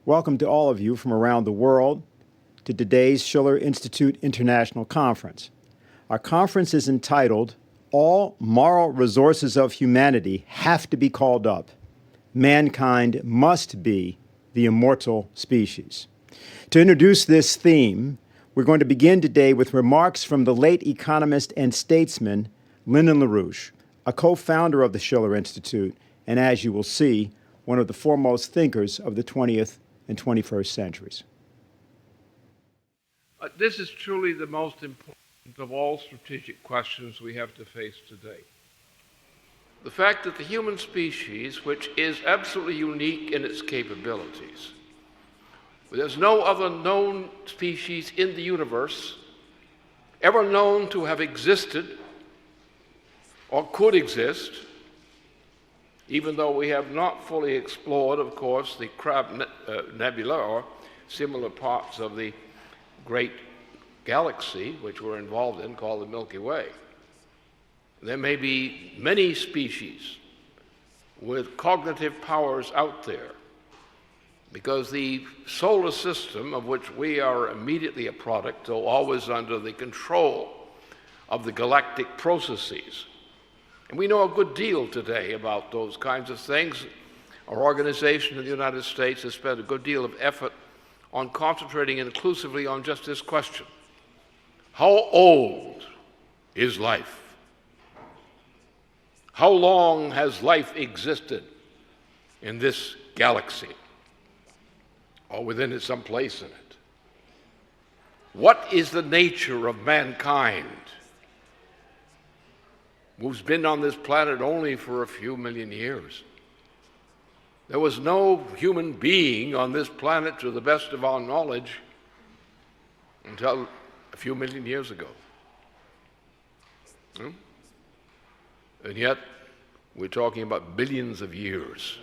Welcome to all of you from around the world to today's Schiller Institute International Conference. Our conference is entitled, All Moral Resources of Humanity Have to be Called Up. Mankind must be the immortal species. To introduce this theme, we're going to begin today with remarks from the late economist and statesman Lyndon LaRouche, a co-founder of the Schiller Institute, and as you will see, one of the foremost thinkers of the 20th and 21st centuries. This is truly the most important of all strategic questions we have to face today. The fact that the human species, which is absolutely unique in its capabilities, there's no other known species in the universe ever known to have existed or could exist, even though we have not fully explored, of course, the Crab Nebula or similar parts of the great galaxy which we're involved in, called the Milky Way. There may be many species with cognitive powers out there, because the solar system, of which we are immediately a product, though always under the control of the galactic processes. And we know a good deal today about those kinds of things. Our organization in the United States has spent a good deal of effort on concentrating inclusively on just this question. How old is life? How long has life existed in this galaxy, or within it, some place in it. What is the nature of mankind, who's been on this planet only for a few million years? There was no human being on this planet, to the best of our knowledge, until a few million years ago. And yet, we're talking about billions of years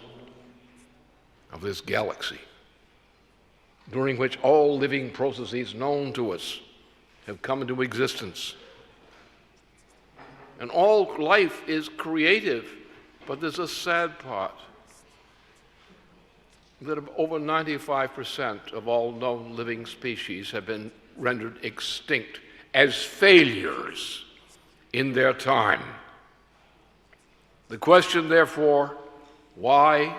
of this galaxy, during which all living processes known to us have come into existence. And all life is creative, but there's a sad part, that over 95% of all known living species have been rendered extinct as failures in their time. The question, therefore, why,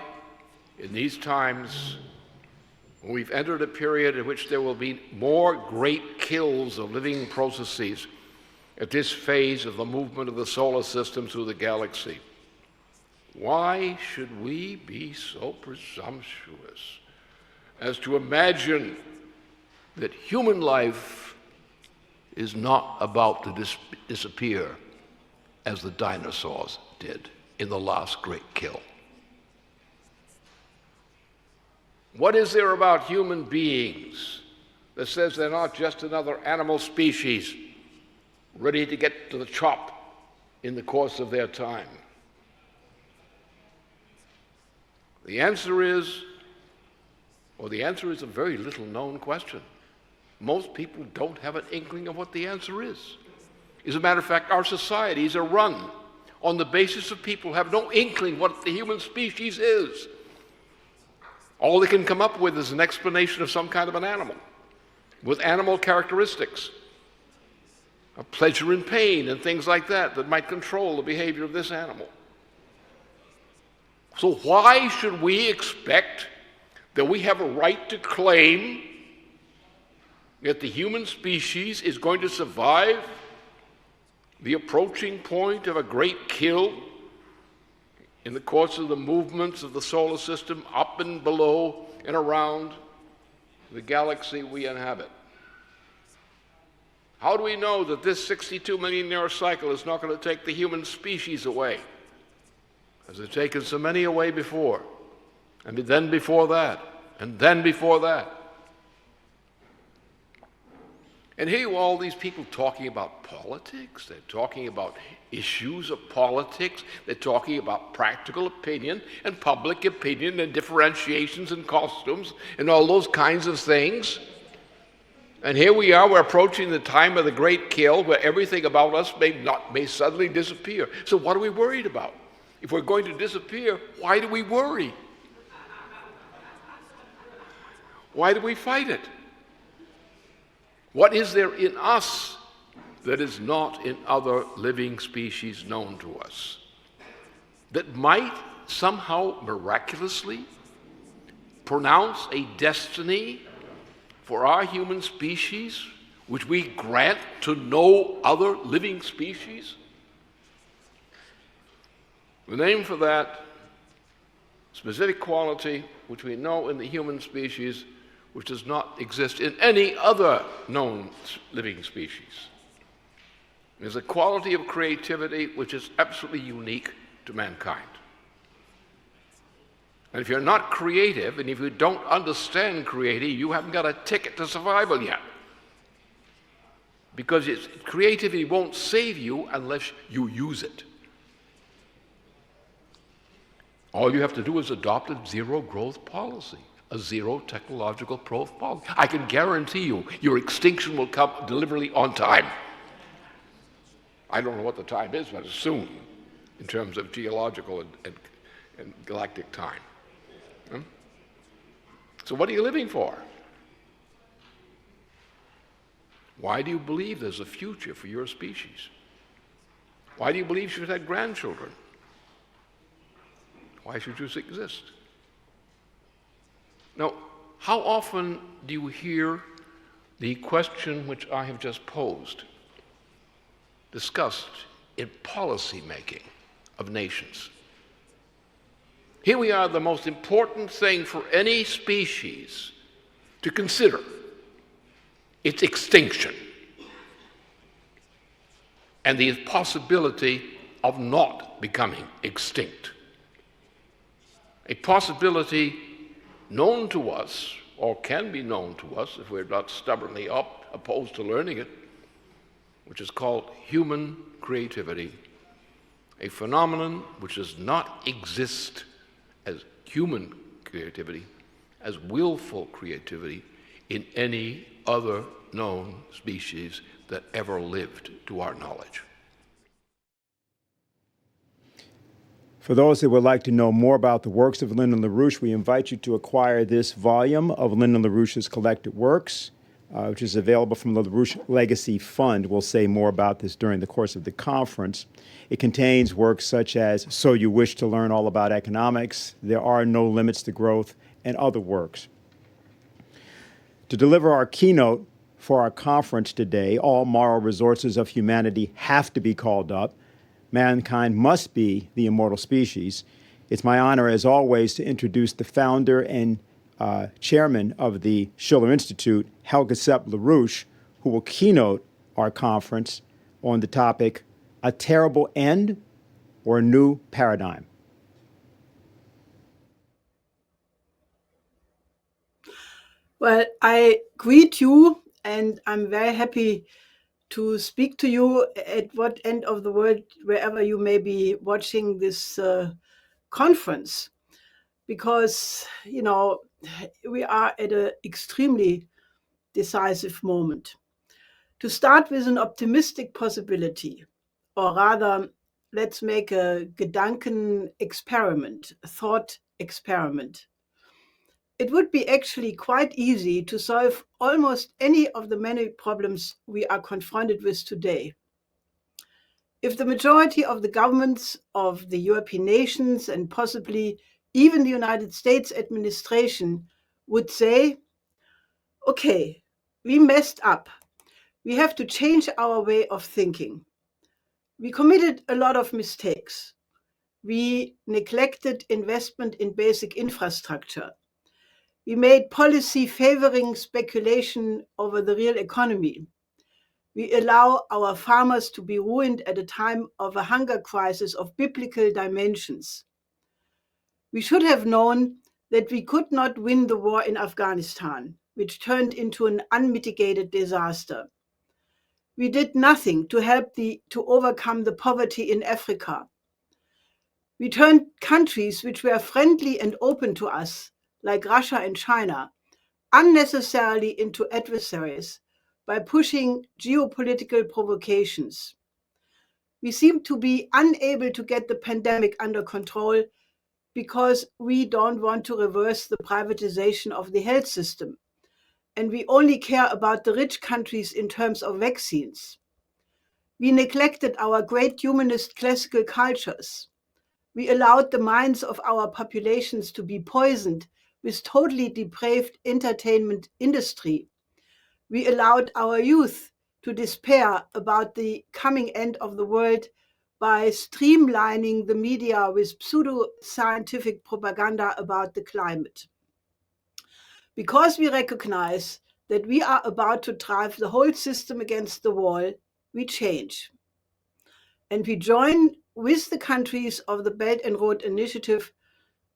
in these times, when we've entered a period in which there will be more great kills of living processes at this phase of the movement of the solar system through the galaxy, why should we be so presumptuous as to imagine that human life is not about to disappear as the dinosaurs did in the last great kill? What is there about human beings that says they're not just another animal species ready to get to the chop in the course of their time? The answer is a very little known question. Most people don't have an inkling of what the answer is. As a matter of fact, our societies are run on the basis of people who have no inkling what the human species is. All they can come up with is an explanation of some kind of an animal, with animal characteristics, of pleasure and pain and things like that, that might control the behavior of this animal. So why should we expect that we have a right to claim that the human species is going to survive the approaching point of a great kill in the course of the movements of the solar system up and below and around the galaxy we inhabit? How do we know that this 62 million year cycle is not going to take the human species away, as it's taken so many away before, and then before that, and then before that? And here you are, all these people talking about politics, they're talking about issues of politics, they're talking about practical opinion and public opinion and differentiations and costumes and all those kinds of things. And here we are, we're approaching the time of the great kill, where everything about us may suddenly disappear. So what are we worried about? If we're going to disappear, why do we worry? Why do we fight it? What is there in us that is not in other living species known to us, that might somehow miraculously pronounce a destiny for our human species which we grant to no other living species? The name for that specific quality which we know in the human species, which does not exist in any other known living species, is a quality of creativity which is absolutely unique to mankind. And if you're not creative, and if you don't understand creativity, you haven't got a ticket to survival yet. Because creativity won't save you unless you use it. All you have to do is adopt a zero growth policy, a zero technological growth policy. I can guarantee you your extinction will come deliberately on time. I don't know what the time is, but it's soon in terms of geological and galactic time. So what are you living for? Why do you believe there's a future for your species? Why do you believe you should have grandchildren? Why should you exist? Now, how often do you hear the question which I have just posed discussed in policy making of nations? Here we are, the most important thing for any species to consider, its extinction and the possibility of not becoming extinct. A possibility known to us, or can be known to us if we're not stubbornly opposed to learning it, which is called human creativity, a phenomenon which does not exist as human creativity, as willful creativity in any other known species that ever lived to our knowledge. For those that would like to know more about the works of LaRouche, we invite you to acquire this volume of LaRouche's collected works, which is available from the LaRouche Legacy Fund. We'll say more about this during the course of the conference. It contains works such as So You Wish to Learn All About Economics, There Are No Limits to Growth, and other works. To deliver our keynote for our conference today, All Moral Resources of Humanity Have to Be Called Up. Mankind Must Be the Immortal Species. It's my honor, as always, to introduce the founder and chairman of the Schiller Institute, Helga Zepp-LaRouche, who will keynote our conference on the topic, A Terrible End or a New Paradigm. Well, I greet you, and I'm very happy to speak to you at what end of the world, wherever you may be watching this conference, because, you know, we are at an extremely decisive moment. To start with an optimistic possibility, or rather, let's make a Gedanken experiment, a thought experiment. It would be actually quite easy to solve almost any of the many problems we are confronted with today. If the majority of the governments of the European nations and possibly even the United States administration would say, okay, we messed up. We have to change our way of thinking. We committed a lot of mistakes. We neglected investment in basic infrastructure. We made policy favoring speculation over the real economy. We allow our farmers to be ruined at a time of a hunger crisis of biblical dimensions. We should have known that we could not win the war in Afghanistan, which turned into an unmitigated disaster. We did nothing to help to overcome the poverty in Africa. We turned countries which were friendly and open to us, like Russia and China, unnecessarily into adversaries by pushing geopolitical provocations. We seem to be unable to get the pandemic under control because we don't want to reverse the privatization of the health system, and we only care about the rich countries in terms of vaccines. We neglected our great humanist classical cultures. We allowed the minds of our populations to be poisoned with totally depraved entertainment industry. We allowed our youth to despair about the coming end of the world by streamlining the media with pseudo-scientific propaganda about the climate. Because we recognize that we are about to drive the whole system against the wall, we change. And we join with the countries of the Belt and Road Initiative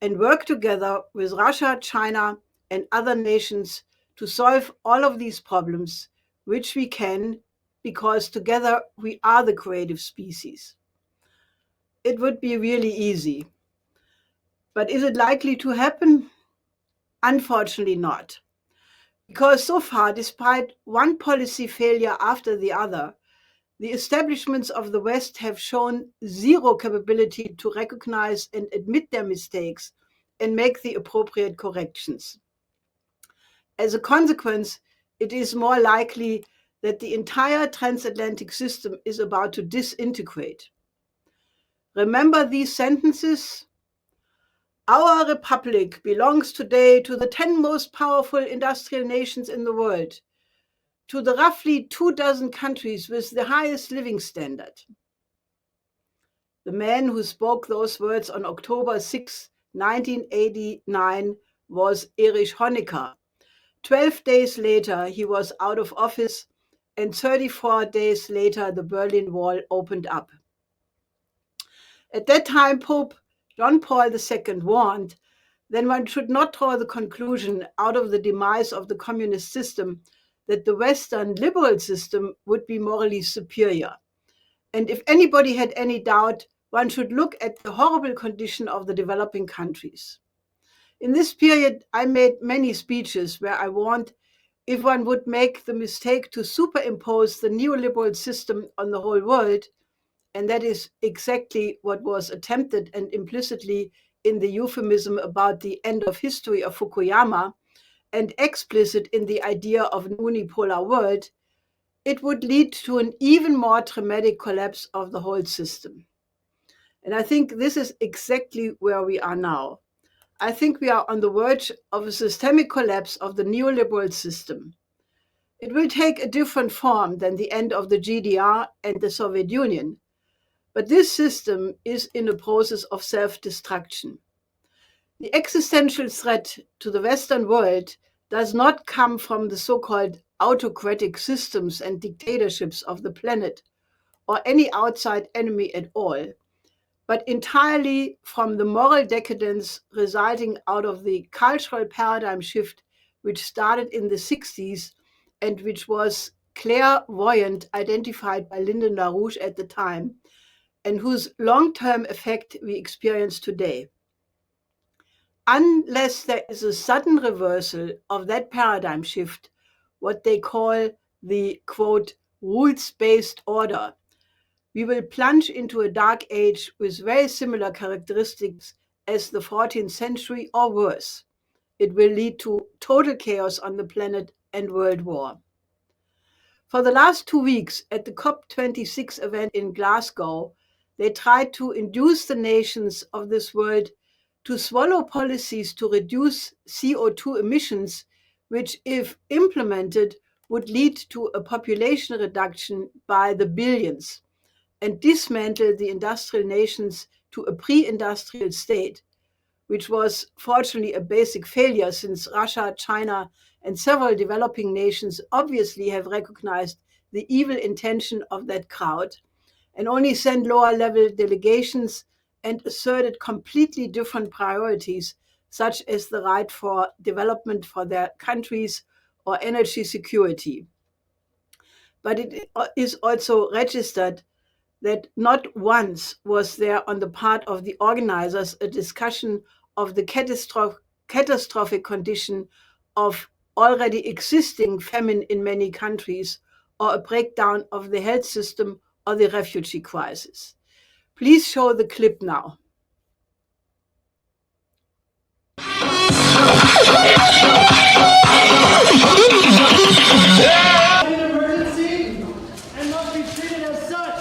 and work together with Russia, China, and other nations to solve all of these problems, which we can, because together we are the creative species. It would be really easy. But is it likely to happen? Unfortunately not. Because so far, despite one policy failure after the other, the establishments of the West have shown zero capability to recognize and admit their mistakes and make the appropriate corrections. As a consequence, it is more likely that the entire transatlantic system is about to disintegrate. Remember these sentences? Our republic belongs today to the 10 most powerful industrial nations in the world, to the roughly 24 countries with the highest living standard. The man who spoke those words on October 6, 1989, was Erich Honecker. 12 days later, he was out of office, and 34 days later, the Berlin Wall opened up. At that time, Pope John Paul II warned that one should not draw the conclusion out of the demise of the communist system that the Western liberal system would be morally superior. And if anybody had any doubt, one should look at the horrible condition of the developing countries. In this period, I made many speeches where I warned if one would make the mistake to superimpose the neoliberal system on the whole world, and that is exactly what was attempted and implicitly in the euphemism about the end of history of Fukuyama, and explicit in the idea of an unipolar world, it would lead to an even more dramatic collapse of the whole system. And I think this is exactly where we are now. I think we are on the verge of a systemic collapse of the neoliberal system. It will take a different form than the end of the GDR and the Soviet Union, but this system is in a process of self-destruction. The existential threat to the Western world does not come from the so-called autocratic systems and dictatorships of the planet, or any outside enemy at all, but entirely from the moral decadence resulting out of the cultural paradigm shift which started in the 60s and which was clairvoyant identified by LaRouche at the time, and whose long-term effect we experience today. Unless there is a sudden reversal of that paradigm shift, what they call the, quote, rules-based order, we will plunge into a dark age with very similar characteristics as the 14th century or worse. It will lead to total chaos on the planet and world war. For the last 2 weeks at the COP26 event in Glasgow, they tried to induce the nations of this world to swallow policies to reduce CO2 emissions, which, if implemented, would lead to a population reduction by the billions and dismantle the industrial nations to a pre-industrial state, which was fortunately a basic failure since Russia, China, and several developing nations obviously have recognized the evil intention of that crowd and only sent lower-level delegations and asserted completely different priorities, such as the right for development for their countries or energy security. But it is also registered that not once was there on the part of the organizers a discussion of the catastrophic condition of already existing famine in many countries or a breakdown of the health system or the refugee crisis. Please show the clip now. Emergency and must be treated as such.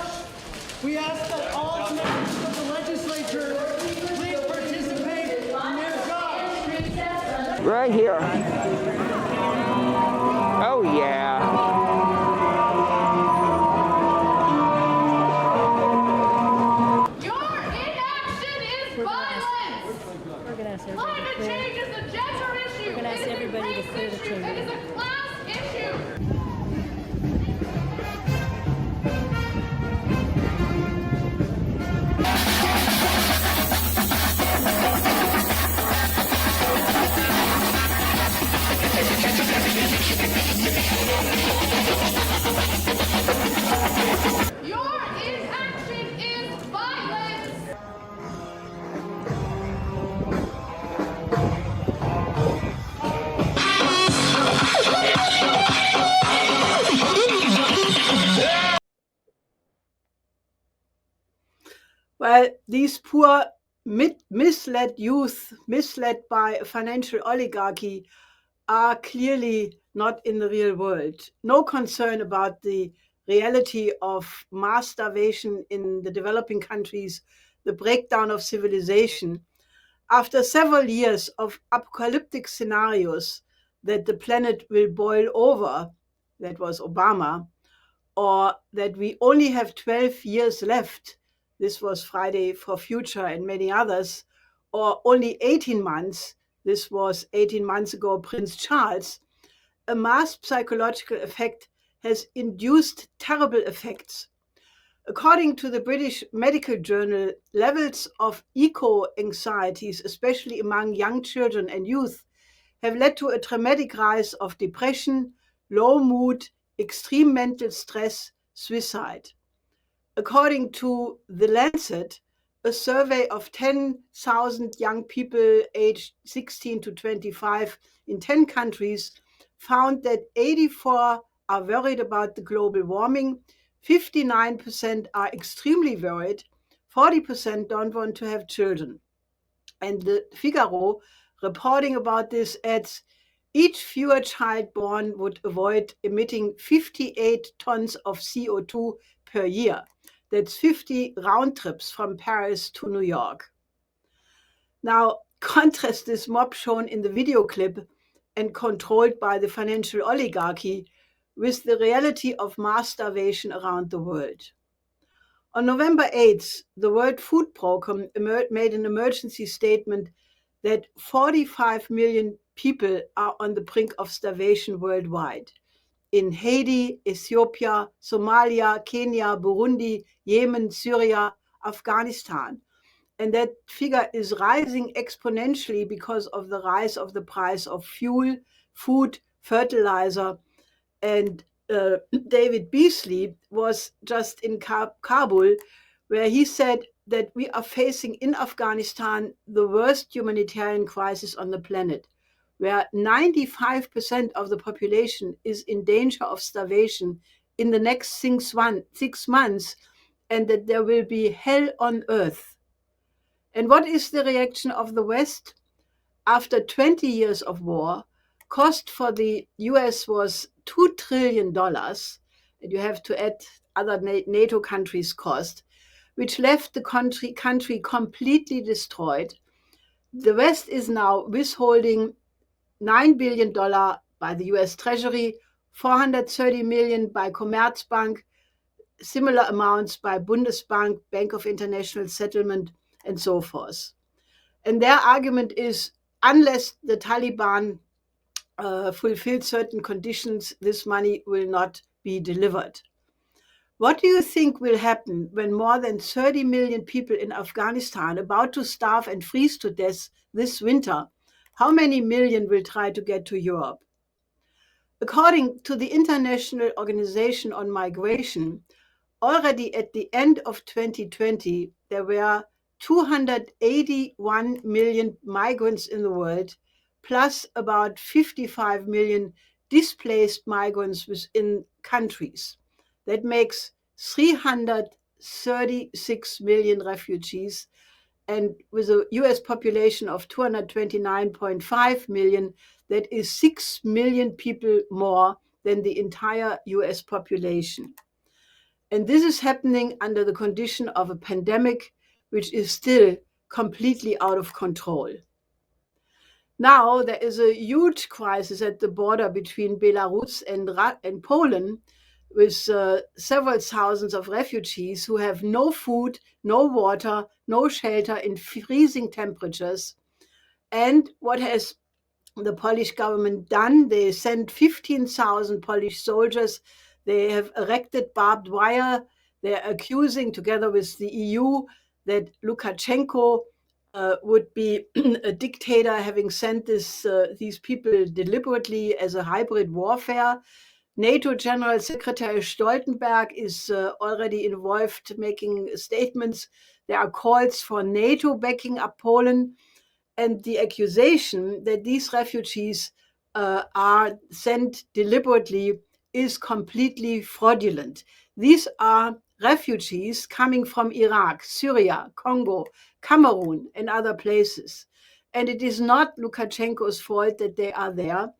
We ask that all members of the legislature please participate in their jobs. Right here. Oh, yeah. Your inaction is violence. Climate change is a gender issue. We're gonna ask everybody to clear the chamber. It is a class issue. Your inaction is violence. Well, these poor misled youth, misled by a financial oligarchy, are clearly not in the real world. No concern about the reality of mass starvation in the developing countries, the breakdown of civilization. After several years of apocalyptic scenarios that the planet will boil over, that was Obama, or that we only have 12 years left, this was Friday for Future and many others, or only 18 months, this was 18 months ago, Prince Charles, a mass psychological effect has induced terrible effects. According to the British Medical Journal, levels of eco-anxieties, especially among young children and youth, have led to a dramatic rise of depression, low mood, extreme mental stress, suicide. According to The Lancet, a survey of 10,000 young people aged 16 to 25 in 10 countries found that 84 are worried about the global warming, 59% are extremely worried, 40% don't want to have children. And the Figaro, reporting about this, adds, each fewer child born would avoid emitting 58 tons of CO2 per year. That's 50 round trips from Paris to New York. Now, contrast this mob shown in the video clip and controlled by the financial oligarchy with the reality of mass starvation around the world. On November 8th, the World Food Programme made an emergency statement that 45 million people are on the brink of starvation worldwide. In Haiti, Ethiopia, Somalia, Kenya, Burundi, Yemen, Syria, Afghanistan. And that figure is rising exponentially because of the rise of the price of fuel, food, fertilizer. And David Beasley was just in Kabul, where he said that we are facing in Afghanistan the worst humanitarian crisis on the planet, where 95% of the population is in danger of starvation in the next 6 months, and that there will be hell on earth. And what is the reaction of the West? After 20 years of war, cost for the US was $2 trillion, and you have to add other NATO countries' cost, which left the country completely destroyed. The West is now withholding $9 billion by the US Treasury, 430 million by Commerzbank, similar amounts by Bundesbank, Bank of International Settlement, and so forth. And their argument is, unless the Taliban fulfill certain conditions, this money will not be delivered. What do you think will happen when more than 30 million people in Afghanistan, about to starve and freeze to death this winter, how many million will try to get to Europe? According to the International Organization on Migration, already at the end of 2020, there were 281 million migrants in the world, plus about 55 million displaced migrants within countries. That makes 336 million refugees. And with a US population of 229.5 million, that is 6 million people more than the entire US population. And this is happening under the condition of a pandemic, which is still completely out of control. Now there is a huge crisis at the border between Belarus and Poland, with several thousands of refugees who have no food, no water, no shelter in freezing temperatures. And what has the Polish government done? They sent 15,000 Polish soldiers. They have erected barbed wire. They're accusing, together with the EU, that Lukashenko would be a dictator, having sent these people deliberately as a hybrid warfare. NATO General Secretary Stoltenberg is already involved, making statements. There are calls for NATO backing up Poland, and the accusation that these refugees are sent deliberately is completely fraudulent. These are refugees coming from Iraq, Syria, Congo, Cameroon, and other places. And it is not Lukashenko's fault that they are there,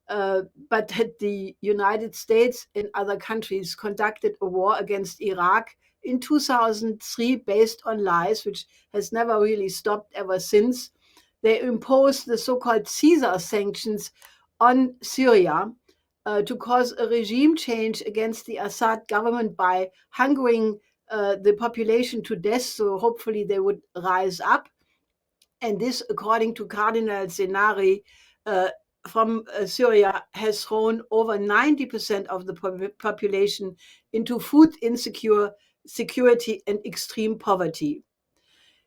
but that the United States and other countries conducted a war against Iraq in 2003 based on lies, which has never really stopped ever since. They imposed the so-called Caesar sanctions on Syria to cause a regime change against the Assad government by hungering the population to death, so hopefully they would rise up. And this, according to Cardinal Zenari from Syria, has thrown over 90% of the population into food insecurity and extreme poverty.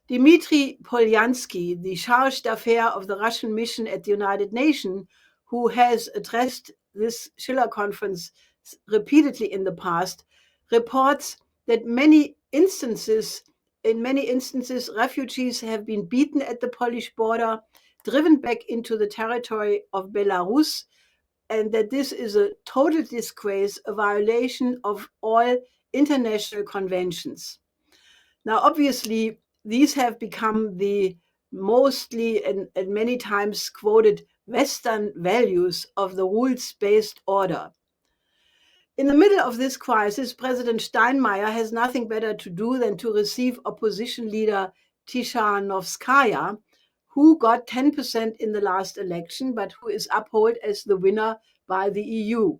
Dmitry Polyansky, the charge d'affaires of the Russian mission at the United Nations, who has addressed this Schiller conference repeatedly in the past, reports that in many instances, refugees have been beaten at the Polish border, driven back into the territory of Belarus, and that this is a total disgrace, a violation of all international conventions. Now, obviously, these have become the mostly and many times quoted Western values of the rules-based order. In the middle of this crisis, President Steinmeier has nothing better to do than to receive opposition leader Tishanovskaya, who got 10% in the last election, but who is upheld as the winner by the EU.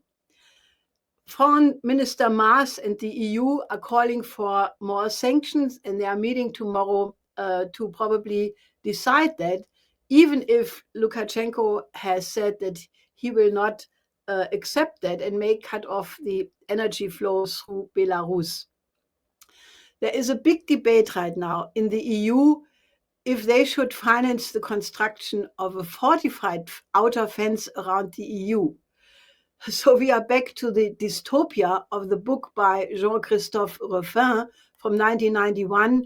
Foreign Minister Maas and the EU are calling for more sanctions, and they are meeting tomorrow to probably decide that, even if Lukashenko has said that he will not accept that and may cut off the energy flows through Belarus. There is a big debate right now in the EU if they should finance the construction of a fortified outer fence around the EU. So we are back to the dystopia of the book by Jean-Christophe Ruffin from 1991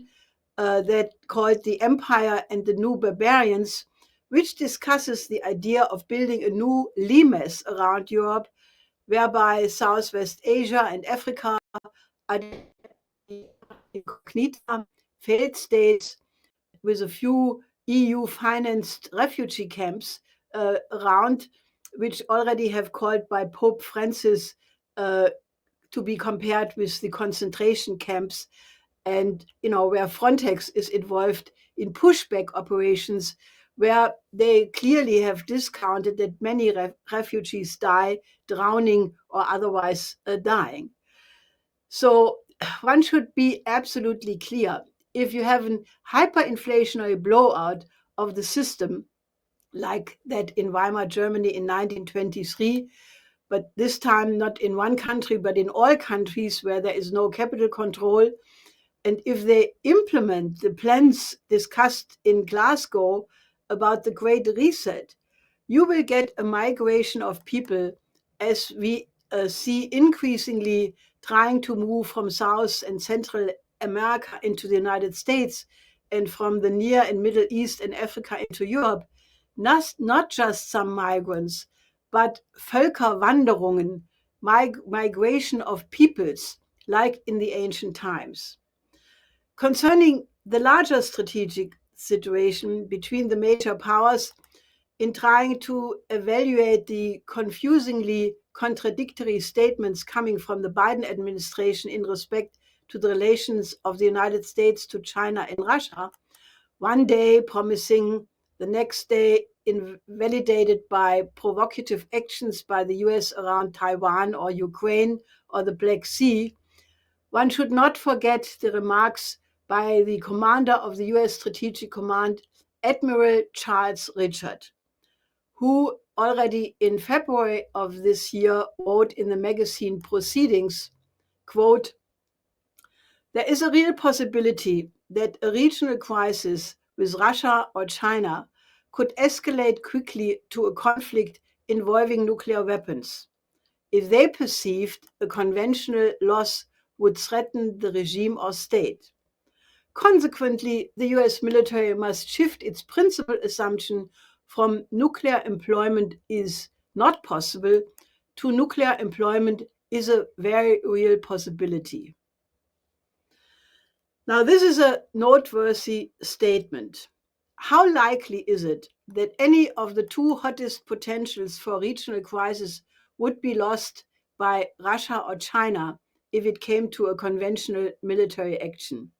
that called The Empire and the New Barbarians, which discusses the idea of building a new limes around Europe, whereby Southwest Asia and Africa are incognita failed states with a few EU-financed refugee camps around, which already have called by Pope Francis to be compared with the concentration camps, and where Frontex is involved in pushback operations, where they clearly have discounted that many refugees die drowning or otherwise dying. So one should be absolutely clear. If you have a hyperinflationary blowout of the system, like that in Weimar Germany in 1923, but this time not in one country, but in all countries where there is no capital control, and if they implement the plans discussed in Glasgow about the Great Reset, you will get a migration of people, as we see increasingly trying to move from South and Central America into the United States and from the Near and Middle East and Africa into Europe. Not just some migrants, but Völkerwanderungen, migration of peoples, like in the ancient times. Concerning the larger strategic situation between the major powers, in trying to evaluate the confusingly contradictory statements coming from the Biden administration in respect to the relations of the United States to China and Russia, one day promising, the next day invalidated by provocative actions by the US around Taiwan or Ukraine or the Black Sea, one should not forget the remarks by the commander of the US Strategic Command, Admiral Charles Richard, who already in February of this year wrote in the magazine Proceedings, quote, "There is a real possibility that a regional crisis with Russia or China could escalate quickly to a conflict involving nuclear weapons. If they perceived a conventional loss would threaten the regime or state. Consequently, the US military must shift its principal assumption from nuclear employment is not possible to nuclear employment is a very real possibility." Now, this is a noteworthy statement. How likely is it that any of the two hottest potentials for regional crisis would be lost by Russia or China if it came to a conventional military action?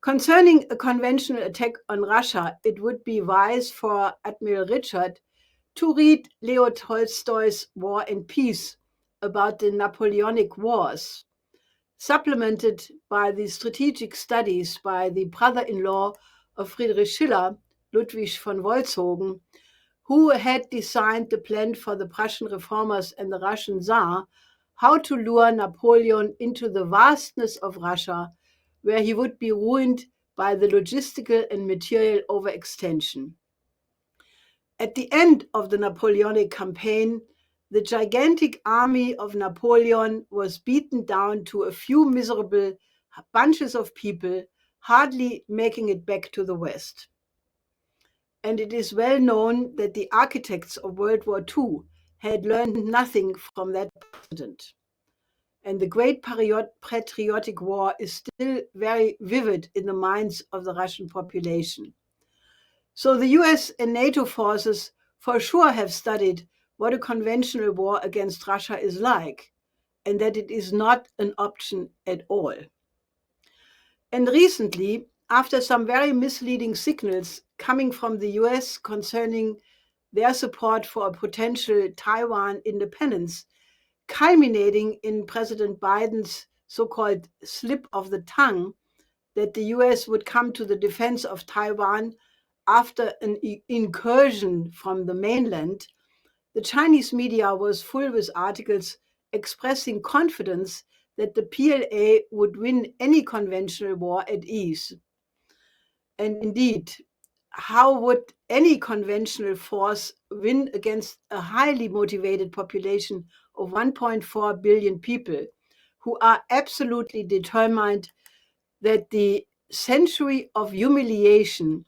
Concerning a conventional attack on Russia, it would be wise for Admiral Richard to read Leo Tolstoy's War and Peace about the Napoleonic Wars, supplemented by the strategic studies by the brother-in-law of Friedrich Schiller, Ludwig von Wolzogen, who had designed the plan for the Prussian reformers and the Russian Tsar, how to lure Napoleon into the vastness of Russia, where he would be ruined by the logistical and material overextension. At the end of the Napoleonic campaign, the gigantic army of Napoleon was beaten down to a few miserable bunches of people, hardly making it back to the West. And it is well known that the architects of World War II had learned nothing from that precedent. And the Great Patriotic War is still very vivid in the minds of the Russian population. So the US and NATO forces for sure have studied what a conventional war against Russia is like, and that it is not an option at all. And recently, after some very misleading signals coming from the US concerning their support for a potential Taiwan independence, culminating in President Biden's so-called slip of the tongue that the US would come to the defense of Taiwan after an incursion from the mainland, the Chinese media was full with articles expressing confidence that the PLA would win any conventional war at ease. And indeed, how would any conventional force win against a highly motivated population of 1.4 billion people who are absolutely determined that the century of humiliation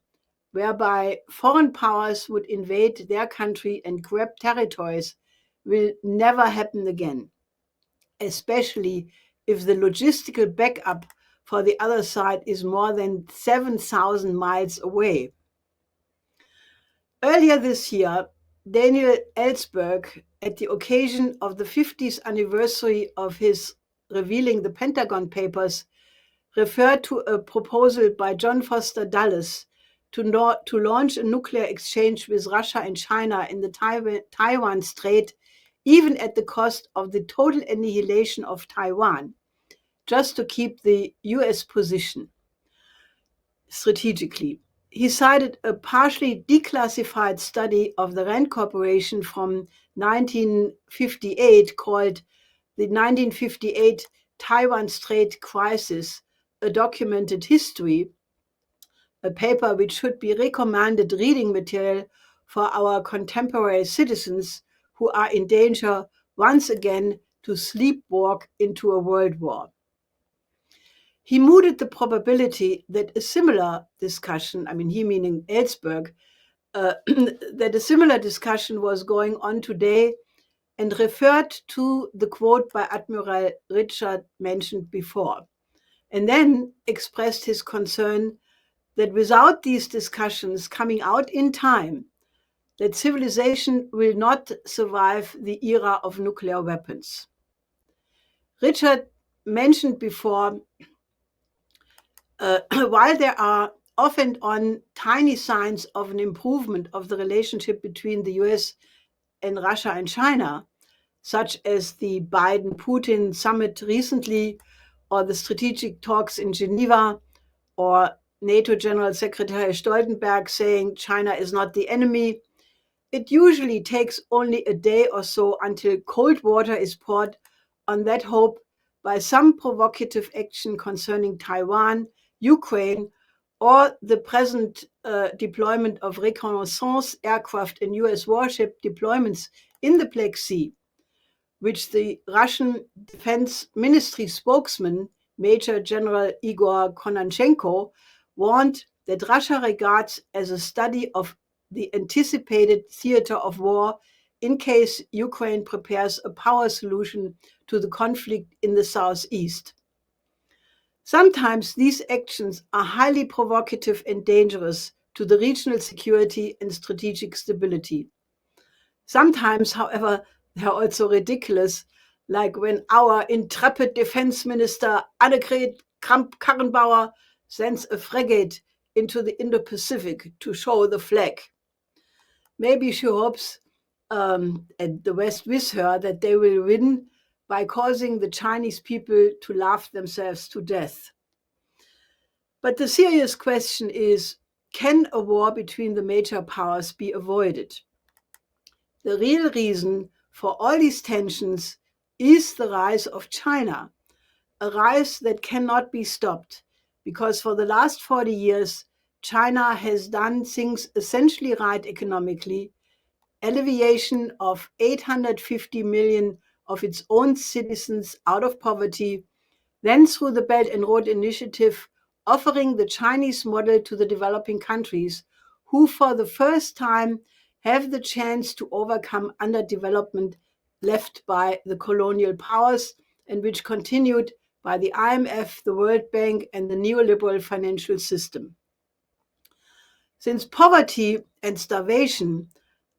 whereby foreign powers would invade their country and grab territories will never happen again, especially if the logistical backup for the other side is more than 7,000 miles away. Earlier this year, Daniel Ellsberg, at the occasion of the 50th anniversary of his revealing the Pentagon Papers, referred to a proposal by John Foster Dulles to launch a nuclear exchange with Russia and China in the Taiwan Strait, even at the cost of the total annihilation of Taiwan, just to keep the US position strategically. He cited a partially declassified study of the Rand Corporation from 1958 called the 1958 Taiwan Strait Crisis, a Documented History, a paper which should be recommended reading material for our contemporary citizens who are in danger once again to sleepwalk into a world war. He mooted the probability that a similar discussion, he meaning Ellsberg, that a similar discussion was going on today, and referred to the quote by Admiral Richard mentioned before, and then expressed his concern that without these discussions coming out in time, that civilization will not survive the era of nuclear weapons. Richard mentioned before, while there are off and on tiny signs of an improvement of the relationship between the US and Russia and China, such as the Biden-Putin summit recently, or the strategic talks in Geneva, or NATO General Secretary Stoltenberg saying China is not the enemy, it usually takes only a day or so until cold water is poured on that hope by some provocative action concerning Taiwan, Ukraine, or the present deployment of reconnaissance aircraft and US warship deployments in the Black Sea, which the Russian Defense Ministry spokesman, Major General Igor Konanchenko, warned that Russia regards as a study of the anticipated theater of war in case Ukraine prepares a power solution to the conflict in the southeast. Sometimes these actions are highly provocative and dangerous to the regional security and strategic stability. Sometimes, however, they are also ridiculous, like when our intrepid defense minister Annegret Kramp-Karrenbauer sends a frigate into the Indo-Pacific to show the flag. Maybe she hopes, and the West with her, that they will win by causing the Chinese people to laugh themselves to death. But the serious question is, can a war between the major powers be avoided? The real reason for all these tensions is the rise of China, a rise that cannot be stopped, because for the last 40 years, China has done things essentially right economically, alleviation of 850 million of its own citizens out of poverty, then through the Belt and Road Initiative, offering the Chinese model to the developing countries, who for the first time have the chance to overcome underdevelopment left by the colonial powers and which continued by the IMF, the World Bank, and the neoliberal financial system. Since poverty and starvation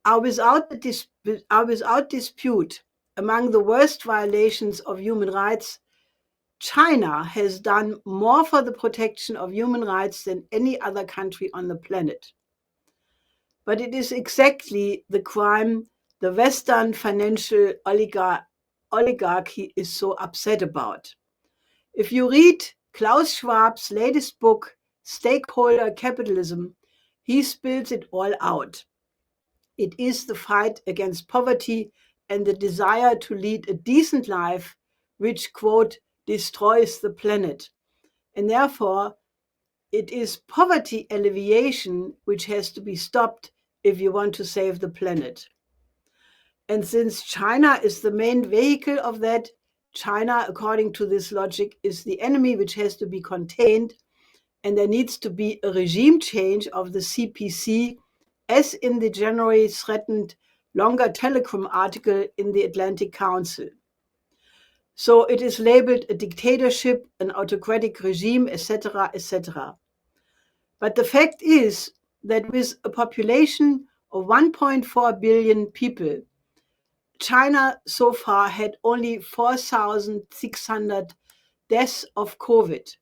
are without dispute among the worst violations of human rights, China has done more for the protection of human rights than any other country on the planet. But it is exactly the crime the Western financial oligarchy is so upset about. If you read Klaus Schwab's latest book, Stakeholder Capitalism, he spills it all out. It is the fight against poverty and the desire to lead a decent life which, quote, destroys the planet. And therefore, it is poverty alleviation which has to be stopped if you want to save the planet. And since China is the main vehicle of that, China, according to this logic, is the enemy which has to be contained, and there needs to be a regime change of the CPC, as in the January threatened longer Telegram article in the Atlantic Council. So it is labeled a dictatorship, an autocratic regime, etc., etc. But the fact is that with a population of 1.4 billion people, China so far had only 4,600 deaths of COVID,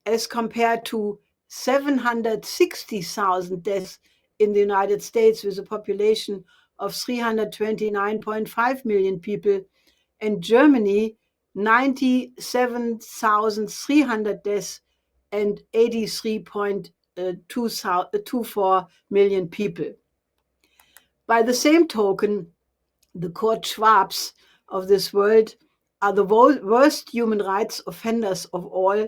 as compared to 760,000 deaths in the United States with a population of 329.5 million people, and Germany 97,300 deaths and 83.24 million people. By the same token, the Kurt Schwabs of this world are the worst human rights offenders of all,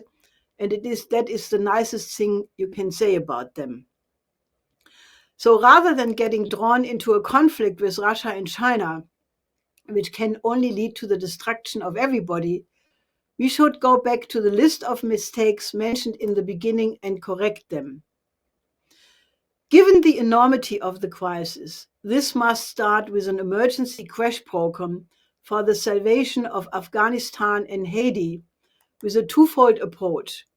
and that is the nicest thing you can say about them. So rather than getting drawn into a conflict with Russia and China, which can only lead to the destruction of everybody, we should go back to the list of mistakes mentioned in the beginning and correct them. Given the enormity of the crisis, this must start with an emergency crash program for the salvation of Afghanistan and Haiti with a twofold approach: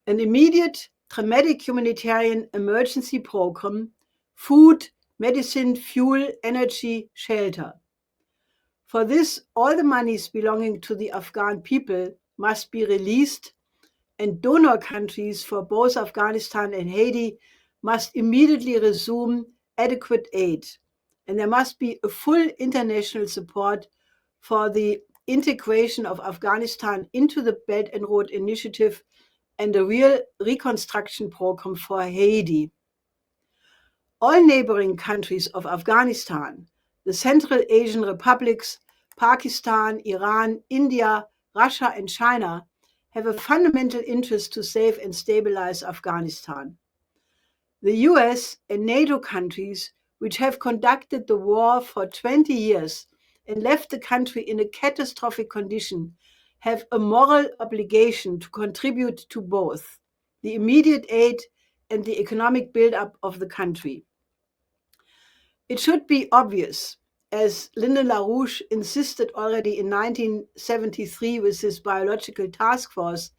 an immediate, dramatic humanitarian emergency program, food, medicine, fuel, energy, shelter. For this, all the monies belonging to the Afghan people must be released, and donor countries for both Afghanistan and Haiti must immediately resume adequate aid. And there must be a full international support for the integration of Afghanistan into the Belt and Road Initiative and a real reconstruction program for Haiti. All neighboring countries of Afghanistan, the Central Asian republics, Pakistan, Iran, India, Russia, and China, have a fundamental interest to save and stabilize Afghanistan. The US and NATO countries, which have conducted the war for 20 years and left the country in a catastrophic condition, have a moral obligation to contribute to both the immediate aid and the economic build-up of the country. It should be obvious, as LaRouche insisted already in 1973 with his biological task force,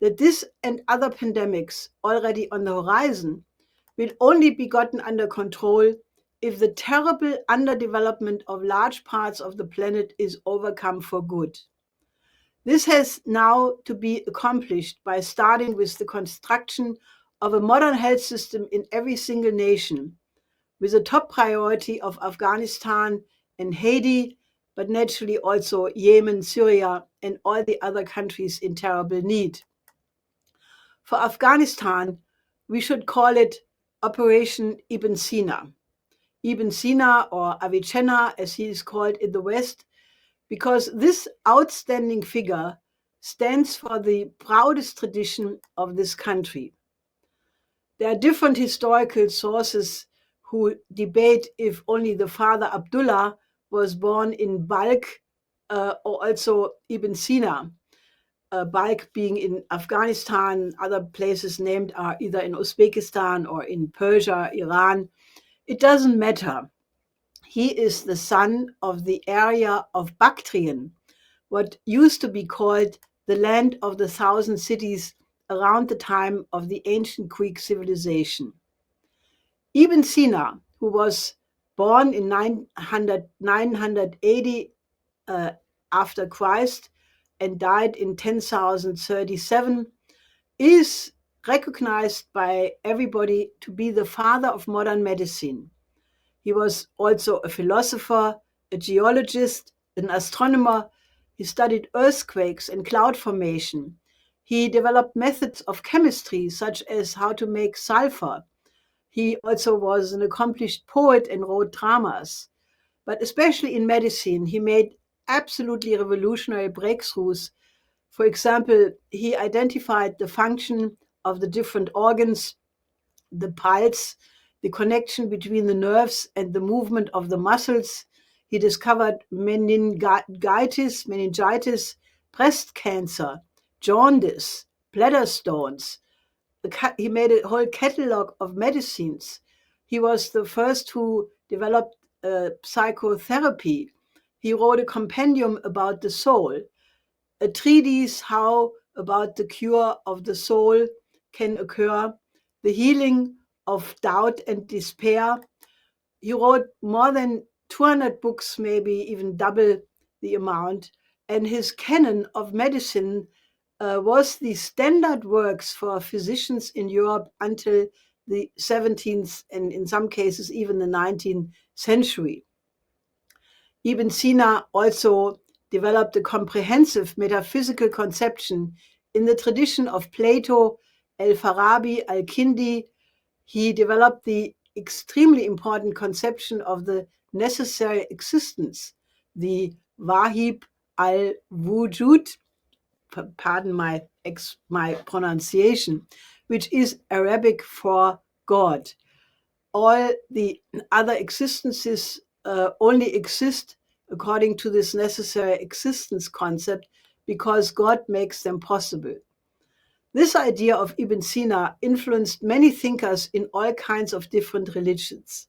that this and other pandemics already on the horizon will only be gotten under control if the terrible underdevelopment of large parts of the planet is overcome for good. This has now to be accomplished by starting with the construction of a modern health system in every single nation, with a top priority of Afghanistan and Haiti, but naturally also Yemen, Syria, and all the other countries in terrible need. For Afghanistan, we should call it Operation Ibn Sina. Ibn Sina, or Avicenna as he is called in the West, because this outstanding figure stands for the proudest tradition of this country. There are different historical sources who debate if only the father Abdullah was born in Balkh or also Ibn Sina, Balkh being in Afghanistan. Other places named are either in Uzbekistan or in Persia, Iran. It doesn't matter. He is the son of the area of Bactrian, what used to be called the land of the thousand cities around the time of the ancient Greek civilization. Ibn Sina, who was born in 980 after Christ and died in 10,037, is recognized by everybody to be the father of modern medicine. He was also a philosopher, a geologist, an astronomer. He studied earthquakes and cloud formation. He developed methods of chemistry, such as how to make sulfur. He also was an accomplished poet and wrote dramas. But especially in medicine, he made absolutely revolutionary breakthroughs. For example, he identified the function of the different organs, the pulse, the connection between the nerves and the movement of the muscles. He discovered meningitis, breast cancer, jaundice, bladder stones. He made a whole catalog of medicines. He was the first who developed psychotherapy. He wrote a compendium about the soul, a treatise how about the cure of the soul can occur, the healing of doubt and despair. He wrote more than 200 books, maybe even double the amount, and his canon of medicine was the standard works for physicians in Europe until the 17th and in some cases even the 19th century. Ibn Sina also developed a comprehensive metaphysical conception in the tradition of Plato, Al-Farabi, Al-Kindi. He developed the extremely important conception of the necessary existence, the Wahib al-Wujud, pardon my pronunciation, which is Arabic for God. All the other existences only exist according to this necessary existence concept because God makes them possible. This idea of Ibn Sina influenced many thinkers in all kinds of different religions.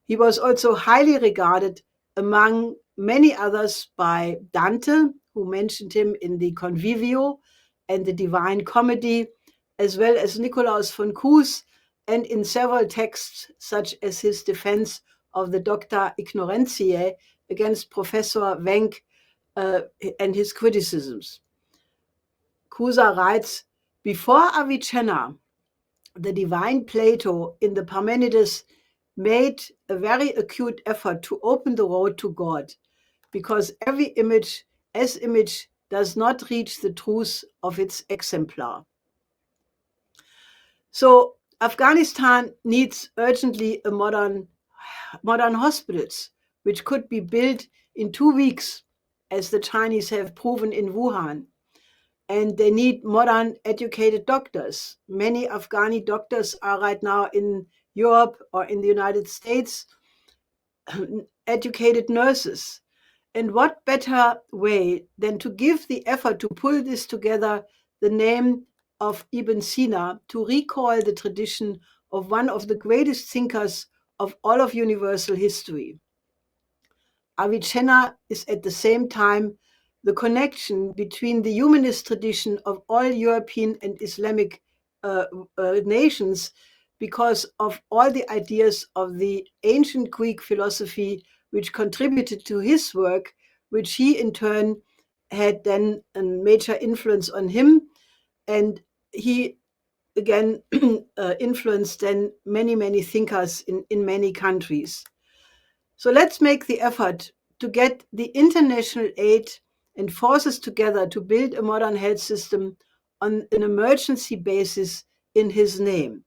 He was also highly regarded among many others by Dante, who mentioned him in the Convivio and the Divine Comedy, as well as Nicolaus von Kues, and in several texts, such as his defense of the Docta Ignorentiae against Professor Wenck and his criticisms. Cusa writes, before Avicenna, the divine Plato in the Parmenides made a very acute effort to open the road to God, because every image as image does not reach the truth of its exemplar. So Afghanistan needs urgently a modern hospitals, which could be built in 2 weeks, as the Chinese have proven in Wuhan. And they need modern educated doctors. Many Afghani doctors are right now in Europe or in the United States, educated nurses. And what better way than to give the effort to pull this together the name of Ibn Sina, to recall the tradition of one of the greatest thinkers of all of universal history. Avicenna is at the same time the connection between the humanist tradition of all European and Islamic nations, because of all the ideas of the ancient Greek philosophy which contributed to his work, which he in turn had then a major influence on him. And he again influenced then many thinkers in many countries. So let's make the effort to get the international aid and forces together to build a modern health system on an emergency basis in his name.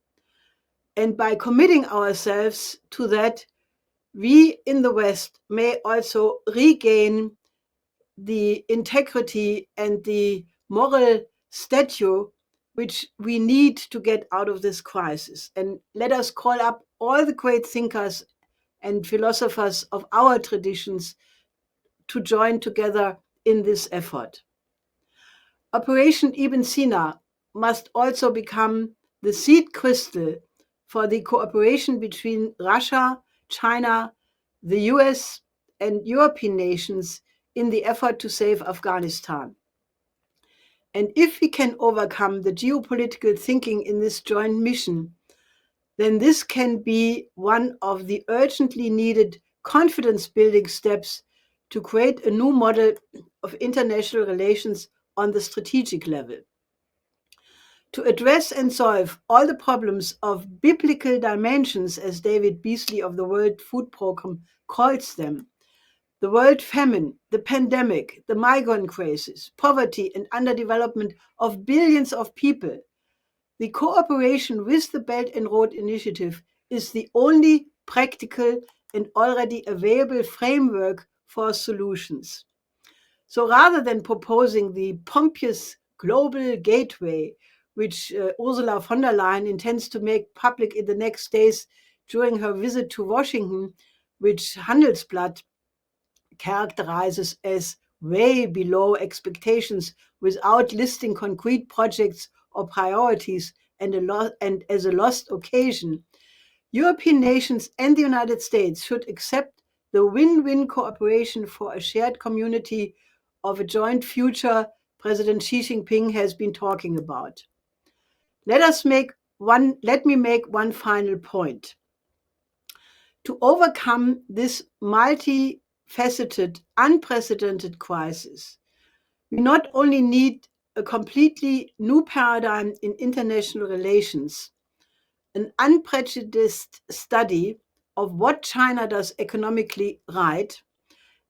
And by committing ourselves to that, we in the West may also regain the integrity and the moral stature which we need to get out of this crisis. And let us call up all the great thinkers and philosophers of our traditions to join together in this effort. Operation Ibn Sina must also become the seed crystal for the cooperation between Russia, China, the US, and European nations in the effort to save Afghanistan. And if we can overcome the geopolitical thinking in this joint mission, then this can be one of the urgently needed confidence-building steps to create a new model of international relations on the strategic level. To address and solve all the problems of biblical dimensions, as David Beasley of the World Food Programme calls them, the world famine, the pandemic, the migrant crisis, poverty and underdevelopment of billions of people, the cooperation with the Belt and Road Initiative is the only practical and already available framework for solutions. So rather than proposing the pompous global gateway, which Ursula von der Leyen intends to make public in the next days during her visit to Washington, which Handelsblatt characterizes as way below expectations without listing concrete projects or priorities and as a lost occasion, European nations and the United States should accept the win-win cooperation for a shared community of a joint future President Xi Jinping has been talking about. Let me make one final point. To overcome this multifaceted, unprecedented crisis, we not only need a completely new paradigm in international relations, an unprejudiced study of what China does economically right,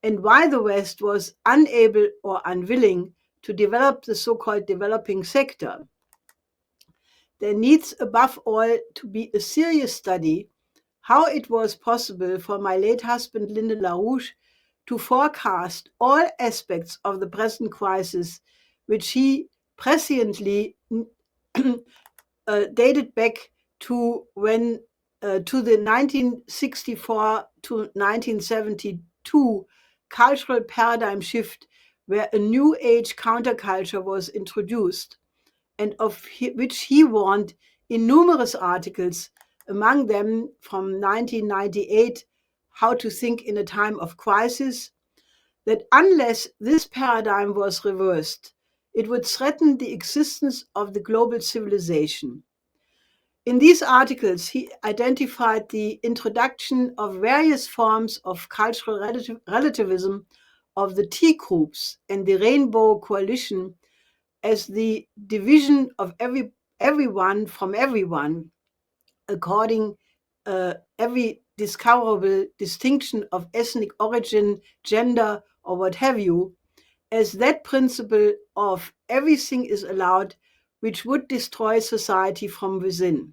and why the West was unable or unwilling to develop the so-called developing sector. There needs above all to be a serious study how it was possible for my late husband Lyndon LaRouche to forecast all aspects of the present crisis, which he presciently dated back to the 1964 to 1972 cultural paradigm shift, where a new age counterculture was introduced, and of which he warned in numerous articles, among them from 1998, How to Think in a Time of Crisis, that unless this paradigm was reversed, it would threaten the existence of the global civilization. In these articles, he identified the introduction of various forms of cultural relativism of the T groups and the Rainbow Coalition as the division of everyone from everyone, according every discoverable distinction of ethnic origin, gender, or what have you, as that principle of everything is allowed, which would destroy society from within.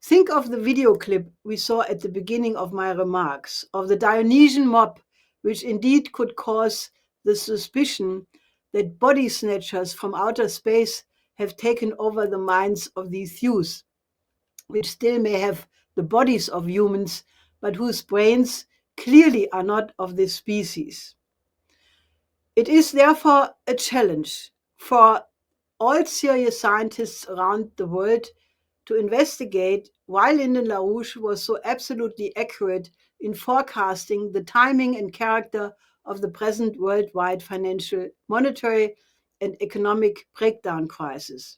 Think of the video clip we saw at the beginning of my remarks, of the Dionysian mob, which indeed could cause the suspicion that body snatchers from outer space have taken over the minds of these youths, which still may have the bodies of humans, but whose brains clearly are not of this species. It is therefore a challenge for all serious scientists around the world to investigate why Lyndon LaRouche was so absolutely accurate in forecasting the timing and character of the present worldwide financial, monetary, and economic breakdown crisis,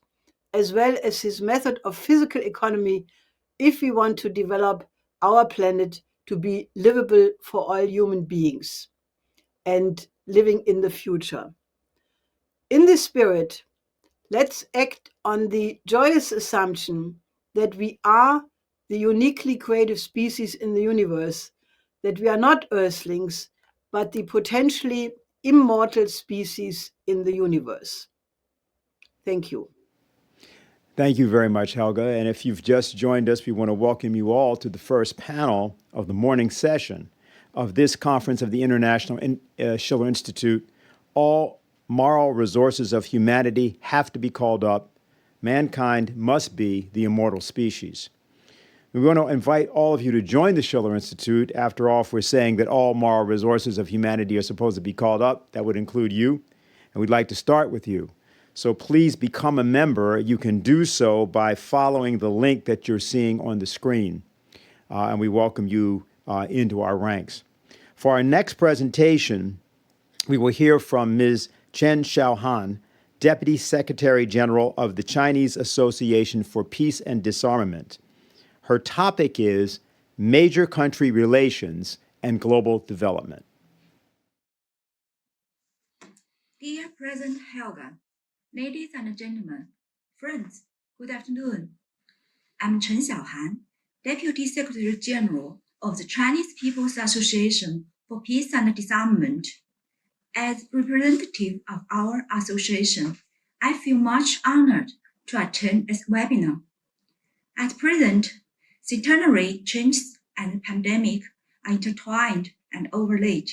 as well as his method of physical economy if we want to develop our planet to be livable for all human beings and living in the future. In this spirit, let's act on the joyous assumption that we are the uniquely creative species in the universe, that we are not Earthlings, but the potentially immortal species in the universe. Thank you. Thank you very much, Helga. And if you've just joined us, we want to welcome you all to the first panel of the morning session of this conference of the International Schiller Institute. All moral resources of humanity have to be called up. Mankind must be the immortal species. We want to invite all of you to join the Schiller Institute. After all, if we're saying that all moral resources of humanity are supposed to be called up, that would include you. And we'd like to start with you. So please become a member. You can do so by following the link that you're seeing on the screen. And we welcome you into our ranks. For our next presentation, we will hear from Ms. Chen Xiaohan, Deputy Secretary General of the Chinese Association for Peace and Disarmament. Her topic is Major Country Relations and Global Development. Dear President Helga, ladies and gentlemen, friends, good afternoon. I'm Chen Xiaohan, Deputy Secretary General of the Chinese People's Association for Peace and Disarmament. As representative of our association, I feel much honored to attend this webinar. At present, centenary changes and the pandemic are intertwined and overlaid.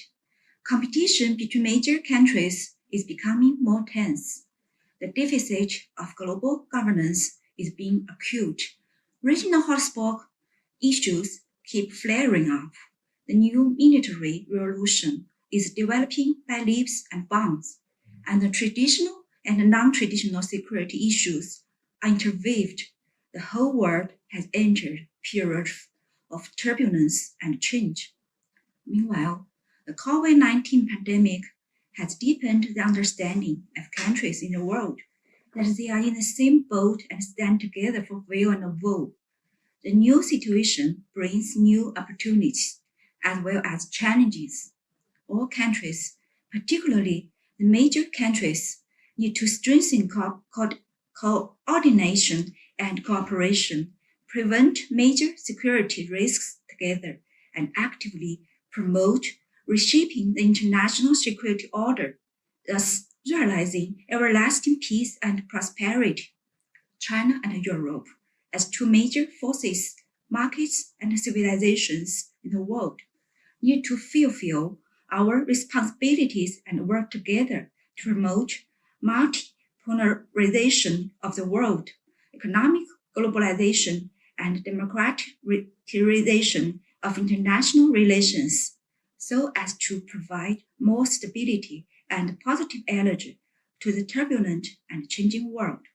Competition between major countries is becoming more tense. The deficit of global governance is being acute. Regional hotspot issues keep flaring up. The new military revolution is developing by leaps and bounds, and the traditional and non-traditional security issues are interweaved. The whole world has entered a period of turbulence and change. Meanwhile, the COVID-19 pandemic has deepened the understanding of countries in the world that they are in the same boat and stand together for weal and woe. The new situation brings new opportunities as well as challenges. All countries, particularly the major countries, need to strengthen coordination and cooperation, prevent major security risks together, and actively promote reshaping the international security order, thus realizing everlasting peace and prosperity. China and Europe, as two major forces, markets, and civilizations in the world, need to fulfill our responsibilities and work together to promote multipolarization of the world, economic globalization, and democratization of international relations, so as to provide more stability and positive energy to the turbulent and changing world.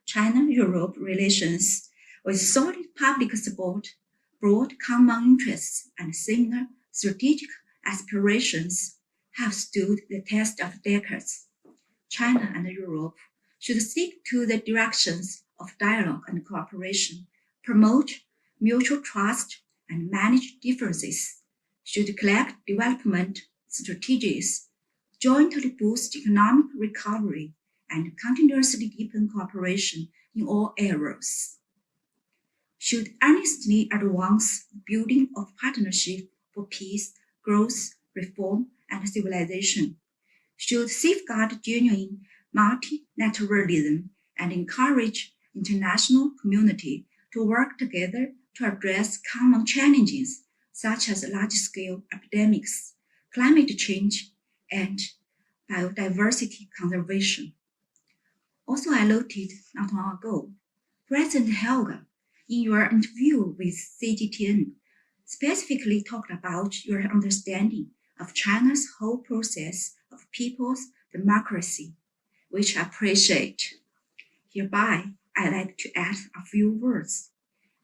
China-Europe relations, with solid public support, broad common interests, and similar strategic aspirations, have stood the test of decades. China and Europe should stick to the directions of dialogue and cooperation, promote mutual trust, and manage differences, should collect development strategies, jointly boost economic recovery, and continuously deepen cooperation in all areas, should earnestly advance the building of partnership for peace, growth, reform, and civilization, should safeguard genuine multilateralism and encourage international community to work together to address common challenges such as large-scale epidemics, climate change, and biodiversity conservation. Also, I noted not long ago, President Helga, in your interview with CGTN, specifically talked about your understanding of China's whole process of people's democracy, which I appreciate. Hereby, I'd like to add a few words.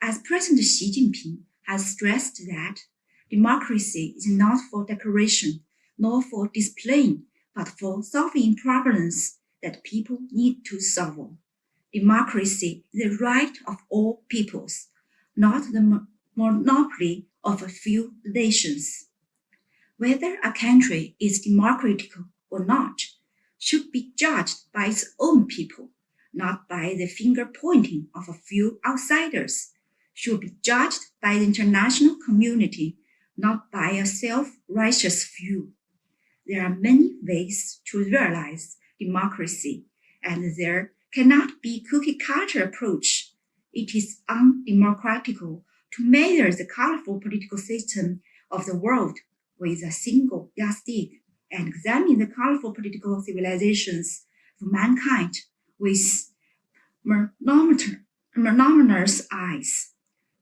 As President Xi Jinping has stressed that democracy is not for decoration, nor for displaying, but for solving problems that people need to solve. Democracy is the right of all peoples, not the monopoly of a few nations. Whether a country is democratic or not should be judged by its own people, not by the finger pointing of a few outsiders, should be judged by the international community, not by a self-righteous few. There are many ways to realize democracy, and there cannot be cookie-cutter approach. It is undemocratical to measure the colorful political system of the world with a single yardstick and examine the colorful political civilizations of mankind with monotonous eyes.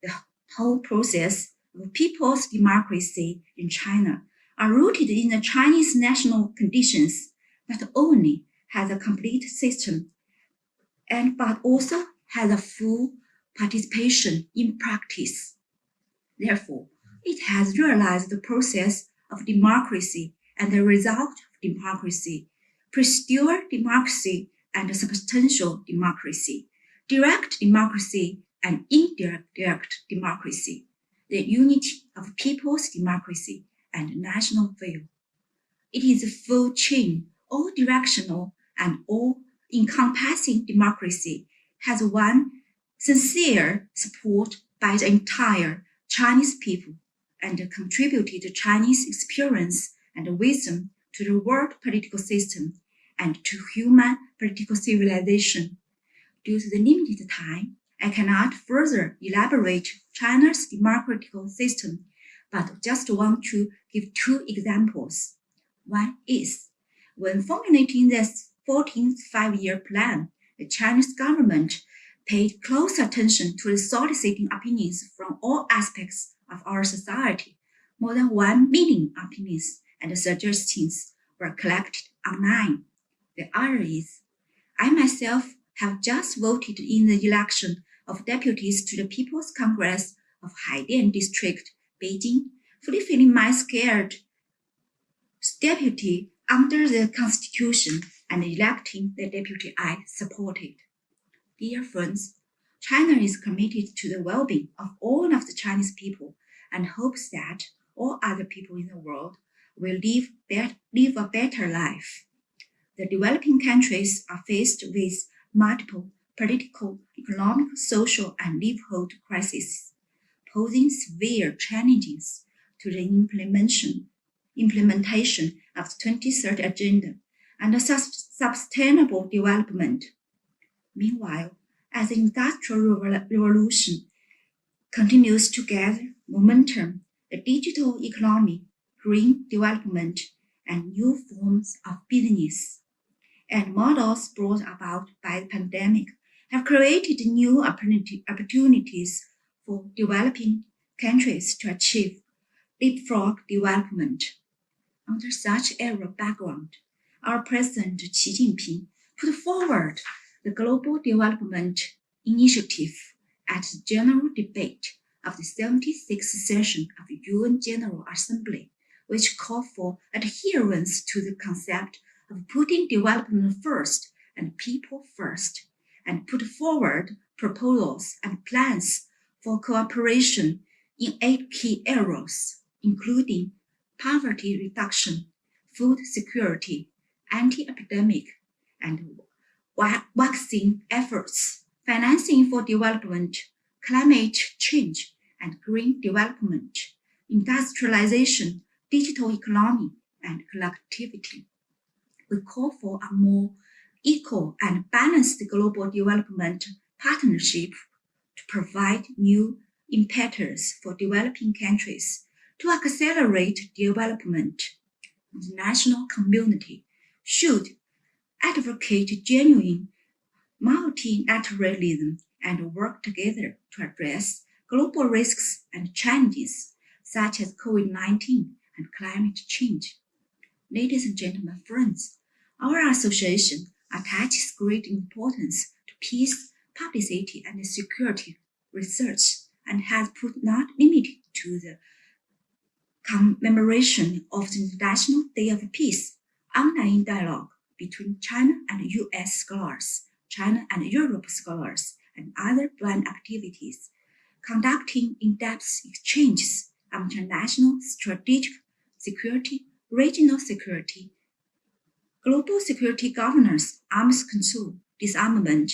The whole process of people's democracy in China are rooted in the Chinese national conditions, not only has a complete system, but also has a full participation in practice. Therefore, it has realized the process of democracy and the result of democracy, pure democracy and substantial democracy, direct democracy and indirect democracy, the unity of people's democracy and national will. It is a full chain, all directional and all encompassing democracy has won sincere support by the entire Chinese people and contributed to Chinese experience and wisdom to the world political system and to human political civilization. Due to the limited time, I cannot further elaborate China's democratical system, but just want to give two examples. One is, when formulating the 14th five-year plan, the Chinese government paid close attention to the soliciting opinions from all aspects of our society. More than 1 million opinions and suggestions were collected online. The other is, I myself have just voted in the election of deputies to the People's Congress of Haidian District, Beijing, fulfilling my scared deputy under the Constitution and electing the deputy I supported. Dear friends, China is committed to the well-being of all of the Chinese people and hopes that all other people in the world will live a better life. The developing countries are faced with multiple political, economic, social, and livelihood crises, posing severe challenges to the implementation of the 2030 Agenda and the sustainable development. Meanwhile, as the Industrial Revolution continues to gather momentum, the digital economy, green development, and new forms of business and models brought about by the pandemic have created new opportunities for developing countries to achieve leapfrog development. Under such era background, our President Xi Jinping put forward the Global Development Initiative at the general debate of the 76th session of the UN General Assembly, which called for adherence to the concept of putting development first and people first, and put forward proposals and plans for cooperation in 8 key areas, including poverty reduction, food security, anti-epidemic, and vaccine efforts, financing for development, climate change, and green development, industrialization, digital economy, and collectivity. We call for a more equal and balanced global development partnership to provide new impetus for developing countries to accelerate development. The international community should advocate genuine multilateralism and work together to address global risks and challenges such as COVID-19 and climate change. Ladies and gentlemen, friends, our association attaches great importance to peace, publicity, and security research and has put not limited to the commemoration of the International Day of Peace, online dialogue between China and US scholars, China and Europe scholars, and other joint activities, conducting in-depth exchanges on international strategic security, regional security, global security governance, arms control, disarmament,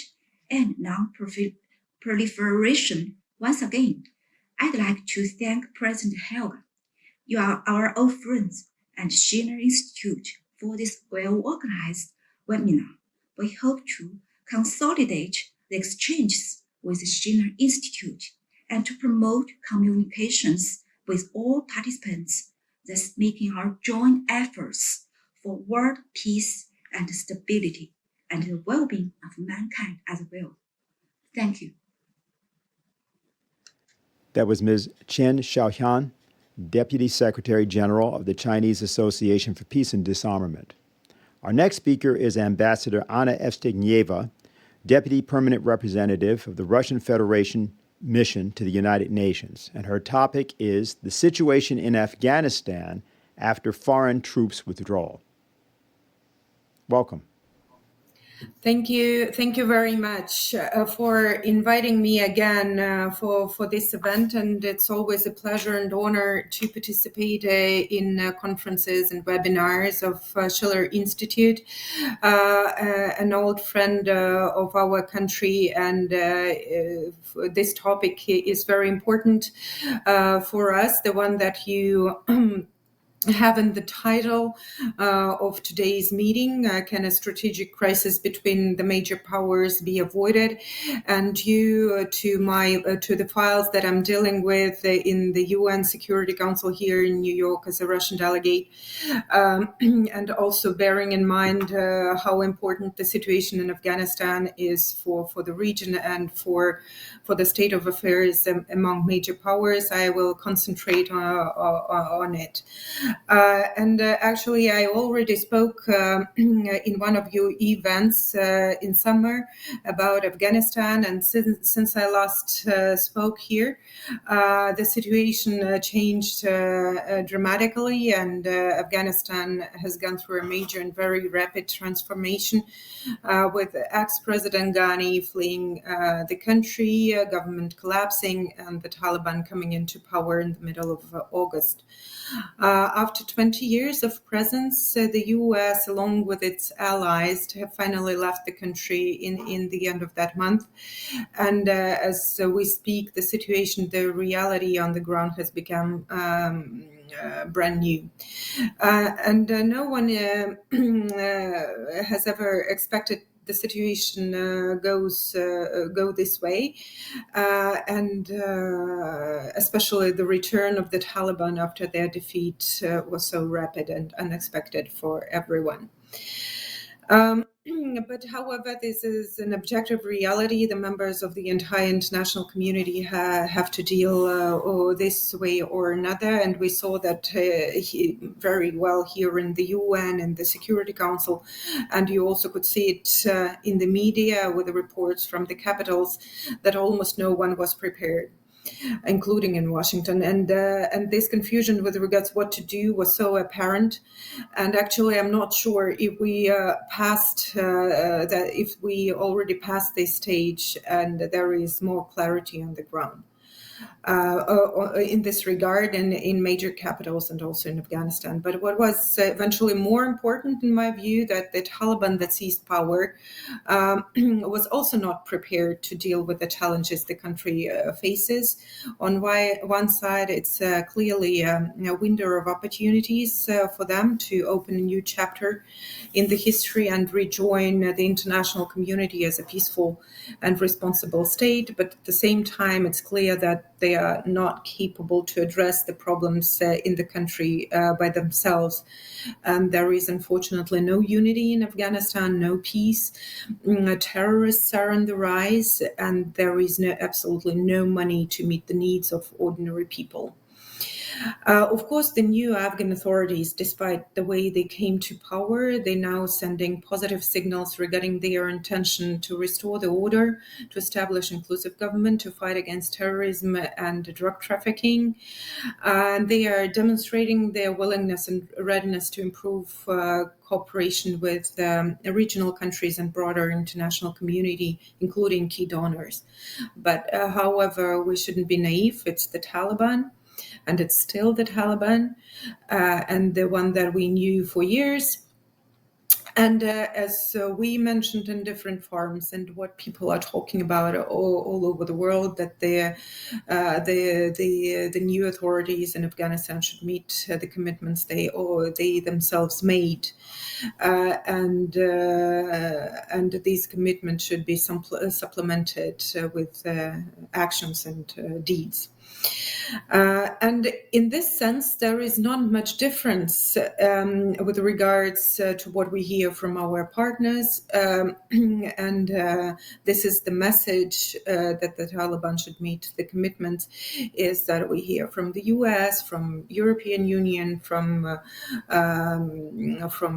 and non-proliferation. Once again, I'd like to thank President Helga. You are our old friends and Schiller Institute for this well-organized webinar. We hope to consolidate the exchanges with the Schiller Institute, and to promote communications with all participants, thus making our joint efforts for world peace and stability and the well-being of mankind as well. Thank you. That was Ms. Chen Xiaohan, Deputy Secretary General of the Chinese Association for Peace and Disarmament. Our next speaker is Ambassador Anna Evstigneeva, Deputy Permanent Representative of the Russian Federation Mission to the United Nations, and her topic is the situation in Afghanistan after foreign troops withdrawal. Welcome. Thank you very much for inviting me again for this event, and it's always a pleasure and honor to participate in conferences and webinars of Schiller Institute, an old friend of our country, and this topic is very important for us, the one that you have in the title of today's meeting, can a strategic crisis between the major powers be avoided? And due to the files that I'm dealing with in the UN Security Council here in New York as a Russian delegate, and also bearing in mind how important the situation in Afghanistan is for the region and for the state of affairs among major powers, I will concentrate on it. Actually, I already spoke in one of your events in summer about Afghanistan, and since I last spoke here, the situation changed dramatically, and Afghanistan has gone through a major and very rapid transformation, with ex-President Ghani fleeing the country, government collapsing, and the Taliban coming into power in the middle of August. After 20 years of presence, the U.S., along with its allies, have finally left the country in the end of that month. And as we speak, the situation, the reality on the ground has become brand new. And no one has ever expected the situation go this way, and especially the return of the Taliban after their defeat was so rapid and unexpected for everyone. But however, this is an objective reality. The members of the entire international community have to deal this way or another, and we saw that very well here in the UN and the Security Council, and you also could see it in the media with the reports from the capitals that almost no one was prepared, including in Washington, and this confusion with regards to what to do was so apparent. And actually, I'm not sure if we if we already passed this stage and there is more clarity on the ground in this regard, and in major capitals and also in Afghanistan. But what was eventually more important, in my view, that the Taliban that seized power was also not prepared to deal with the challenges the country faces. On one side, it's clearly a window of opportunities for them to open a new chapter in the history and rejoin the international community as a peaceful and responsible state. But at the same time, it's clear that they are not capable to address the problems in the country by themselves. And there is unfortunately no unity in Afghanistan, no peace. Terrorists are on the rise, and there is absolutely no money to meet the needs of ordinary people. Of course, the new Afghan authorities, despite the way they came to power, they're now sending positive signals regarding their intention to restore the order, to establish inclusive government, to fight against terrorism and drug trafficking. They are demonstrating their willingness and readiness to improve cooperation with regional countries and broader international community, including key donors. But however, we shouldn't be naive. It's the Taliban. And it's still the Taliban, and the one that we knew for years. And as we mentioned in different forums, and what people are talking about all over the world, that the new authorities in Afghanistan should meet the commitments they themselves made, and these commitments should be supplemented with actions and deeds. And in this sense, there is not much difference with regards to what we hear from our partners. And this is the message that the Taliban should meet the commitments, is that we hear from the US, from European Union, from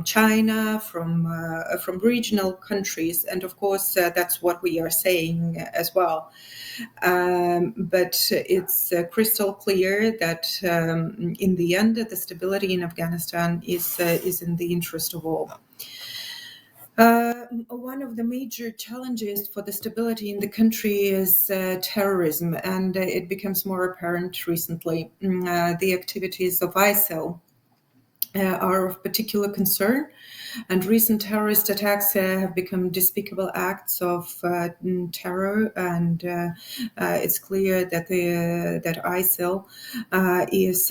China, from regional countries. And of course, that's what we are saying as well. But it's crystal clear that in the end, the stability in Afghanistan is in the interest of all. One of the major challenges for the stability in the country is terrorism, and it becomes more apparent recently. The activities of ISIL are of particular concern, and recent terrorist attacks have become despicable acts of terror, and it's clear that that ISIL is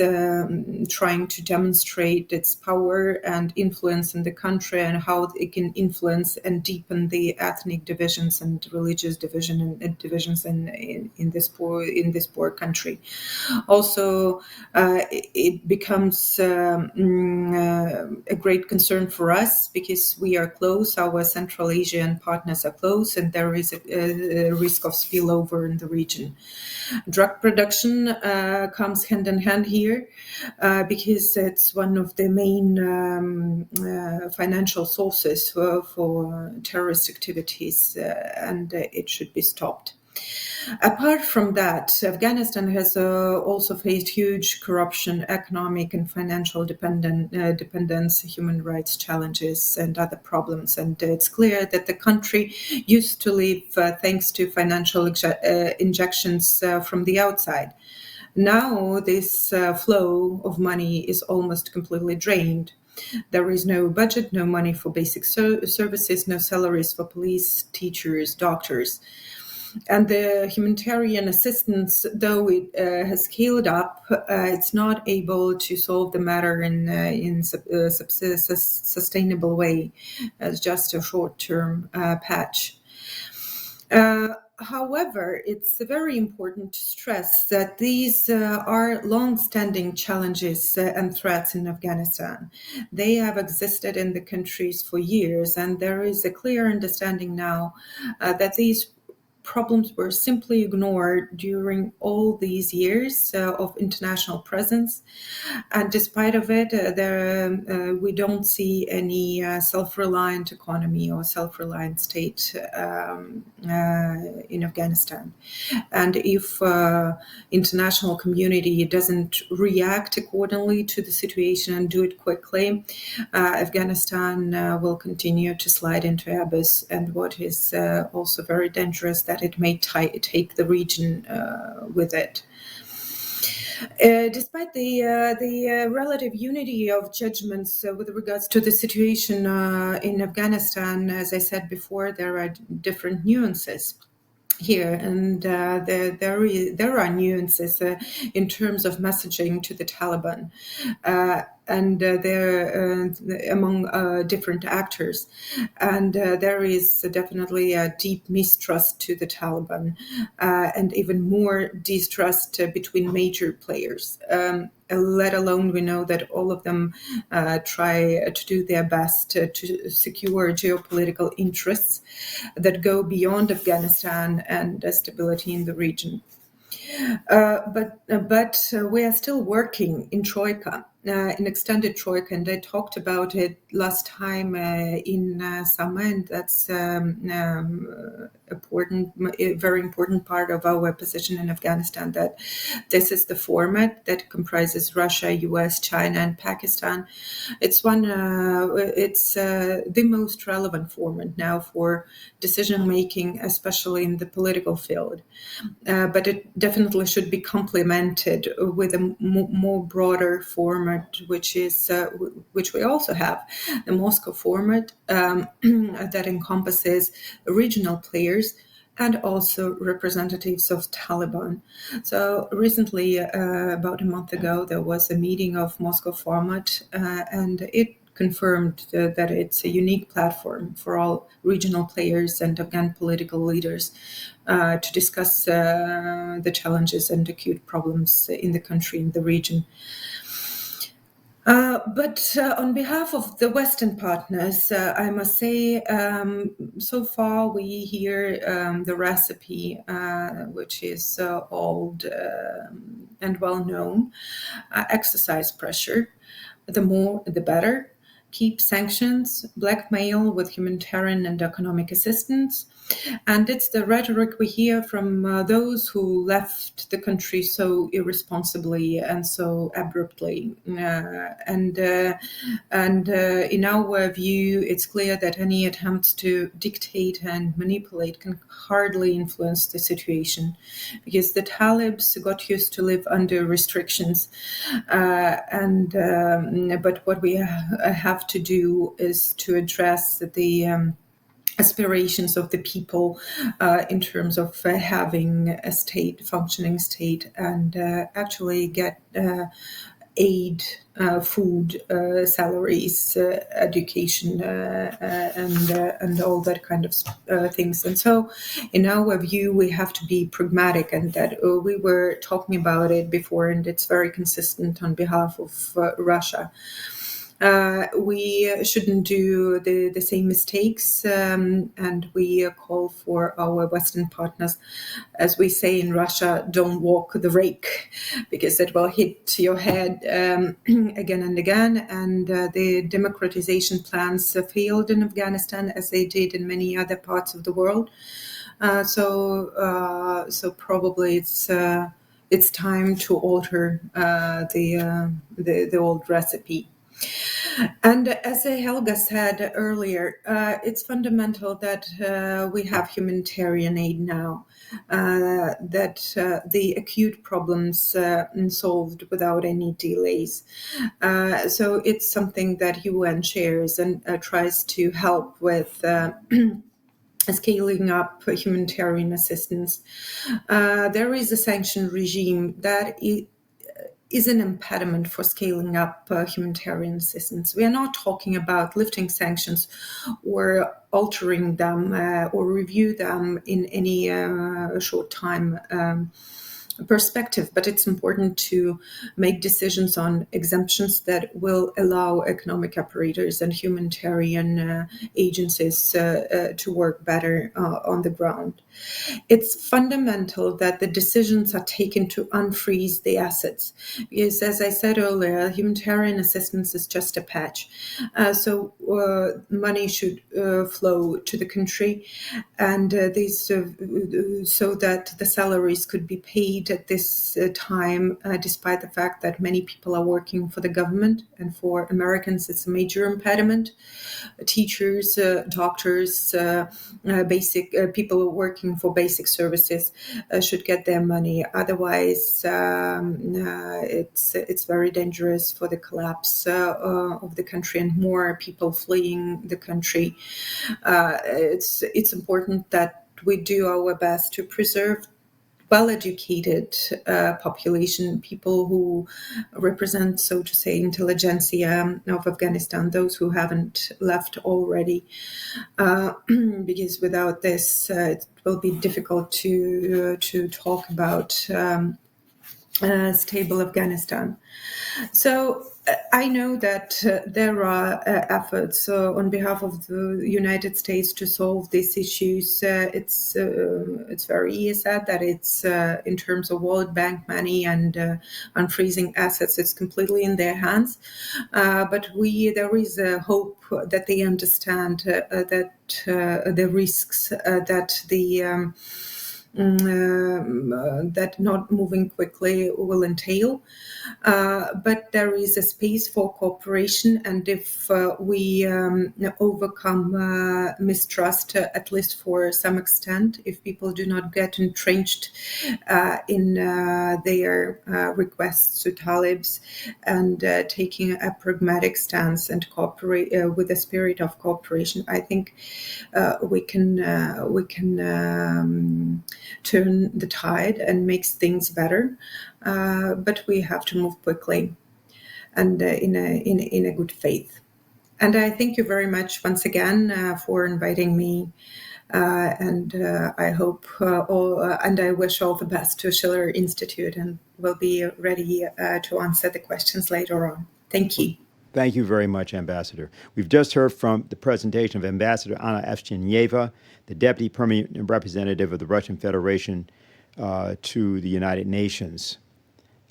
trying to demonstrate its power and influence in the country, and how it can influence and deepen the ethnic divisions and religious divisions in this poor country. Also, it becomes a great concern for us, because we are close, our Central Asian partners are close, and there is a risk of spillover in the region. Drug production comes hand in hand here, because it's one of the main financial sources for terrorist activities, and it should be stopped. Apart from that, Afghanistan has also faced huge corruption, economic and financial dependence, human rights challenges, and other problems. And it's clear that the country used to live thanks to financial injections from the outside. Now this flow of money is almost completely drained. There is no budget, no money for basic services, no salaries for police, teachers, doctors. And the humanitarian assistance, though it has scaled up, it's not able to solve the matter in sustainable way, as just a short-term patch. However, it's very important to stress that these are long-standing challenges and threats in Afghanistan. They have existed in the countries for years, and there is a clear understanding now that these problems were simply ignored during all these years of international presence, and despite of it, we don't see any self-reliant economy or self-reliant state in Afghanistan. And if international community doesn't react accordingly to the situation and do it quickly, Afghanistan will continue to slide into abyss, and what is also very dangerous, that it may take the region with it. Despite the relative unity of judgments with regards to the situation in Afghanistan, as I said before, there are different nuances here, and there are nuances in terms of messaging to the Taliban, and they're among different actors, and there is definitely a deep mistrust to the Taliban, and even more distrust between major players. Let alone we know that all of them try to do their best to secure geopolitical interests that go beyond Afghanistan and stability in the region. But we are still working in Troika, in extended Troika, and I talked about it last time in summer, and that's a very important part of our position in Afghanistan, that this is the format that comprises Russia, US, China, and Pakistan. It's the most relevant format now for decision making, especially in the political field. But it definitely should be complemented with a more broader format format, which we also have, the Moscow format that encompasses regional players and also representatives of Taliban. So recently, about a month ago, there was a meeting of Moscow format, and it confirmed that it's a unique platform for all regional players and Afghan political leaders to discuss the challenges and acute problems in the country, in the region. But on behalf of the Western partners, I must say, so far we hear the recipe, which is old and well known. Exercise pressure, the more the better. Keep sanctions, blackmail with humanitarian and economic assistance. And it's the rhetoric we hear from those who left the country so irresponsibly and so abruptly. And in our view, it's clear that any attempts to dictate and manipulate can hardly influence the situation, because the Talibs got used to live under restrictions. But what we have to do is to address the aspirations of the people in terms of having a functioning state, and actually get aid, food, salaries, education, and all that kind of things. And so, in our view, we have to be pragmatic, and that we were talking about it before, and it's very consistent on behalf of Russia. We shouldn't do the same mistakes, and we call for our Western partners, as we say in Russia, don't walk the rake, because it will hit your head again and again. And the democratization plans failed in Afghanistan, as they did in many other parts of the world. So probably it's time to alter the old recipe. And as Helga said earlier, it's fundamental that we have humanitarian aid now, that the acute problems solved without any delays. So it's something that UN shares and tries to help with scaling up humanitarian assistance. There is a sanction regime that is an impediment for scaling up humanitarian assistance. We are not talking about lifting sanctions or altering them or review them in any short time perspective, but it's important to make decisions on exemptions that will allow economic operators and humanitarian agencies to work better on the ground. It's fundamental that the decisions are taken to unfreeze the assets, because, as I said earlier, humanitarian assistance is just a patch. So money should flow to the country, and so that the salaries could be paid at this time, despite the fact that many people are working for the government, and for Americans it's a major impediment. Teachers, doctors, basic people working for basic services should get their money. Otherwise, it's very dangerous for the collapse of the country and more people fleeing the country. It's important that we do our best to preserve well-educated population, people who represent, so to say, intelligentsia of Afghanistan, those who haven't left already, because without this, it will be difficult to talk about stable Afghanistan. So I know that there are efforts on behalf of the United States to solve these issues. It's very sad that it's in terms of World Bank money and unfreezing assets, it's completely in their hands. But there is a hope that they understand that the risks that that not moving quickly will entail. But there is a space for cooperation, and if we overcome mistrust, at least for some extent, if people do not get entrenched in their requests to talibs, and taking a pragmatic stance and cooperate with a spirit of cooperation, I think we can turn the tide and make things better. But we have to move quickly and in a good faith. And I thank you very much once again for inviting me. And I hope and I wish all the best to Schiller Institute, and will be ready to answer the questions later on. Thank you. Thank you very much, Ambassador. We've just heard from the presentation of Ambassador Anna Evstigneeva, the Deputy Permanent Representative of the Russian Federation to the United Nations.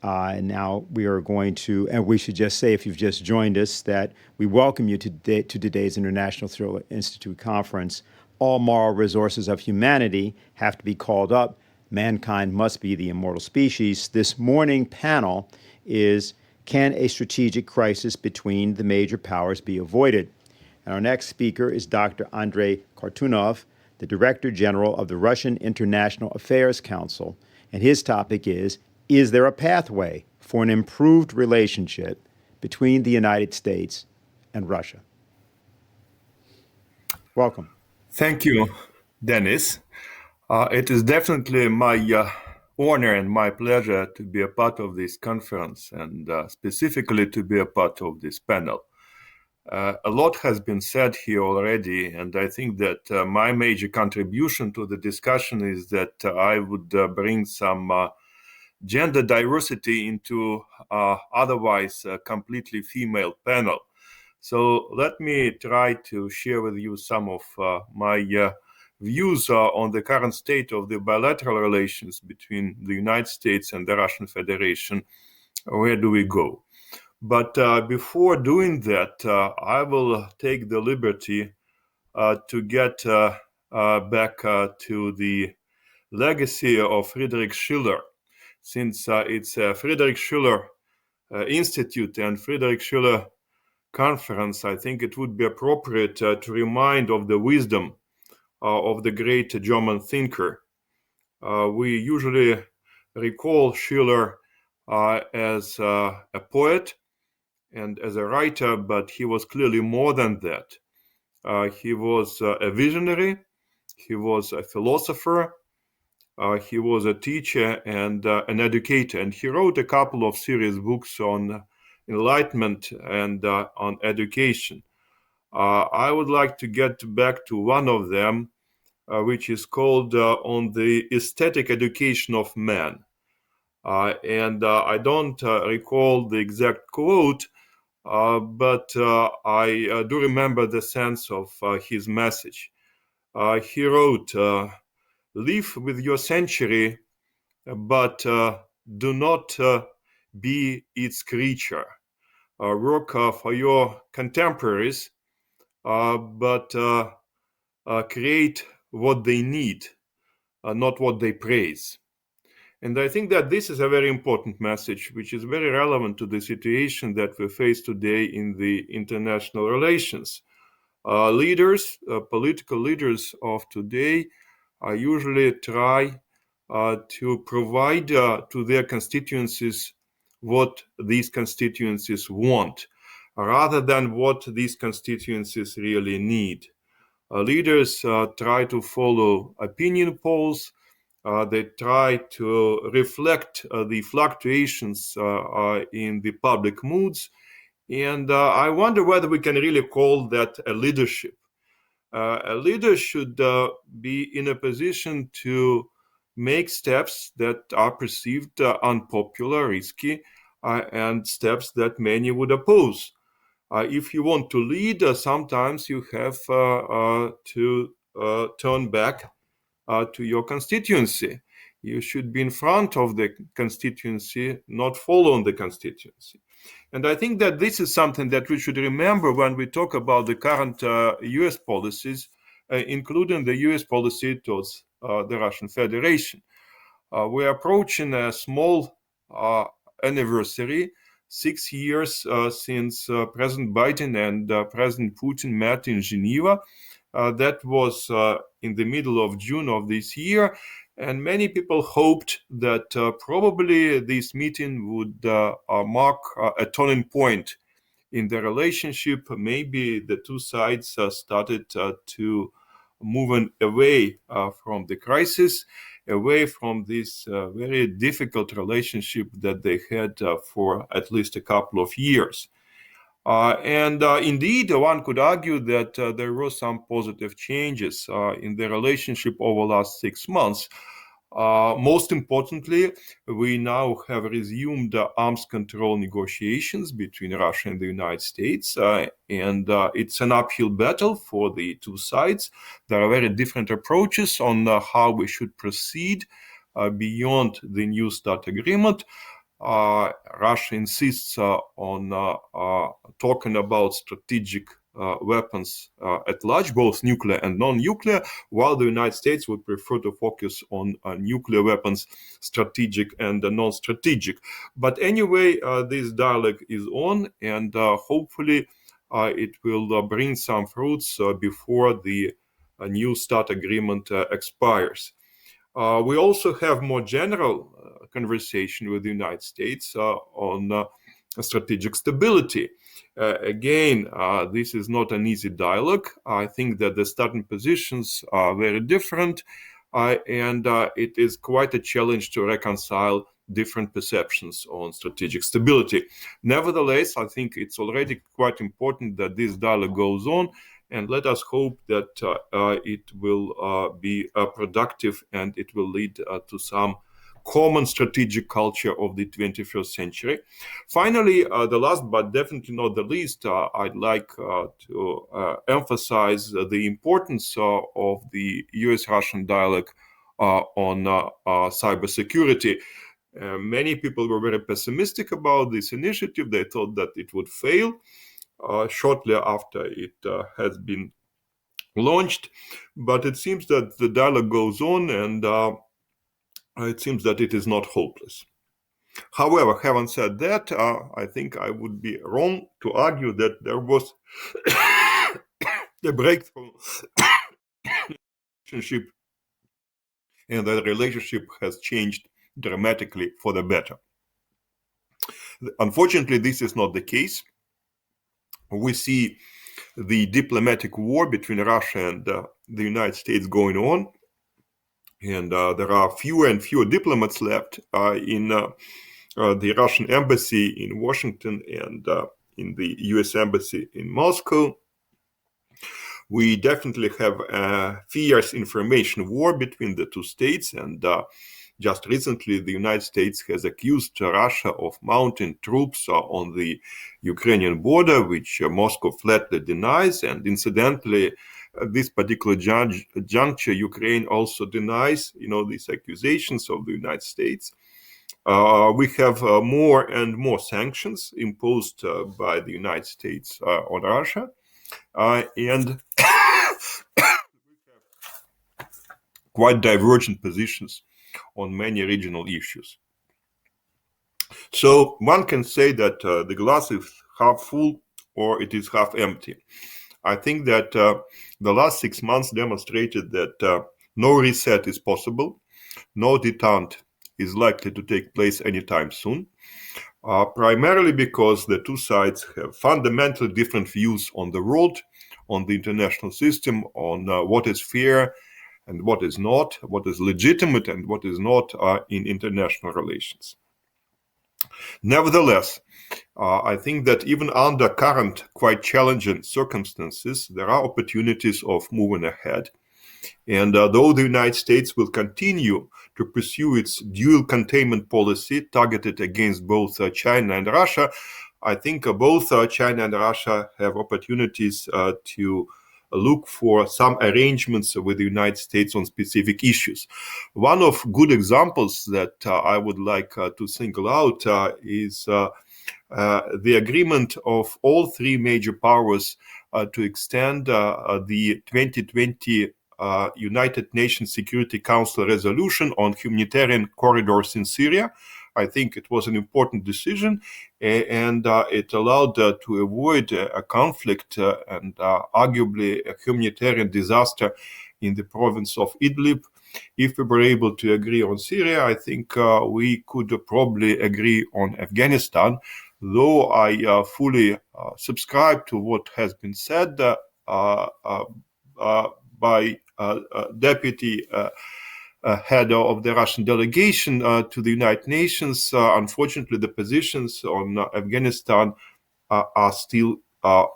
And now we are going to, and we should just say, if you've just joined us, that we welcome you to today's International Schiller Institute Conference. All moral resources of humanity have to be called up. Mankind must be the immortal species. This morning panel is, can a strategic crisis between the major powers be avoided? And our next speaker is Dr. Andrey Kortunov, the Director General of the Russian International Affairs Council. And his topic is there a pathway for an improved relationship between the United States and Russia? Welcome. Thank you, Dennis. It is definitely my honor and my pleasure to be a part of this conference, and specifically to be a part of this panel. A lot has been said here already, and I think that my major contribution to the discussion is that I would bring some gender diversity into otherwise a completely female panel. So let me try to share with you some of my views on the current state of the bilateral relations between the United States and the Russian Federation. Where do we go? But before doing that, I will take the liberty to get back to the legacy of Friedrich Schiller, since it's a Friedrich Schiller Institute and Friedrich Schiller Conference. I think it would be appropriate to remind of the wisdom of the great German thinker. We usually recall Schiller as a poet and as a writer, but he was clearly more than that. He was a visionary, he was a philosopher, he was a teacher and an educator, and he wrote a couple of serious books on enlightenment and on education. I would like to get back to one of them, which is called On the Aesthetic Education of Man. And I don't recall the exact quote, but I do remember the sense of his message. He wrote, live with your century, but do not be its creature. Work for your contemporaries, but create what they need, not what they praise. And I think that this is a very important message, which is very relevant to the situation that we face today in the international relations. Leaders, political leaders of today, usually try to provide to their constituencies what these constituencies want, rather than what these constituencies really need. Leaders try to follow opinion polls. They try to reflect the fluctuations in the public moods. And I wonder whether we can really call that a leadership. A leader should be in a position to make steps that are perceived unpopular, risky, and steps that many would oppose. If you want to lead, sometimes you have to turn back to your constituency. You should be in front of the constituency, not follow the constituency. And I think that this is something that we should remember when we talk about the current US policies, including the US policy towards the Russian Federation. We're approaching a small anniversary, 6 years since President Biden and President Putin met in Geneva. That was in the middle of June of this year, and many people hoped that probably this meeting would mark a turning point in the relationship. Maybe the two sides started to move away from the crisis, away from this very difficult relationship that they had for at least a couple of years. Indeed, one could argue that there were some positive changes in the relationship over the last 6 months. Most importantly, we now have resumed arms control negotiations between Russia and the United States, and it's an uphill battle for the two sides. There are very different approaches on how we should proceed beyond the New START agreement. Russia insists on talking about strategic weapons at large, both nuclear and non-nuclear, while the United States would prefer to focus on nuclear weapons, strategic and non-strategic. But anyway, this dialogue is on, and hopefully it will bring some fruits before the New START agreement expires. We also have more general conversation with the United States on strategic stability. Again, this is not an easy dialogue. I think that the starting positions are very different, and it is quite a challenge to reconcile different perceptions on strategic stability. Nevertheless, I think it's already quite important that this dialogue goes on, and let us hope that it will be productive and it will lead to some common strategic culture of the 21st century. Finally, the last but definitely not the least, I'd like to emphasize the importance of the US-Russian dialogue on cybersecurity. Many people were very pessimistic about this initiative. They thought that it would fail shortly after it has been launched, but it seems that the dialogue goes on, and it seems that it is not hopeless. However, having said that, I think I would be wrong to argue that there was a breakthrough relationship and that the relationship has changed dramatically for the better. Unfortunately, this is not the case. We see the diplomatic war between Russia and the United States going on, and there are fewer and fewer diplomats left in the Russian embassy in Washington and in the US embassy in Moscow. We definitely have a fierce information war between the two states, and just recently the United States has accused Russia of mounting troops on the Ukrainian border, which Moscow flatly denies, and incidentally, at this particular juncture, Ukraine also denies, these accusations of the United States. We have more and more sanctions imposed by the United States on Russia, and we have quite divergent positions on many regional issues. So one can say that the glass is half full or it is half empty. I think that the last 6 months demonstrated that no reset is possible, no detente is likely to take place anytime soon, primarily because the two sides have fundamentally different views on the world, on the international system, on what is fair and what is not, what is legitimate and what is not in international relations. Nevertheless, I think that even under current quite challenging circumstances, there are opportunities of moving ahead. And though the United States will continue to pursue its dual containment policy targeted against both China and Russia, I think both China and Russia have opportunities to look for some arrangements with the United States on specific issues. One of good examples that I would like to single out is the agreement of all three major powers to extend the 2020 United Nations Security Council resolution on humanitarian corridors in Syria. I think it was an important decision, and it allowed to avoid a conflict and arguably a humanitarian disaster in the province of Idlib. If we were able to agree on Syria, I think we could probably agree on Afghanistan, though I fully subscribe to what has been said by Deputy head of the Russian delegation to the United Nations. Unfortunately, the positions on Afghanistan are still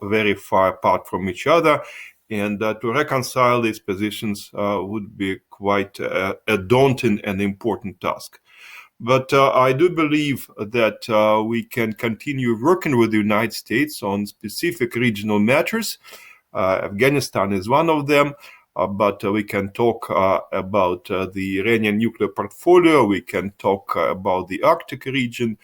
very far apart from each other. And to reconcile these positions would be quite a daunting and important task. But I do believe that we can continue working with the United States on specific regional matters. Afghanistan is one of them, but we can talk about the Iranian nuclear portfolio. We can talk about the Arctic region.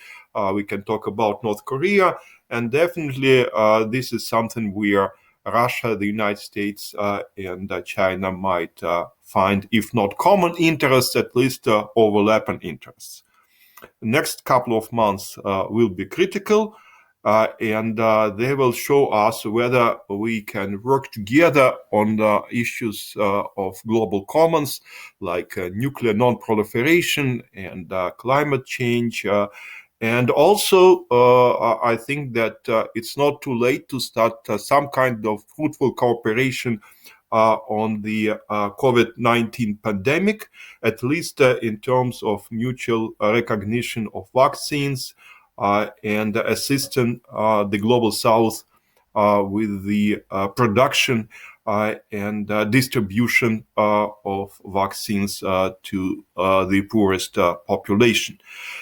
We can talk about North Korea. And definitely this is something where Russia, the United States, and China might find, if not common interests, at least overlapping interests. The next couple of months will be critical, and they will show us whether we can work together on the issues of global commons, like nuclear non-proliferation and climate change. And also, I think that it's not too late to start some kind of fruitful cooperation on the COVID-19 pandemic, at least in terms of mutual recognition of vaccines and assisting the Global South with the production and distribution of vaccines to the poorest population.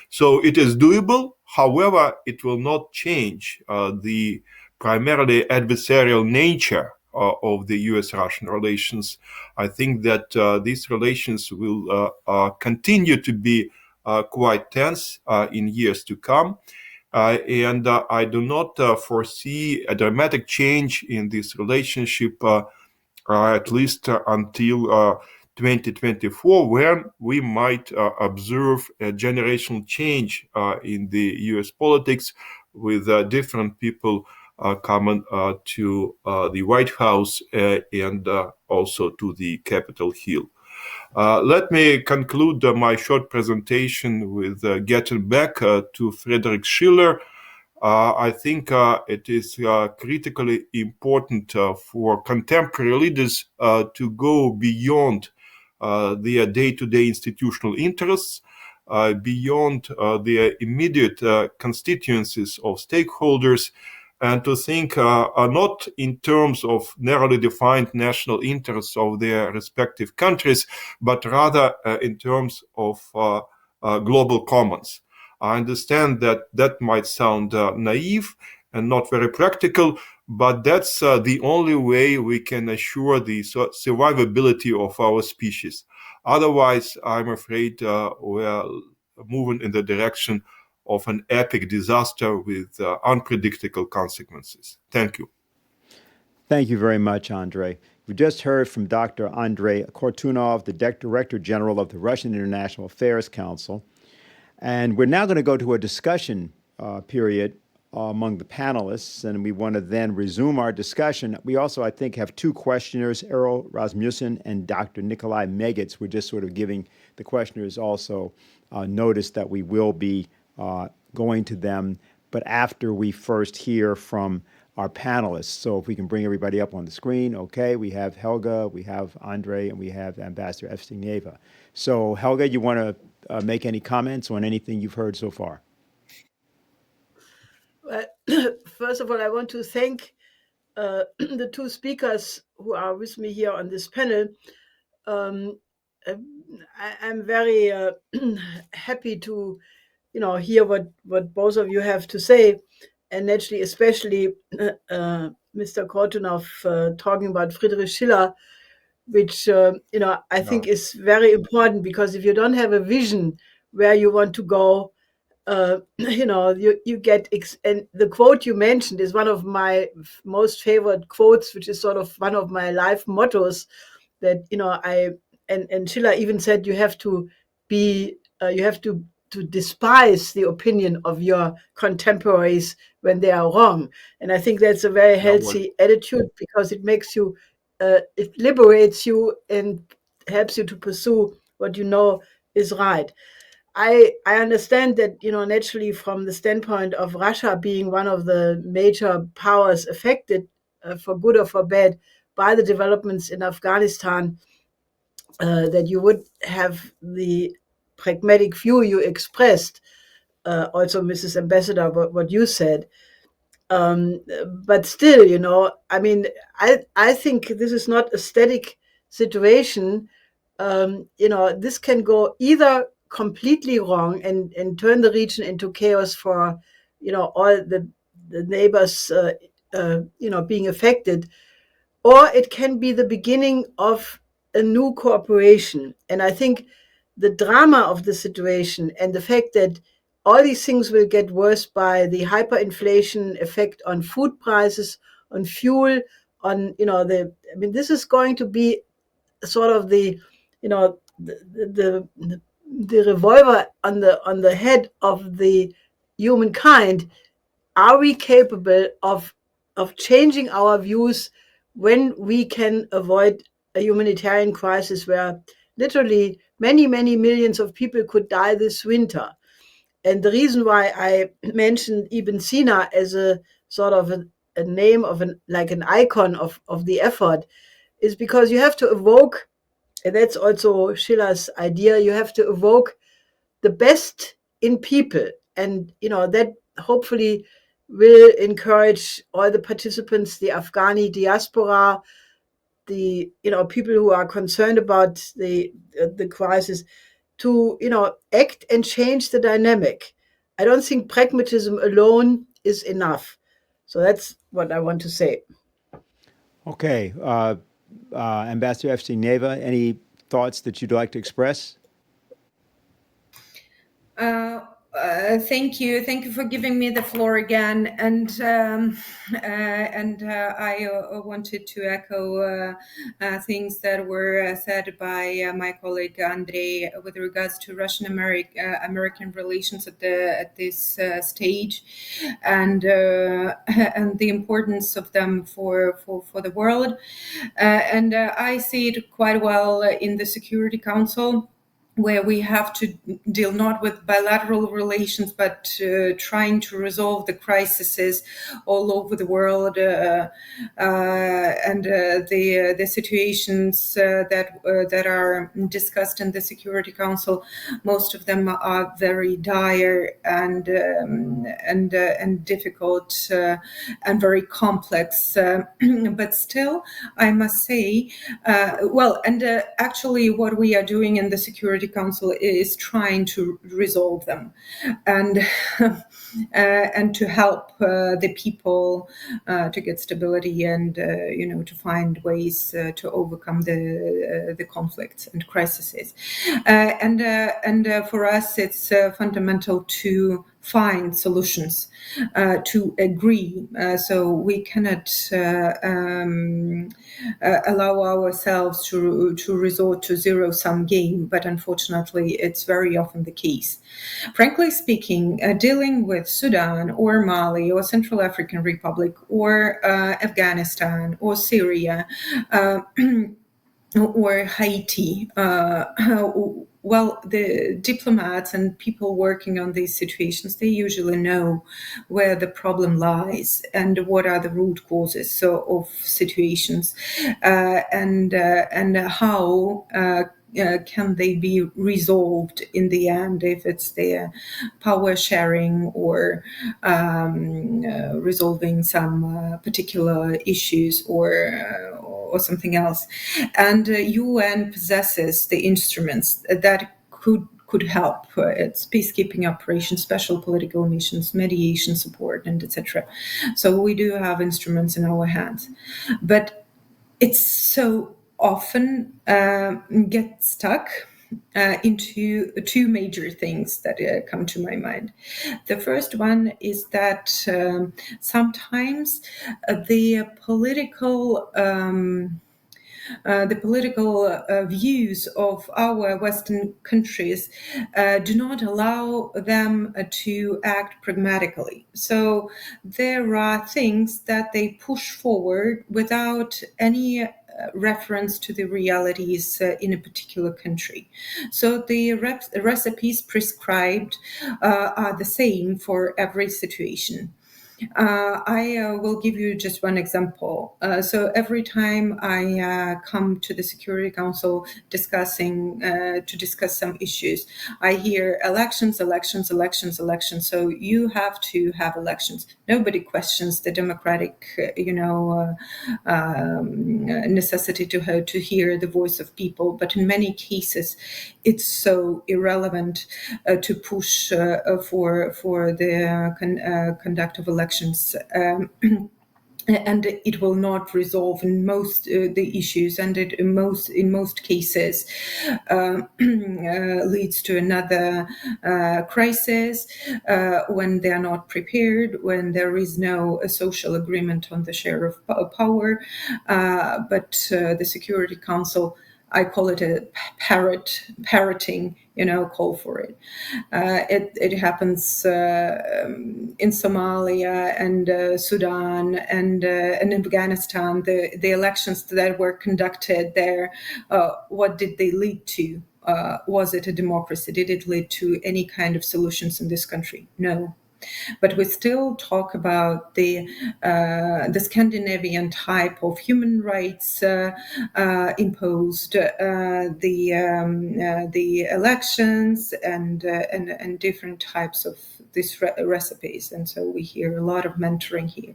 So it is doable. However, it will not change the primarily adversarial nature of the US-Russian relations. I think that these relations will continue to be quite tense in years to come. And I do not foresee a dramatic change in this relationship, at least until 2024, when we might observe a generational change in the US politics, with different people coming to the White House and also to the Capitol Hill. Let me conclude my short presentation with getting back to Friedrich Schiller. I think it is critically important for contemporary leaders to go beyond their day-to-day institutional interests, beyond their immediate constituencies of stakeholders, and to think not in terms of narrowly defined national interests of their respective countries, but rather in terms of global commons. I understand that that might sound naive and not very practical, but that's the only way we can assure the survivability of our species. Otherwise, I'm afraid we're moving in the direction of an epic disaster with unpredictable consequences. Thank you. Thank you very much, Andrey. We just heard from Dr. Andrey Kortunov, the Director General of the Russian International Affairs Council. And we're now going to go to a discussion period among the panelists, and we want to then resume our discussion. We also, I think, have two questioners, Errol Rasmussen and Dr. Nikolai Megitz. We're just sort of giving the questioners also notice that we will be going to them, but after we first hear from our panelists. So if we can bring everybody up on the screen, okay, we have Helga, we have Andrey, and we have Ambassador Evstigneeva. So Helga, you want to make any comments on anything you've heard so far? Well, first of all, I want to thank the two speakers who are with me here on this panel. I'm very happy to hear what both of you have to say, and naturally, especially Mr. Kortunov talking about Friedrich Schiller, which I think is very important, because if you don't have a vision where you want to go, you get and the quote you mentioned is one of my most favorite quotes, which is sort of one of my life mottos, that and Schiller even said you have to despise the opinion of your contemporaries when they are wrong. And I think that's a very healthy attitude, because it makes you, it liberates you and helps you to pursue what you know is right. I understand that, naturally from the standpoint of Russia being one of the major powers affected, for good or for bad, by the developments in Afghanistan, that you would have the pragmatic view you expressed, also Mrs. Ambassador, what you said. But still, I think this is not a static situation. This can go either completely wrong and turn the region into chaos for, all the neighbors, being affected, or it can be the beginning of a new cooperation. And I think the drama of the situation and the fact that all these things will get worse by the hyperinflation effect on food prices, on fuel, on, this is going to be sort of the revolver on the head of the humankind. Are we capable of changing our views when we can avoid a humanitarian crisis where literally many millions of people could die this winter? And the reason why I mentioned Ibn Sina as a sort of a name of an icon of the effort is because you have to evoke, and that's also Schiller's idea, you have to evoke the best in people. And, that hopefully will encourage all the participants, the Afghani diaspora, the, people who are concerned about the crisis, to, act and change the dynamic. I don't think pragmatism alone is enough. So that's what I want to say. Okay. Ambassador Evstigneeva, any thoughts that you'd like to express? Thank you for giving me the floor again, and I wanted to echo things that were said by my colleague Andrey with regards to Russian American relations at this stage, and the importance of them for the world, and I see it quite well in the Security Council, where we have to deal not with bilateral relations, but trying to resolve the crises all over the world, and the situations that are discussed in the Security Council. Most of them are very dire and difficult and very complex. But still, I must say, actually, what we are doing in the Security Council is trying to resolve them, and to help the people to get stability and to find ways to overcome the conflicts and crises. And for us, it's fundamental to find solutions, to agree. So we cannot allow ourselves to resort to zero-sum game, but unfortunately, it's very often the case. Frankly speaking, dealing with Sudan or Mali or Central African Republic or Afghanistan or Syria or Haiti, well, the diplomats and people working on these situations, they usually know where the problem lies and what are the root causes of situations, and how can they be resolved in the end, if it's their power sharing or resolving some particular issues or something else. And UN possesses the instruments that could help. It's peacekeeping operations, special political missions, mediation support, and etc. So we do have instruments in our hands, but it's so often get stuck into two major things that come to my mind. The first one is that sometimes the political the political views of our Western countries do not allow them to act pragmatically. So there are things that they push forward without any reference to the realities in a particular country. So the recipes prescribed are the same for every situation. I will give you just one example. So every time I come to the Security Council to discuss some issues, I hear elections. So you have to have elections. Nobody questions the democratic, necessity to hear the voice of people. But in many cases, it's so irrelevant to push for the conduct of elections. And it will not resolve in most the issues, and it in most cases leads to another crisis when they are not prepared, when there is no social agreement on the share of power. But the Security Council, I call it a parroting, call for it. It happens in Somalia and Sudan and in Afghanistan. The elections that were conducted there, what did they lead to? Was it a democracy? Did it lead to any kind of solutions in this country? No. But we still talk about the Scandinavian type of human rights imposed, the elections, and different types of these recipes. And so we hear a lot of mentoring here.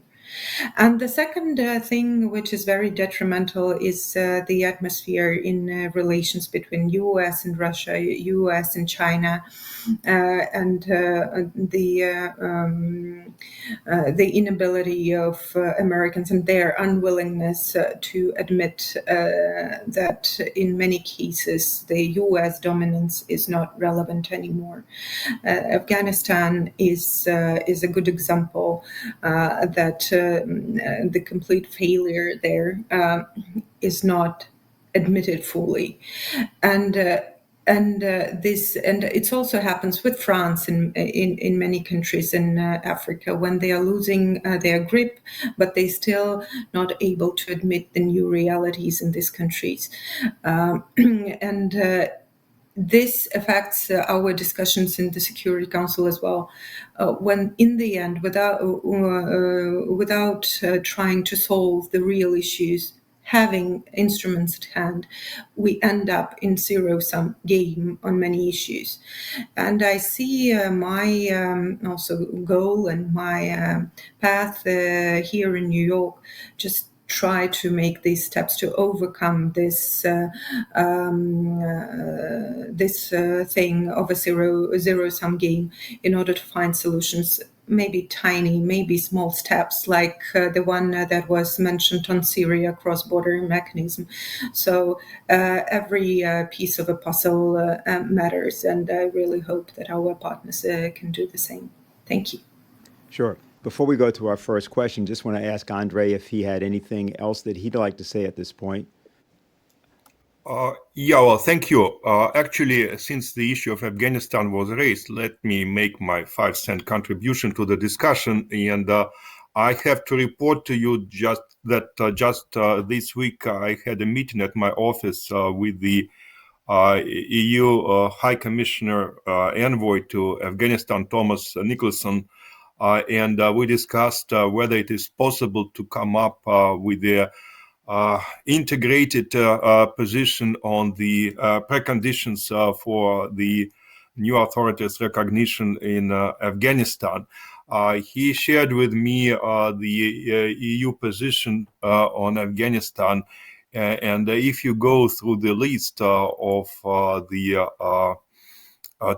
And the second thing, which is very detrimental, is the atmosphere in relations between U.S. and Russia, U.S. and China, and the inability of Americans and their unwillingness to admit that in many cases the U.S. dominance is not relevant anymore. Afghanistan is a good example that the complete failure there is not admitted fully, and it also happens with France in many countries in Africa when they are losing their grip, but they still not able to admit the new realities in these countries, and this affects our discussions in the Security Council as well. When in the end, without trying to solve the real issues, having instruments at hand, we end up in zero-sum game on many issues. And I see my also goal and my path here in New York, just try to make these steps to overcome this thing of a zero-sum game in order to find solutions, maybe tiny, maybe small steps, like the one that was mentioned on Syria cross-border mechanism. So every piece of a puzzle matters, and I really hope that our partners can do the same. Thank you. Sure. Before we go to our first question, just want to ask Andrey if he had anything else that he'd like to say at this point. Well, thank you. Actually, since the issue of Afghanistan was raised, let me make my 5-cent contribution to the discussion. And I have to report to you just this week, I had a meeting at my office with the EU High Commissioner Envoy to Afghanistan, Thomas Nicholson, and we discussed whether it is possible to come up with a integrated position on the preconditions for the new authorities' recognition in Afghanistan. He shared with me the EU position on Afghanistan, and if you go through the list of the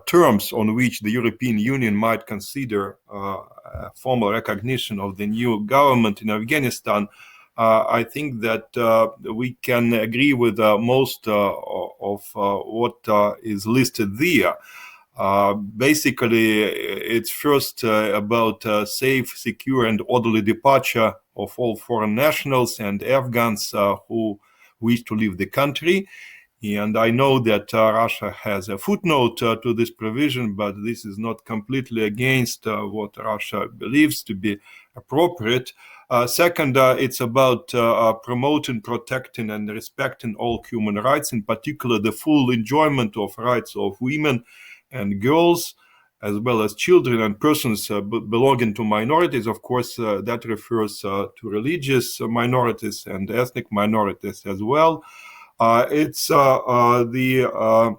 terms on which the European Union might consider formal recognition of the new government in Afghanistan, I think that we can agree with most of what is listed there. Basically, it's first about safe, secure, and orderly departure of all foreign nationals and Afghans who wish to leave the country. And I know that Russia has a footnote to this provision, but this is not completely against what Russia believes to be appropriate. Second, it's about promoting, protecting, and respecting all human rights, in particular the full enjoyment of rights of women and girls, as well as children and persons belonging to minorities. Of course, that refers to religious minorities and ethnic minorities as well. It's the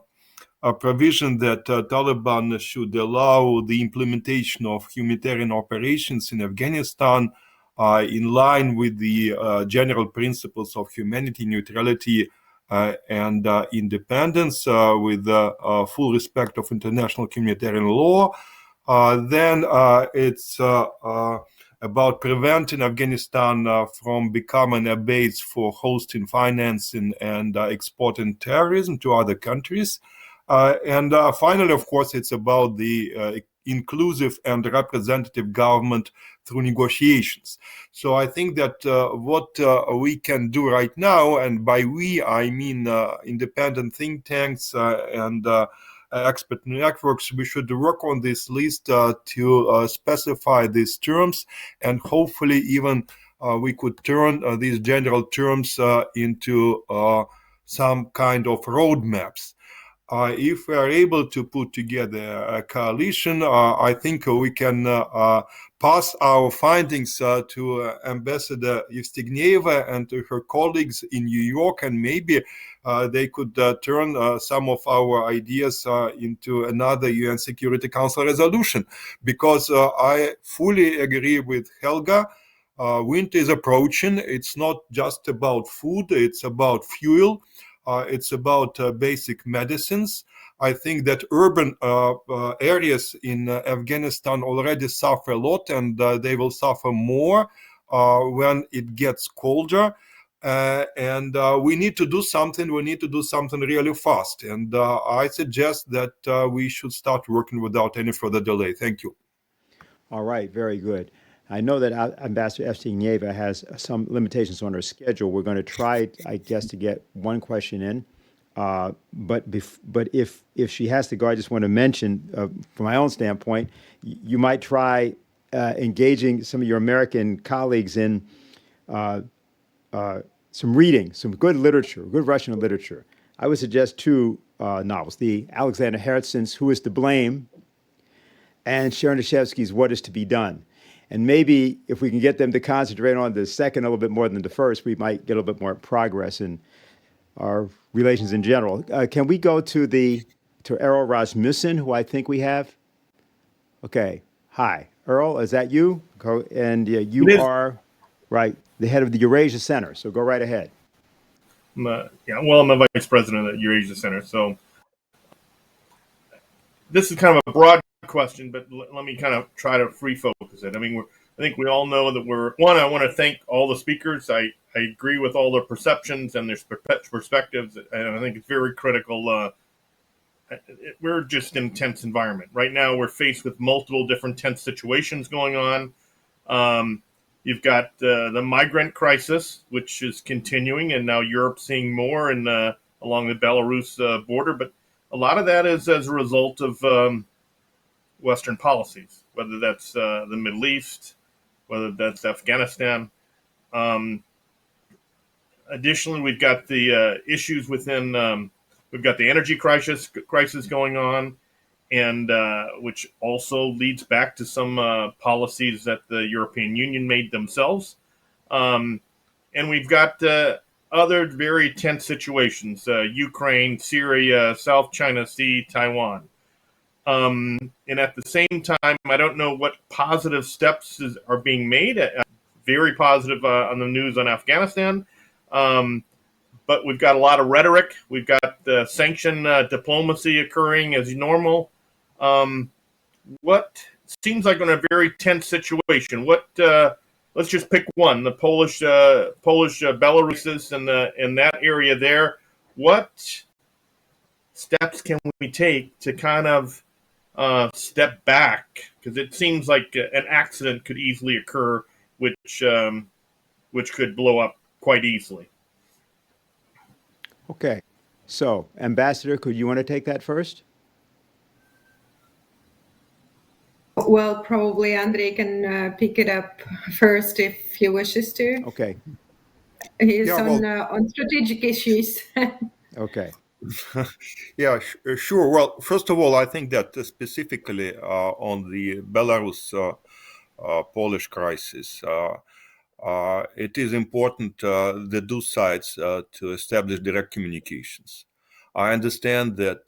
provision that Taliban should allow the implementation of humanitarian operations in Afghanistan in line with the general principles of humanity, neutrality, and independence, with full respect of international humanitarian law. Then it's about preventing Afghanistan from becoming a base for hosting, financing, and exporting terrorism to other countries. And finally, of course, it's about the inclusive and representative government through negotiations. So I think that what we can do right now, and by we, I mean independent think tanks and expert networks, we should work on this list to specify these terms, and hopefully even we could turn these general terms into some kind of roadmaps. If we are able to put together a coalition, I think we can pass our findings to Ambassador Evstigneeva and to her colleagues in New York, and maybe they could turn some of our ideas into another UN Security Council resolution. Because I fully agree with Helga. Winter is approaching. It's not just about food, it's about fuel. It's about basic medicines. I think that urban areas in Afghanistan already suffer a lot, and they will suffer more when it gets colder. And we need to do something. We need to do something really fast. And I suggest that we should start working without any further delay. Thank you. All right, very good. I know that Ambassador Evstigneeva has some limitations on her schedule. We're going to try, I guess, to get one question in. But if she has to go, I just want to mention, from my own standpoint, you might try engaging some of your American colleagues in some reading, some good literature, good Russian literature. I would suggest two novels: the Alexander Herzen's "Who is to Blame" and Chernyshevsky's "What is to be Done." And maybe if we can get them to concentrate on the second a little bit more than the first, we might get a little bit more progress in our relations in general. Can we go to Errol Rasmussen, who I think we have? Okay. Hi, Earl, is that you? And you are, right, the head of the Eurasia Center, so go right ahead. I'm a vice president at Eurasia Center. So this is kind of a broad question, but let me kind of try to free focus it. I mean, I think we all know that I want to thank all the speakers. I agree with all their perceptions and their perspectives, and I think it's very critical. We're just in a tense environment. Right now, we're faced with multiple different tense situations going on. You've got the migrant crisis, which is continuing, and now Europe seeing more along the Belarus border. But a lot of that is as a result of Western policies, whether that's the Middle East, whether that's Afghanistan. Additionally, we've got the issues within, we've got the energy crisis going on, and which also leads back to some policies that the European Union made themselves. And we've got other very tense situations, Ukraine, Syria, South China Sea, Taiwan. And at the same time, I don't know what positive steps are being made. Very positive on the news on Afghanistan. But we've got a lot of rhetoric. We've got the sanction diplomacy occurring as normal. What seems like in a very tense situation? Let's just pick one: the Polish Belaruses in that area there. What steps can we take to kind of step back? Because it seems like an accident could easily occur, which could blow up quite easily. Okay. So, Ambassador, could you want to take that first? Well, probably Andrey can pick it up first if he wishes to. Okay. He's Yeah, on strategic issues. Okay. Yeah, sure. Well, first of all, I think that specifically on the Belarus-Polish crisis, it is important the two sides to establish direct communications. I understand that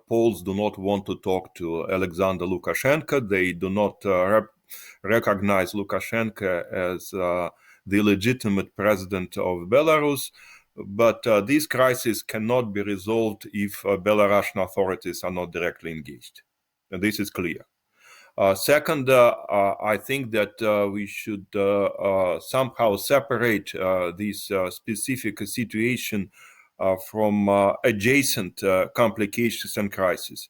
Poles do not want to talk to Alexander Lukashenko. They do not recognize Lukashenko as the legitimate president of Belarus. But these crises cannot be resolved if Belarusian authorities are not directly engaged. And this is clear. Second, I think that we should somehow separate this specific situation from adjacent complications and crises.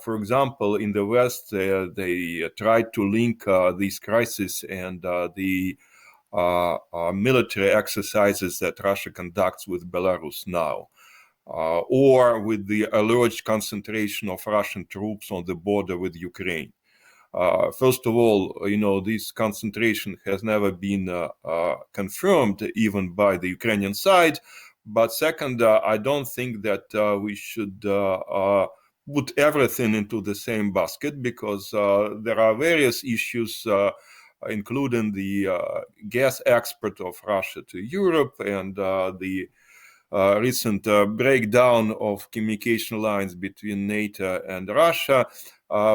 For example, in the West, they tried to link these crises and the military exercises that Russia conducts with Belarus now, or with the alleged concentration of Russian troops on the border with Ukraine. First of all, this concentration has never been confirmed even by the Ukrainian side. But second, I don't think that we should put everything into the same basket, because there are various issues, including the gas export of Russia to Europe and the recent breakdown of communication lines between NATO and Russia.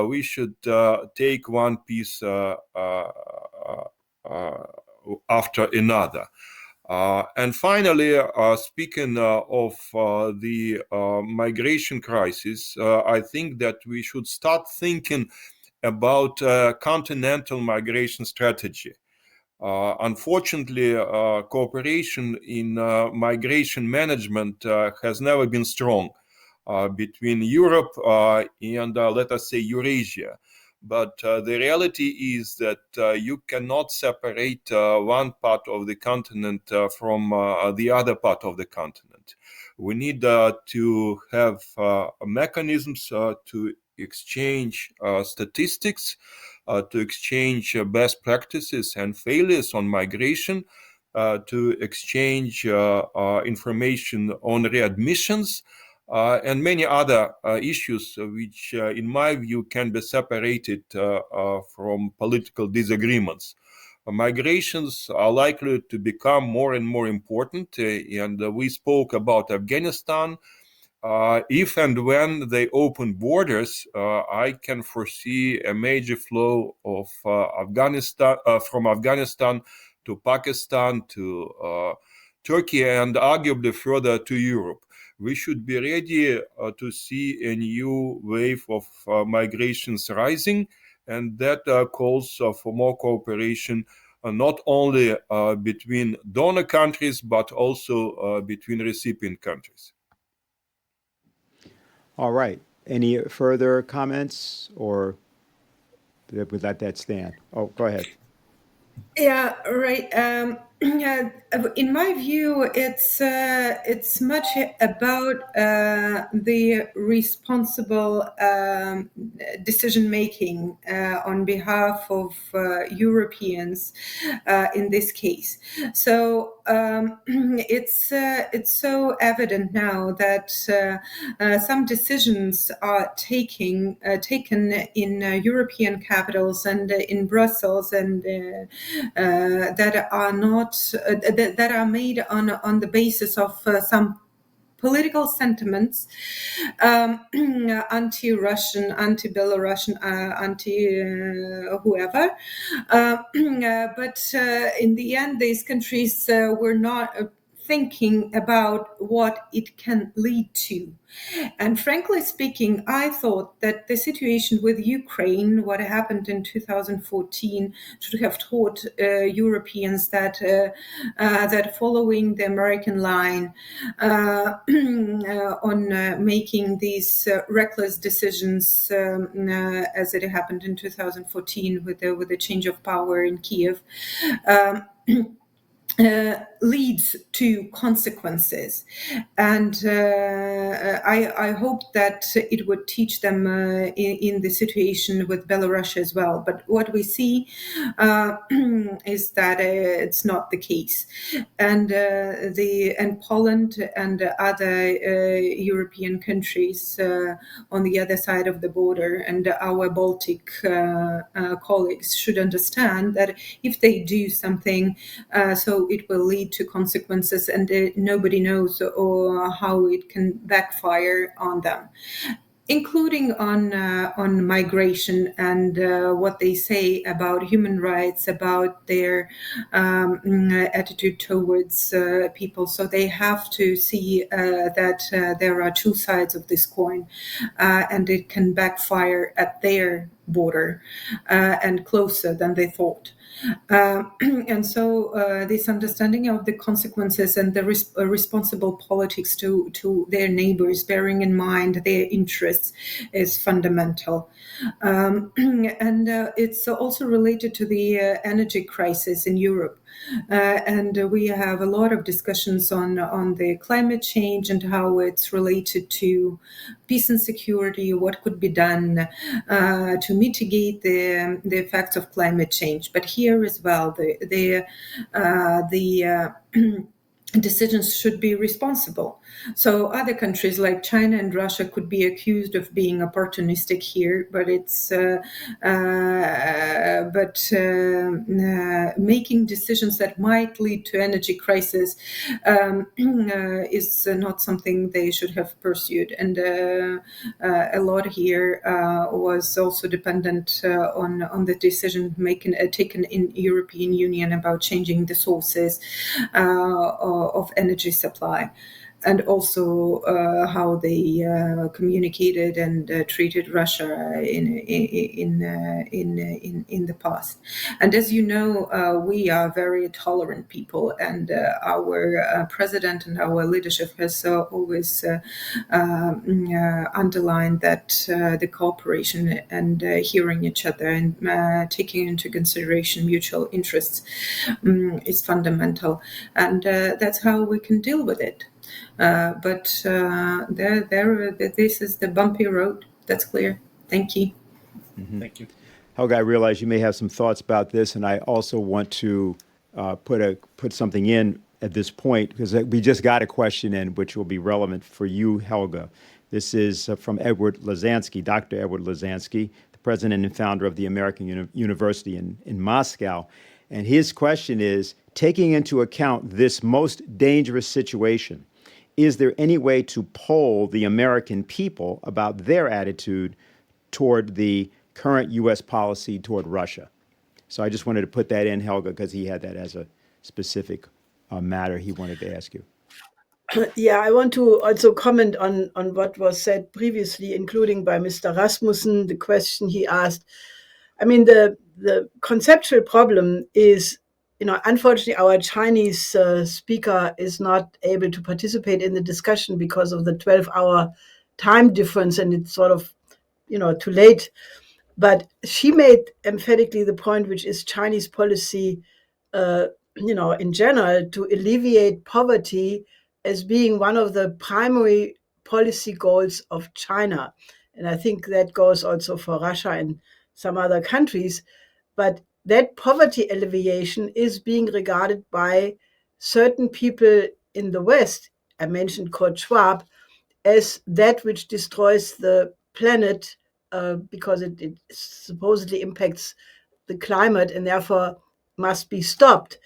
We should take one piece after another. And finally, speaking of the migration crisis, I think that we should start thinking about continental migration strategy. Unfortunately, cooperation in migration management has never been strong between Europe and, let us say, Eurasia. But the reality is that you cannot separate one part of the continent from the other part of the continent. We need to have mechanisms to exchange statistics, to exchange best practices and failures on migration, to exchange information on readmissions, and many other issues which, in my view, can be separated from political disagreements. Migrations are likely to become more and more important, and we spoke about Afghanistan. If and when they open borders, I can foresee a major flow of Afghanistan from Afghanistan to Pakistan to Turkey and arguably further to Europe. We should be ready to see a new wave of migrations rising, and that calls for more cooperation, not only between donor countries, but also between recipient countries. All right. Any further comments, or we let that stand? Oh, go ahead. Yeah, right. In my view, it's much about the responsible decision making on behalf of Europeans in this case. So it's so evident now that some decisions are taken in European capitals and in Brussels, and that are not that are made on the basis of some political sentiments, anti-Russian, anti-Belarusian, anti-whoever. But in the end, these countries were not thinking about what it can lead to. And frankly speaking, I thought that the situation with Ukraine, what happened in 2014, should have taught Europeans that that following the American line on making these reckless decisions, as it happened in 2014 with the change of power in Kiev. leads to consequences. And I hope that it would teach them in the situation with Belarus as well. But what we see is that it's not the case. And Poland and other European countries on the other side of the border and our Baltic colleagues should understand that if they do something, so it will lead to consequences, and nobody knows or how it can backfire on them, including on migration and what they say about human rights, about their attitude towards people. So they have to see that there are two sides of this coin, and it can backfire at their border and closer than they thought. And so this understanding of the consequences and the responsible politics to their neighbors, bearing in mind their interests, is fundamental. And it's also related to the energy crisis in Europe. And we have a lot of discussions on the climate change and how it's related to peace and security, what could be done to mitigate the effects of climate change. But here as well, the decisions should be responsible. So other countries like China and Russia could be accused of being opportunistic here, but it's making decisions that might lead to energy crisis is not something they should have pursued. And a lot here was also dependent on the decision taken in European Union about changing the sources of energy supply, and also how they communicated and treated Russia in the past. And as you know, we are very tolerant people, and our president and our leadership has always underlined that the cooperation and hearing each other and taking into consideration mutual interests is fundamental, and that's how we can deal with it. But this is the bumpy road. That's clear. Thank you. Mm-hmm. Thank you. Helga, I realize you may have some thoughts about this, and I also want to put something in at this point, because we just got a question in which will be relevant for you, Helga. This is from Edward Lazansky, Dr. Edward Lazansky, the president and founder of the American University in Moscow. And his question is, taking into account this most dangerous situation, is there any way to poll the American people about their attitude toward the current U.S. policy toward Russia? So I just wanted to put that in, Helga, because he had that as a specific matter he wanted to ask you. Yeah, I want to also comment on what was said previously, including by Mr. Rasmussen, the question he asked. I mean, the conceptual problem is, unfortunately, our Chinese speaker is not able to participate in the discussion because of the 12-hour time difference, and it's sort of, too late. But she made emphatically the point, which is Chinese policy, in general, to alleviate poverty as being one of the primary policy goals of China. And I think that goes also for Russia and some other countries. But that poverty alleviation is being regarded by certain people in the West, I mentioned Kurt Schwab, as that which destroys the planet because it supposedly impacts the climate and therefore must be stopped.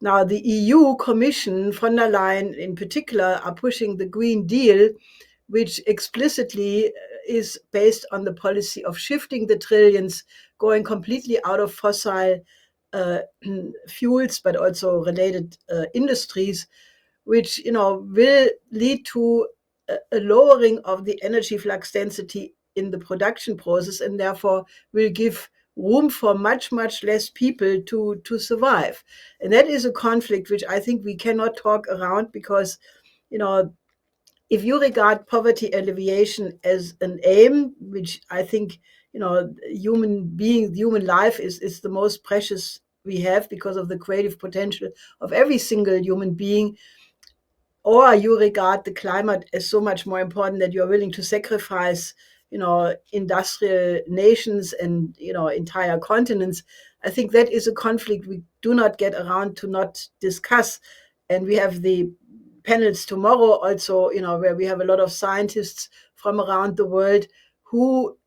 Now, the EU Commission, von der Leyen in particular, are pushing the Green Deal, which explicitly is based on the policy of shifting the trillions, going completely out of fossil fuels, but also related industries, which will lead to a lowering of the energy flux density in the production process, and therefore will give room for much, much less people to survive. And that is a conflict which I think we cannot talk around, because, if you regard poverty alleviation as an aim, which I think, human life is the most precious we have because of the creative potential of every single human being, or you regard the climate as so much more important that you're willing to sacrifice, industrial nations and, entire continents. I think that is a conflict we do not get around to not discuss. And we have the panels tomorrow also, where we have a lot of scientists from around the world who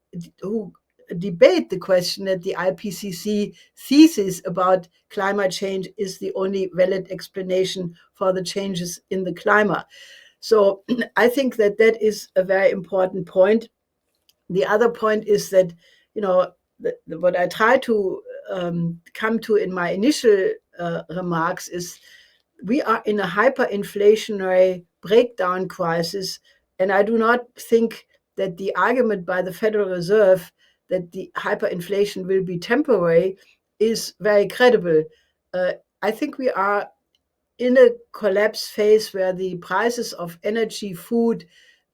debate the question that the IPCC thesis about climate change is the only valid explanation for the changes in the climate. So I think that that is a very important point. The other point is that, what I try to come to in my initial remarks is we are in a hyperinflationary breakdown crisis, and I do not think that the argument by the Federal Reserve that the hyperinflation will be temporary is very credible. I think we are in a collapse phase where the prices of energy, food,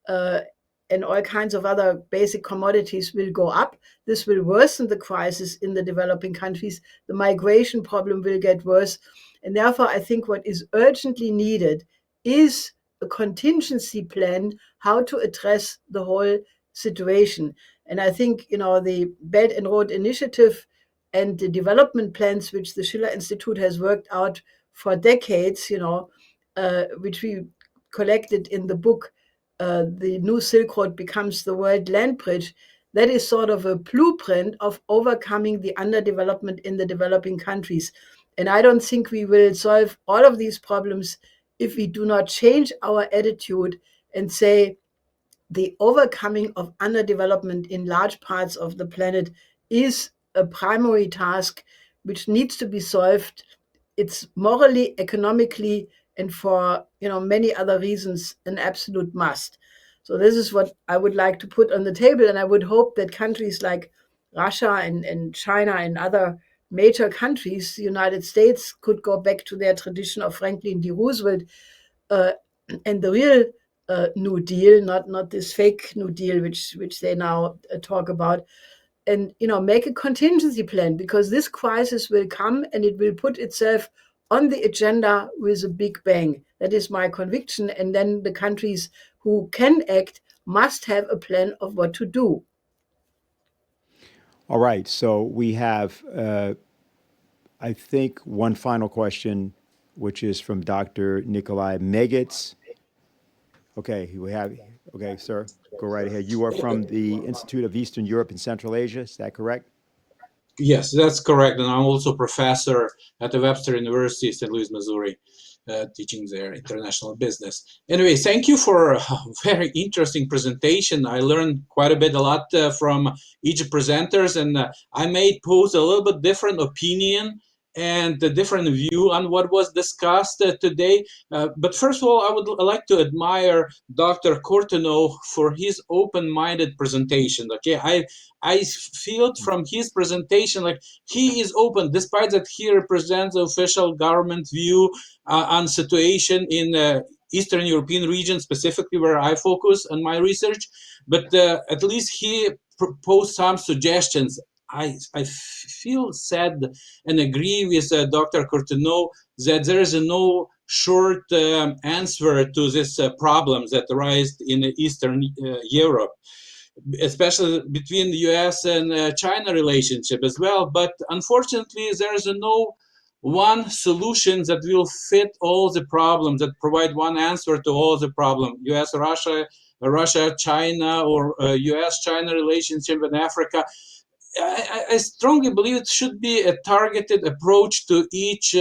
and all kinds of other basic commodities will go up. This will worsen the crisis in the developing countries. The migration problem will get worse. And therefore, I think what is urgently needed is a contingency plan how to address the whole situation. And I think, the Belt and Road Initiative and the development plans which the Schiller Institute has worked out for decades, which we collected in the book, The New Silk Road Becomes the World Land Bridge, that is sort of a blueprint of overcoming the underdevelopment in the developing countries. And I don't think we will solve all of these problems if we do not change our attitude and say the overcoming of underdevelopment in large parts of the planet is a primary task which needs to be solved. It's morally, economically, and for many other reasons an absolute must. So this is what I would like to put on the table, and I would hope that countries like Russia and China and other major countries, the United States, could go back to their tradition of Franklin D. Roosevelt and the real New Deal, not this fake New Deal which they now talk about, and make a contingency plan, because this crisis will come and it will put itself on the agenda with a big bang. That is my conviction. And then the countries who can act must have a plan of what to do. All right. So we have, I think, one final question, which is from Dr. Nikolai Megitz. Okay, okay, sir, go right ahead. You are from the Institute of Eastern Europe and Central Asia. Is that correct? Yes, that's correct. And I'm also professor at the Webster University, St. Louis, Missouri, teaching there international business. Anyway, thank you for a very interesting presentation. I learned quite a lot from each presenters, and I may pose a little bit different opinion and a different view on what was discussed today. But first of all, I would like to admire Dr. Kortunov for his open-minded presentation. Okay, I feel from his presentation like he is open, despite that he represents the official government view on situation in Eastern European region, specifically where I focus on my research. But at least he proposed some suggestions. I feel sad and agree with Dr. Kortunov that there is no short answer to this problems that arise in Eastern Europe, especially between the US and China relationship as well. But unfortunately, there is no one solution that will fit all the problems, that provide one answer to all the problems. US-Russia, China, or US-China relationship in Africa. I strongly believe it should be a targeted approach to each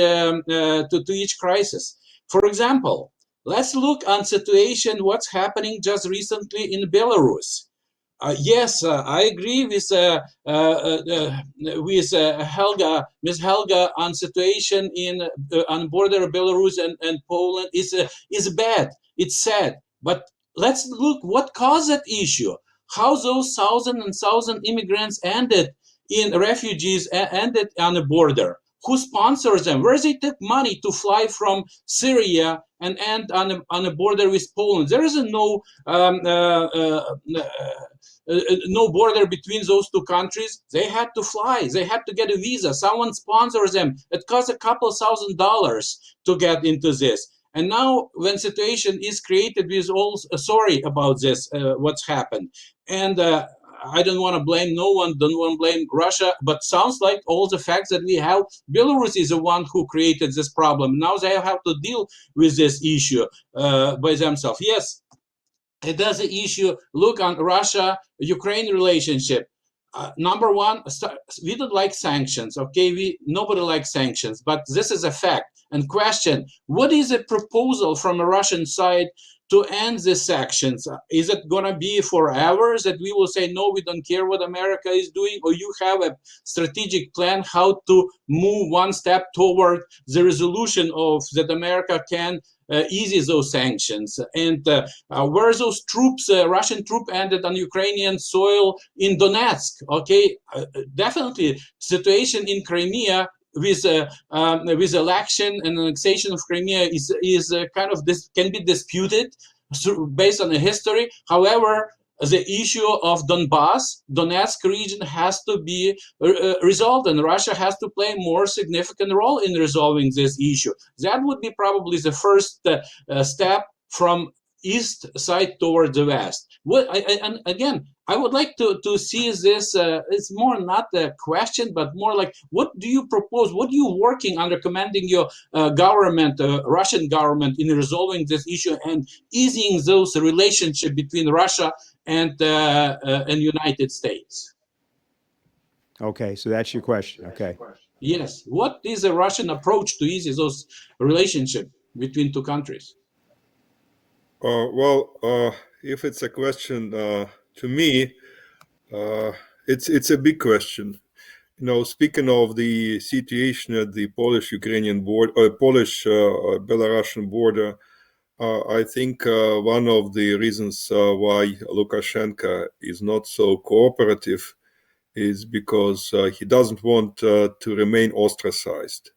crisis. For example, let's look on situation what's happening just recently in Belarus. Yes, I agree with Helga, Ms. Helga, on situation on border of Belarus and Poland is bad. It's sad, but let's look what caused that issue. How those thousand immigrants ended in refugees ended on the border. who sponsors them, where they take money to fly from Syria and end on a border with Poland. There is no border between those two countries. They had to fly. They had to get a visa. Someone sponsors them. It costs a couple $1,000s to get into this. And now, when situation is created, we're all sorry about this, what's happened. And I don't want to blame no one, don't want to blame Russia, but sounds like all the facts that we have, Belarus is the one who created this problem. Now they have to deal with this issue by themselves. Yes, it does the issue. Look on Russia-Ukraine relationship. Number one, we don't like sanctions, okay? Nobody likes sanctions, but this is a fact. And question, what is a proposal from the Russian side to end these sanctions? Is it going to be forever that we will say, no, we don't care what America is doing? Or you have a strategic plan how to move one step toward the resolution of that America can ease those sanctions? And where those troops, Russian troops ended on Ukrainian soil in Donetsk? Okay, definitely situation in Crimea with election and annexation of Crimea is kind of this can be disputed based on the history. However, the issue of Donetsk region has to be resolved, and Russia has to play a more significant role in resolving this issue. That would be probably the first step from east side toward the west. And again, I would like to see this, it's more not a question, but more like, what do you propose? What are you working on recommending your government, Russian government, in resolving this issue and easing those relationship between Russia and United States? Okay, so that's your question. Okay. Yes. What is the Russian approach to ease those relationship between two countries? If it's a question to me, it's a big question. You know, speaking of the situation at the Polish-Ukrainian border, Polish-Belarusian border, I think one of the reasons why Lukashenko is not so cooperative is because he doesn't want to remain ostracized.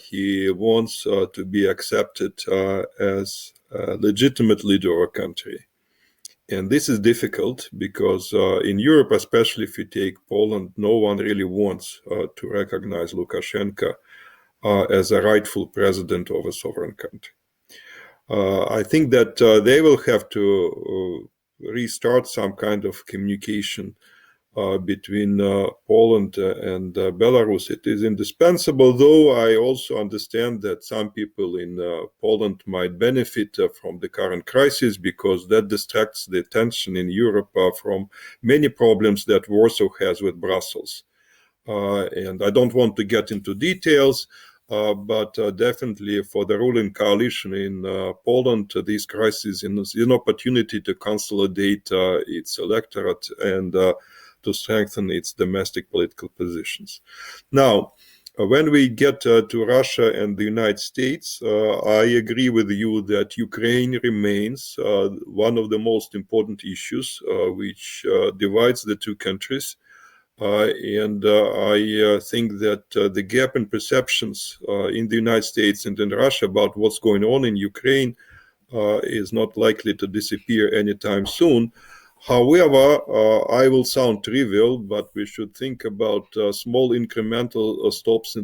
He wants to be accepted as a legitimate leader of a country. And this is difficult because in Europe, especially if you take Poland, no one really wants to recognize Lukashenko as a rightful president of a sovereign country. I think that they will have to restart some kind of communication between Poland and Belarus. It is indispensable, though I also understand that some people in Poland might benefit from the current crisis because that distracts the attention in Europe from many problems that Warsaw has with Brussels. And I don't want to get into details, but definitely for the ruling coalition in Poland, this crisis is an opportunity to consolidate its electorate and to strengthen its domestic political positions. Now, when we get to Russia and the United States, I agree with you that Ukraine remains one of the most important issues which divides the two countries. And I think that the gap in perceptions in the United States and in Russia about what's going on in Ukraine is not likely to disappear anytime soon. However, I will sound trivial, but we should think about small incremental steps in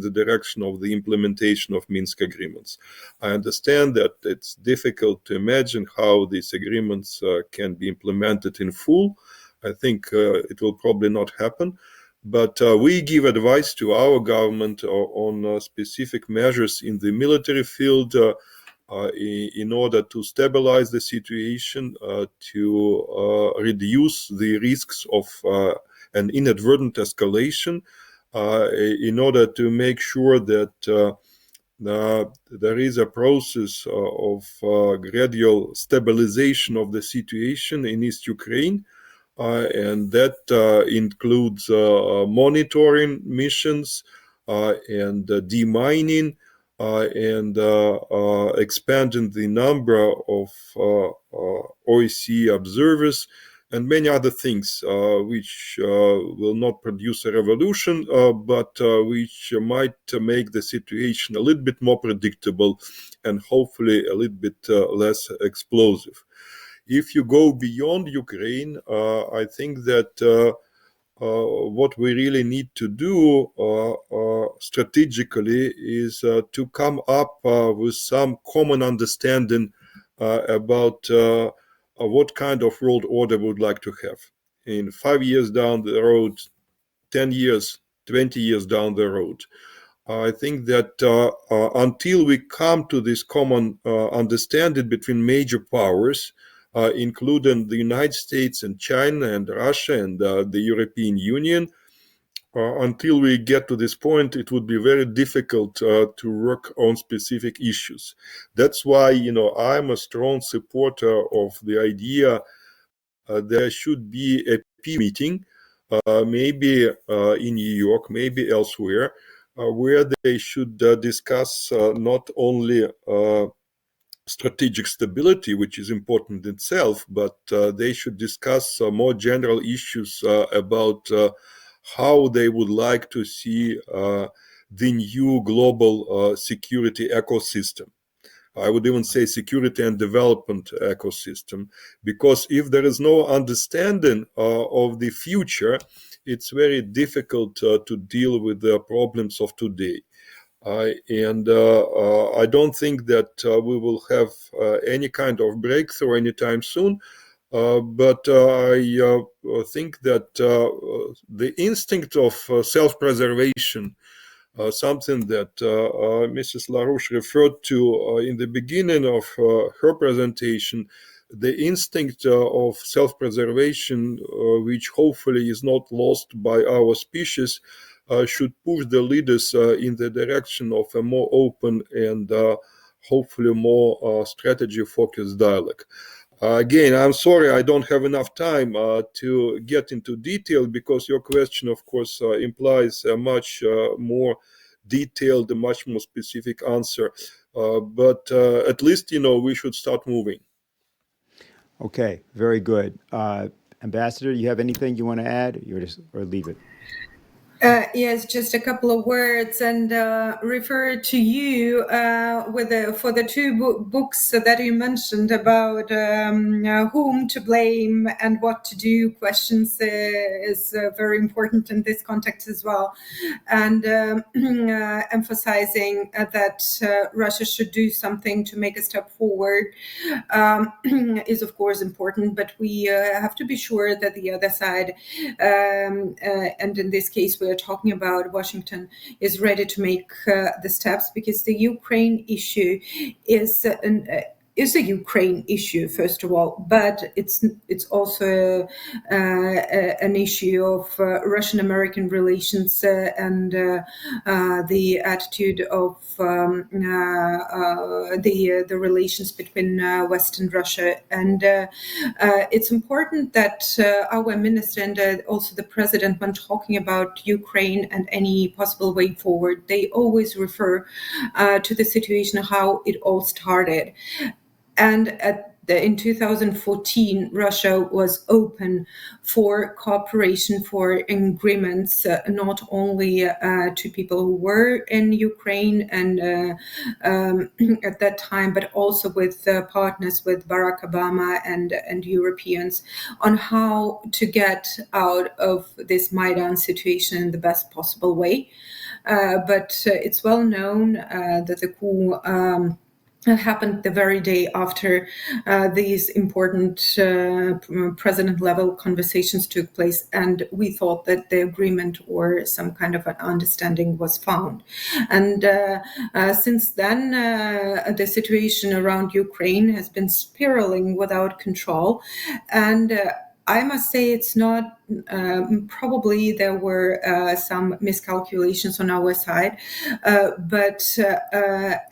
the direction of the implementation of Minsk agreements. I understand that it's difficult to imagine how these agreements can be implemented in full. I think it will probably not happen. But we give advice to our government on specific measures in the military field in order to stabilize the situation, to reduce the risks of an inadvertent escalation, in order to make sure that there is a process of gradual stabilization of the situation in East Ukraine. And that includes monitoring missions and demining and expanding the number of OSCE observers and many other things which will not produce a revolution, but which might make the situation a little bit more predictable and hopefully a little bit less explosive. If you go beyond Ukraine, I think that what we really need to do strategically is to come up with some common understanding about what kind of world order we would like to have. In 5 years down the road, 10 years, 20 years down the road. I think that until we come to this common understanding between major powers, including the United States and China and Russia and the European Union, until we get to this point, it would be very difficult to work on specific issues. That's why, I'm a strong supporter of the idea there should be a peace meeting, maybe in New York, maybe elsewhere, where they should discuss not only strategic stability, which is important in itself, but they should discuss more general issues about how they would like to see the new global security ecosystem. I would even say security and development ecosystem, because if there is no understanding of the future, it's very difficult to deal with the problems of today. And I don't think that we will have any kind of breakthrough anytime soon. But I think that the instinct of self-preservation, something that Mrs. LaRouche referred to in the beginning of her presentation, the instinct of self-preservation, which hopefully is not lost by our species, should push the leaders in the direction of a more open and hopefully more strategy-focused dialogue. Again, I'm sorry I don't have enough time to get into detail, because your question, of course, implies a much more detailed, a much more specific answer. But at least, we should start moving. Okay, very good. Ambassador, you have anything you want to add, or leave it? Yes, just a couple of words, and refer to you for the two books that you mentioned about whom to blame and what to do. Questions is very important in this context as well, and emphasizing that Russia should do something to make a step forward is of course important, but we have to be sure that the other side, and in this case we're talking about Washington, is ready to make the steps, because the Ukraine issue is a Ukraine issue, first of all, but it's also an issue of Russian-American relations and the attitude of the relations between West and Russia. And it's important that our minister and also the president, when talking about Ukraine and any possible way forward, they always refer to the situation, how it all started. And in 2014, Russia was open for cooperation, for agreements, not only to people who were in Ukraine and at that time, but also with partners, with Barack Obama and Europeans, on how to get out of this Maidan situation in the best possible way. But it's well known that the coup happened the very day after these important president-level conversations took place, and we thought that the agreement or some kind of an understanding was found. And since then, the situation around Ukraine has been spiraling without control, and I must say it's not, probably there were some miscalculations on our side, but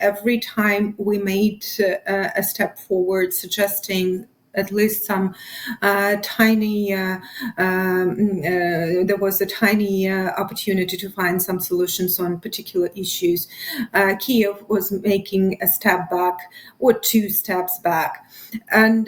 every time we made a step forward suggesting at least some tiny, there was a tiny opportunity to find some solutions on particular issues. Kiev was making a step back or 2 steps back. And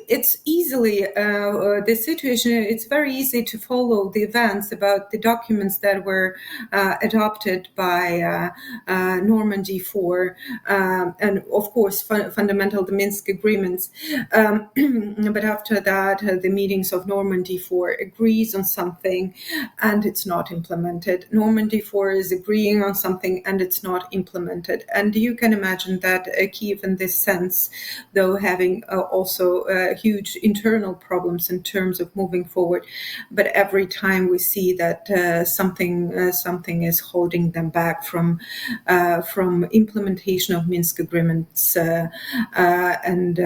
it's easily, the situation, it's very easy to follow the events about the documents that were adopted by Normandy 4, and of course fundamental the Minsk agreements. But after that, the meetings of Normandy 4 agrees on something and it's not implemented. Normandy 4 is agreeing on something and it's not implemented. And you can imagine that Kiev in this sense, though having also huge internal problems in terms of moving forward, but every time we see that something is holding them back from implementation of Minsk agreements, and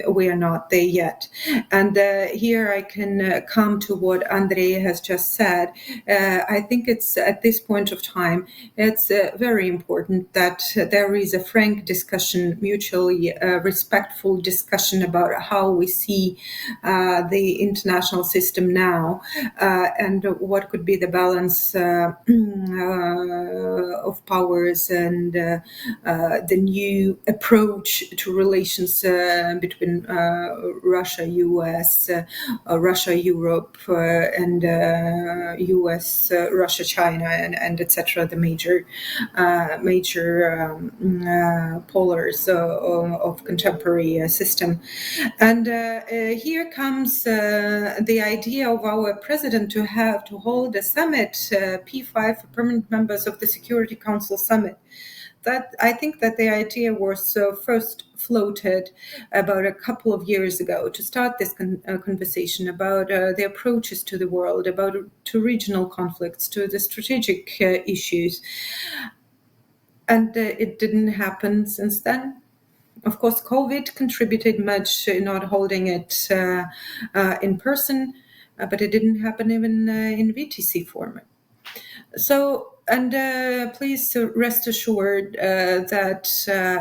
we are not there yet. And here I can come to what Andrey has just said. I think it's at this point of time, it's very important that there is a frank discussion, mutually respectful discussion about how we see the international system now, and what could be the balance of powers and the new approach to relations between Russia, US, Russia, Europe, and US, Russia, China, and etc. The major polars of contemporary system. And here comes the idea of our president to hold a summit, P5 permanent members of the Security Council summit. That I think that the idea was first floated about a couple of years ago to start this conversation about the approaches to the world, to regional conflicts, to the strategic issues. And it didn't happen since then. Of course, COVID contributed much in not holding it in person, but it didn't happen even in VTC format. So, and please rest assured that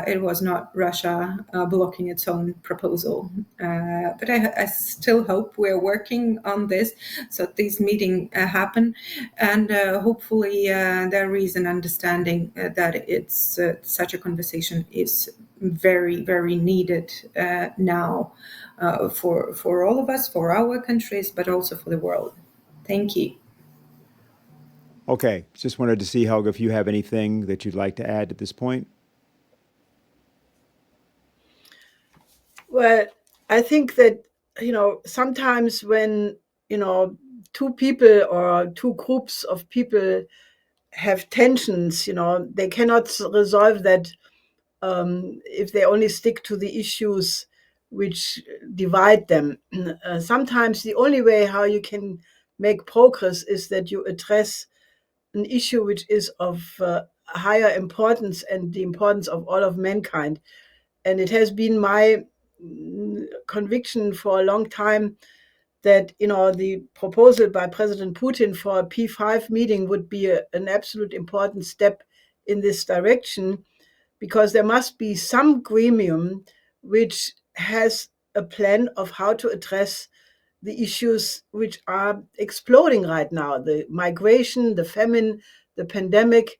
it was not Russia blocking its own proposal. But I still hope we're working on this so these meetings happen. And hopefully there is an understanding that it's such a conversation is very, very needed now for all of us, for our countries, but also for the world. Thank you. Okay, just wanted to see, Helga, if you have anything that you'd like to add at this point. Well, I think that, sometimes when, two people or two groups of people have tensions, they cannot resolve that if they only stick to the issues which divide them. Sometimes the only way how you can make progress is that you address an issue which is of higher importance and the importance of all of mankind. And it has been my conviction for a long time that, the proposal by President Putin for a P5 meeting would be an absolute important step in this direction, because there must be some gremium which has a plan of how to address the issues which are exploding right now, the migration, the famine, the pandemic.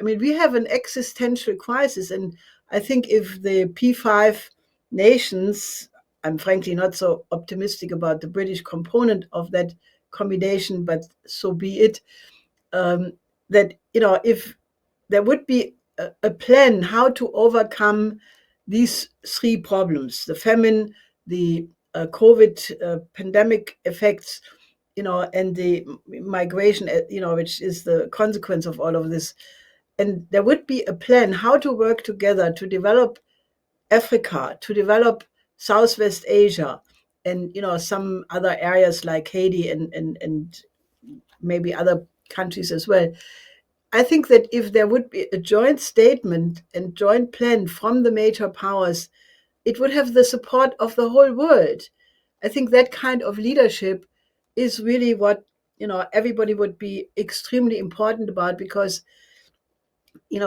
I mean, we have an existential crisis. And I think if the P5 nations, I'm frankly not so optimistic about the British component of that combination, but so be it, that, if there would be a plan how to overcome these 3 problems, the famine, the COVID pandemic effects, and the migration, which is the consequence of all of this. And there would be a plan how to work together to develop Africa, to develop Southwest Asia, and, some other areas like Haiti and maybe other countries as well. I think that if there would be a joint statement and joint plan from the major powers, it would have the support of the whole world. I think that kind of leadership is really what, everybody would be extremely important about, because,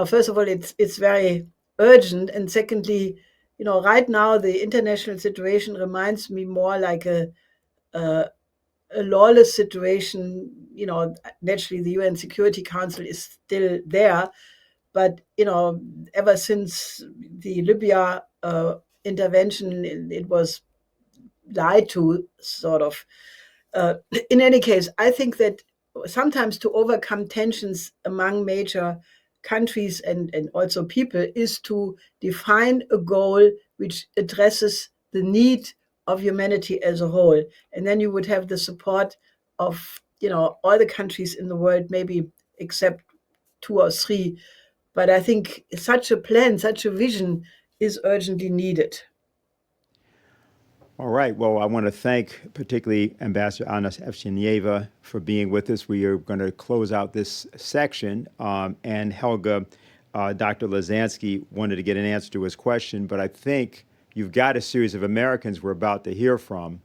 first of all, it's very urgent. And secondly, right now the international situation reminds me more like a lawless situation. Naturally the UN Security Council is still there, but ever since the Libya intervention, it was lied to, sort of. In any case, I think that sometimes to overcome tensions among major countries and also people is to define a goal which addresses the need of humanity as a whole. And then you would have the support of, all the countries in the world, maybe except 2 or 3. But I think such a plan, such a vision is urgently needed. All right. Well, I want to thank particularly Ambassador Anna Evstigneeva for being with us. We are going to close out this section. And Helga, Dr. Lazansky wanted to get an answer to his question, but I think you've got a series of Americans we're about to hear from.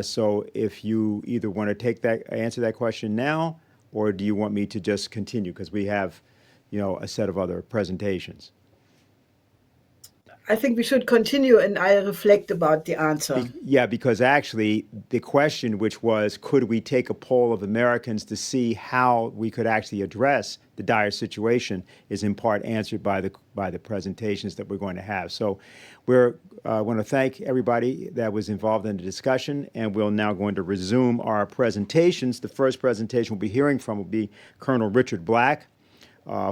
So if you either want to answer that question now, or do you want me to just continue? Because we have, a set of other presentations. I think we should continue, and I reflect about the answer. Yeah, because actually the question, which was, could we take a poll of Americans to see how we could actually address the dire situation, is in part answered by the presentations that we're going to have. So we're want to thank everybody that was involved in the discussion, and we're now going to resume our presentations. The first presentation we'll be hearing from will be Colonel Richard Black,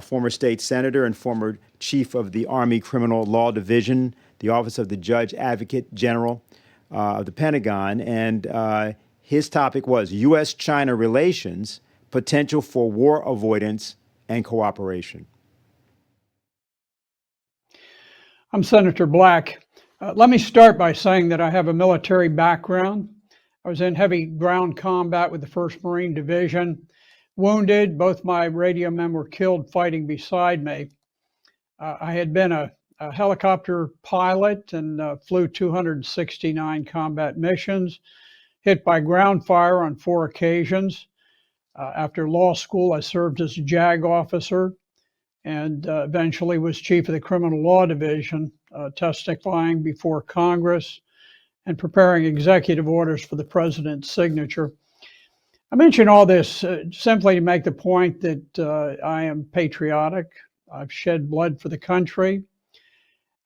former state senator and former chief of the Army Criminal Law Division, the Office of the Judge Advocate General of the Pentagon. And his topic was U.S.-China relations, potential for war avoidance and cooperation. I'm Senator Black. Let me start by saying that I have a military background. I was in heavy ground combat with the 1st Marine Division. Wounded, both my radio men were killed fighting beside me. I had been a helicopter pilot and flew 269 combat missions, hit by ground fire on 4 occasions. After law school, I served as a JAG officer and eventually was chief of the Criminal Law Division, testifying before Congress and preparing executive orders for the president's signature. I mention all this simply to make the point that I am patriotic. I've shed blood for the country,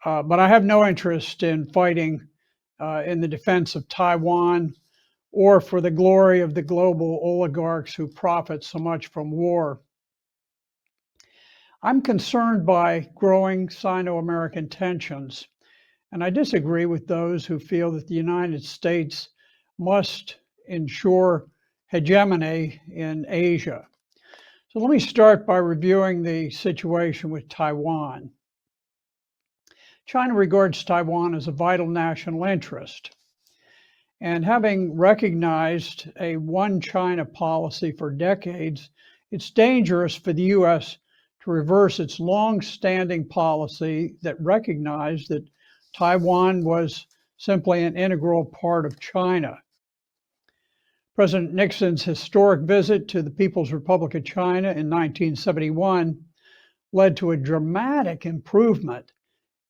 but I have no interest in fighting in the defense of Taiwan or for the glory of the global oligarchs who profit so much from war. I'm concerned by growing Sino-American tensions, and I disagree with those who feel that the United States must ensure hegemony in Asia. So let me start by reviewing the situation with Taiwan. China regards Taiwan as a vital national interest. And having recognized a one China policy for decades, it's dangerous for the U.S. to reverse its long-standing policy that recognized that Taiwan was simply an integral part of China. President Nixon's historic visit to the People's Republic of China in 1971 led to a dramatic improvement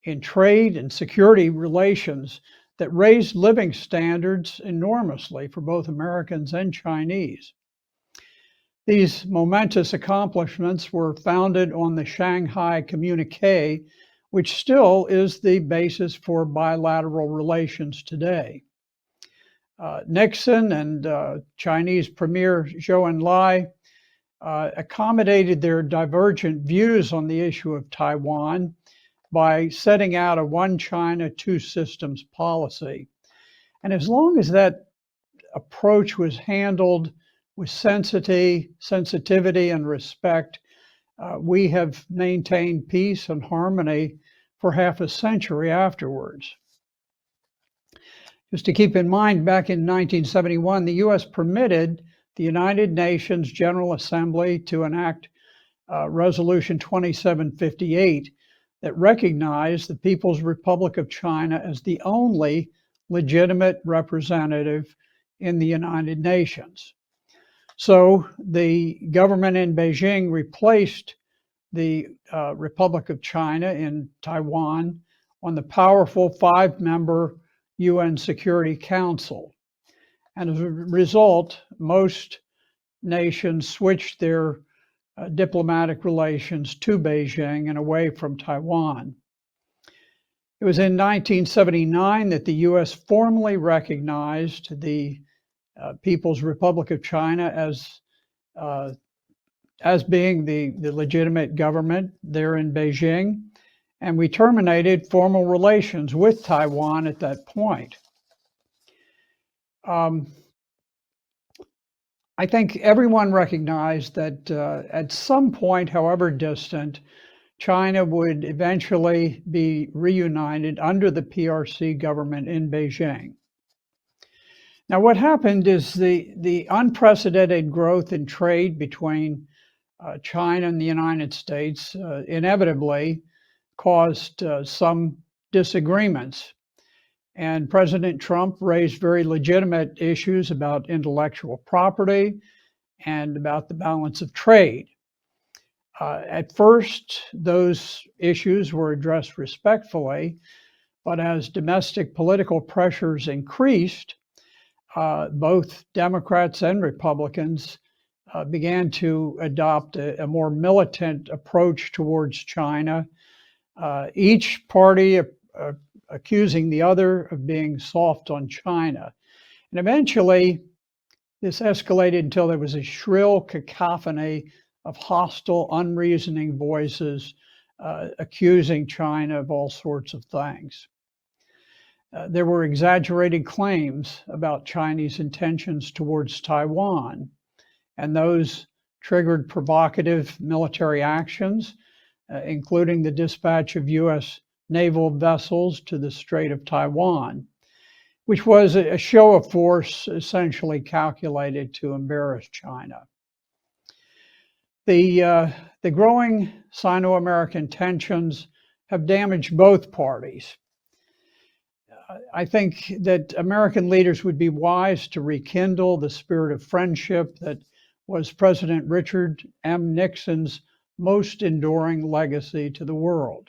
in trade and security relations that raised living standards enormously for both Americans and Chinese. These momentous accomplishments were founded on the Shanghai Communique, which still is the basis for bilateral relations today. Nixon and Chinese Premier Zhou Enlai accommodated their divergent views on the issue of Taiwan by setting out a one China, two systems policy. And as long as that approach was handled with sensitivity and respect, we have maintained peace and harmony for half a century afterwards. Just to keep in mind, back in 1971, the U.S. permitted the United Nations General Assembly to enact Resolution 2758 that recognized the People's Republic of China as the only legitimate representative in the United Nations. So the government in Beijing replaced the Republic of China in Taiwan on the powerful 5-member UN Security Council. And as a result, most nations switched their diplomatic relations to Beijing and away from Taiwan. It was in 1979 that the US formally recognized the People's Republic of China as being the legitimate government there in Beijing, and we terminated formal relations with Taiwan at that point. I think everyone recognized that at some point, however distant, China would eventually be reunited under the PRC government in Beijing. Now, what happened is the unprecedented growth in trade between China and the United States inevitably caused some disagreements. And President Trump raised very legitimate issues about intellectual property and about the balance of trade. At first, those issues were addressed respectfully, but as domestic political pressures increased, both Democrats and Republicans began to adopt a more militant approach towards China, each party accusing the other of being soft on China. And eventually, this escalated until there was a shrill cacophony of hostile, unreasoning voices accusing China of all sorts of things. There were exaggerated claims about Chinese intentions towards Taiwan, and those triggered provocative military actions, including the dispatch of U.S. naval vessels to the Strait of Taiwan, which was a show of force essentially calculated to embarrass China. The growing Sino-American tensions have damaged both parties. I think that American leaders would be wise to rekindle the spirit of friendship that was President Richard M. Nixon's most enduring legacy to the world.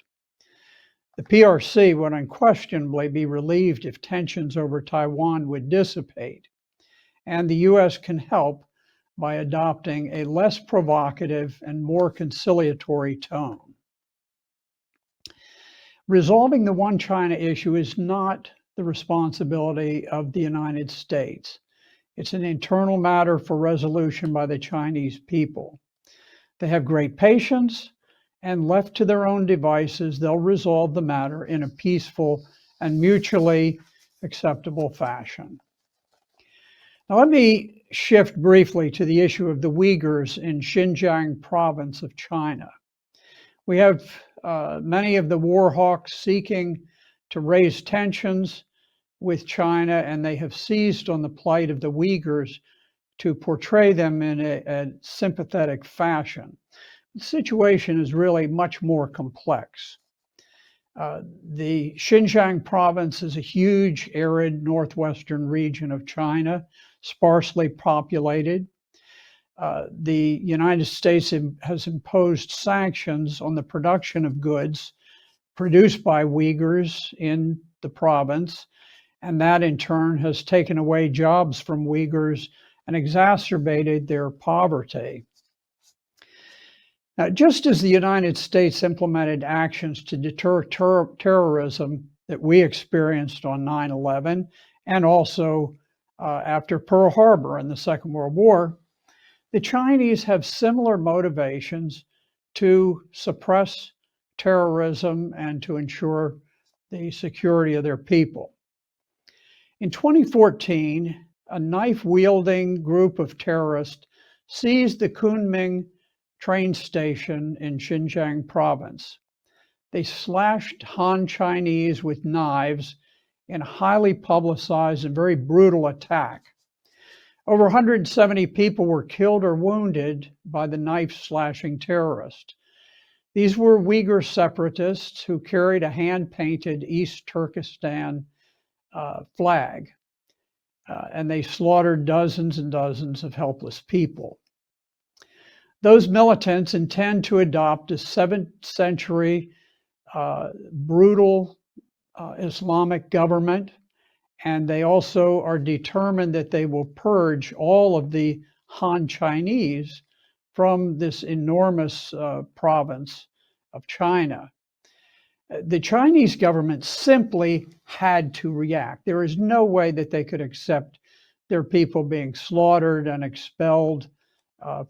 The PRC would unquestionably be relieved if tensions over Taiwan would dissipate, and the U.S. can help by adopting a less provocative and more conciliatory tone. Resolving the One China issue is not the responsibility of the United States. It's an internal matter for resolution by the Chinese people. They have great patience, and left to their own devices, they'll resolve the matter in a peaceful and mutually acceptable fashion. Now, let me shift briefly to the issue of the Uyghurs in Xinjiang province of China. We have many of the war hawks seeking to raise tensions with China, and they have seized on the plight of the Uyghurs to portray them in a sympathetic fashion. The situation is really much more complex. The Xinjiang province is a huge, arid northwestern region of China, sparsely populated. The United States has imposed sanctions on the production of goods produced by Uyghurs in the province, and that in turn has taken away jobs from Uyghurs and exacerbated their poverty. Now, just as the United States implemented actions to deter terrorism that we experienced on 9/11 and also after Pearl Harbor in the Second World War, the Chinese have similar motivations to suppress terrorism and to ensure the security of their people. In 2014, a knife-wielding group of terrorists seized the Kunming train station in Xinjiang province. They slashed Han Chinese with knives in a highly publicized and very brutal attack. Over 170 people were killed or wounded by the knife-slashing terrorists. These were Uyghur separatists who carried a hand-painted East Turkestan flag, and they slaughtered dozens and dozens of helpless people. Those militants intend to adopt a 7th century brutal Islamic government, and they also are determined that they will purge all of the Han Chinese from this enormous province of China. The Chinese government simply had to react. There is no way that they could accept their people being slaughtered and expelled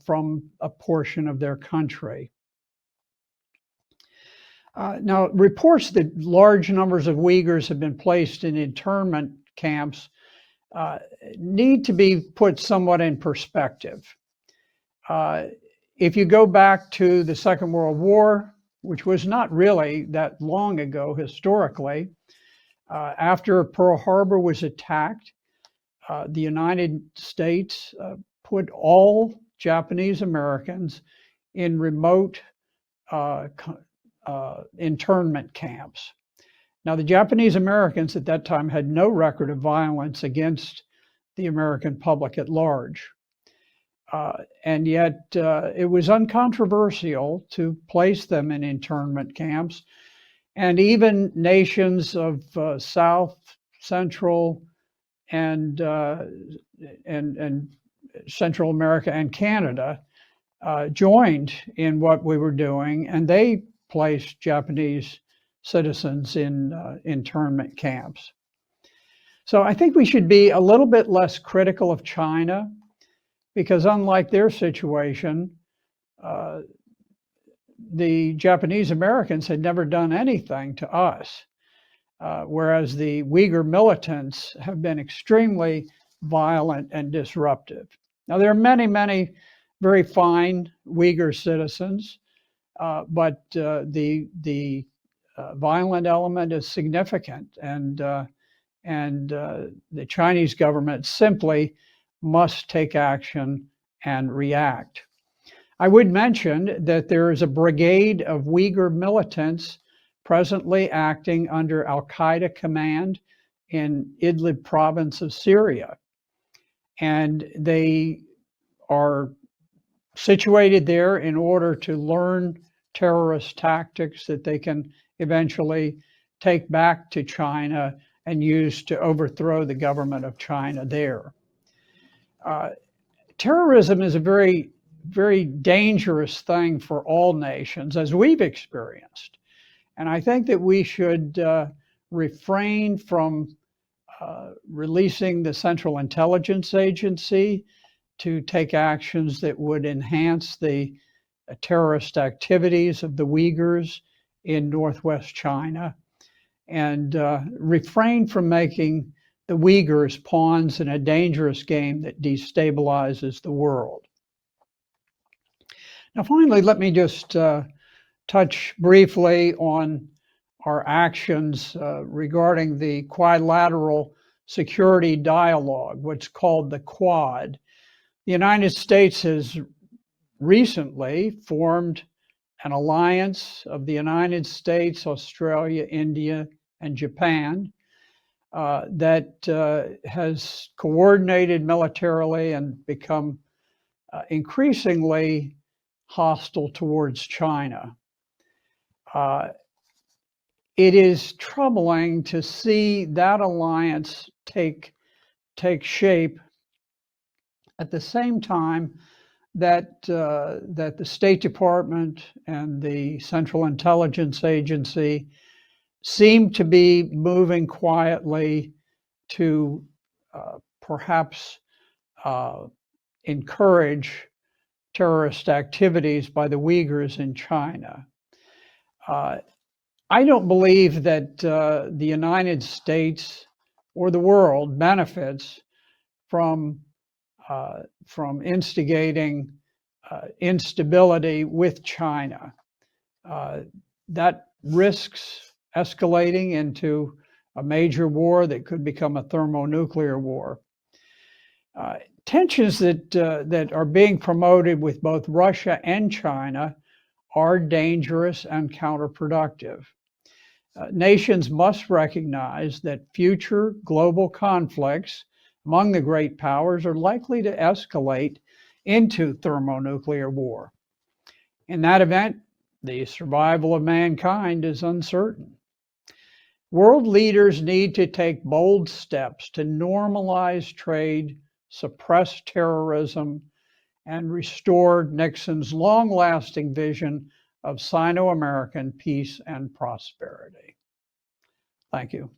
from a portion of their country. Now, reports that large numbers of Uyghurs have been placed in internment camps need to be put somewhat in perspective. If you go back to the Second World War, which was not really that long ago historically, after Pearl Harbor was attacked, the United States put all Japanese Americans in remote internment camps. Now, the Japanese Americans at that time had no record of violence against the American public at large. And yet it was uncontroversial to place them in internment camps. And even nations of South, Central, and Central America and Canada joined in what we were doing, and they placed Japanese citizens in internment camps. So I think we should be a little bit less critical of China, because unlike their situation, the Japanese Americans had never done anything to us, whereas the Uyghur militants have been extremely violent and disruptive. Now, there are many, many very fine Uyghur citizens, but the violent element is significant, and the Chinese government simply must take action and react. I would mention that there is a brigade of Uyghur militants presently acting under Al-Qaeda command in Idlib province of Syria. And they are situated there in order to learn terrorist tactics that they can eventually take back to China and use to overthrow the government of China there. Terrorism is a very, very dangerous thing for all nations, as we've experienced. And I think that we should refrain from releasing the Central Intelligence Agency to take actions that would enhance the terrorist activities of the Uyghurs in northwest China, and refrain from making the Uyghurs pawns in a dangerous game that destabilizes the world. Now, finally, let me just touch briefly on our actions regarding the quadrilateral security dialogue, what's called the Quad. The United States has recently formed an alliance of the United States, Australia, India, and Japan that has coordinated militarily and become increasingly hostile towards China. It is troubling to see that alliance take shape at the same time that the State Department and the Central Intelligence Agency seem to be moving quietly to perhaps encourage terrorist activities by the Uyghurs in China. I don't believe that the United States or the world benefits from instigating instability with China. That risks escalating into a major war that could become a thermonuclear war. Tensions that are being promoted with both Russia and China are dangerous and counterproductive. Nations must recognize that future global conflicts among the great powers are likely to escalate into thermonuclear war. In that event, the survival of mankind is uncertain. World leaders need to take bold steps to normalize trade, suppress terrorism, and restore Nixon's long-lasting vision of Sino-American peace and prosperity. Thank you.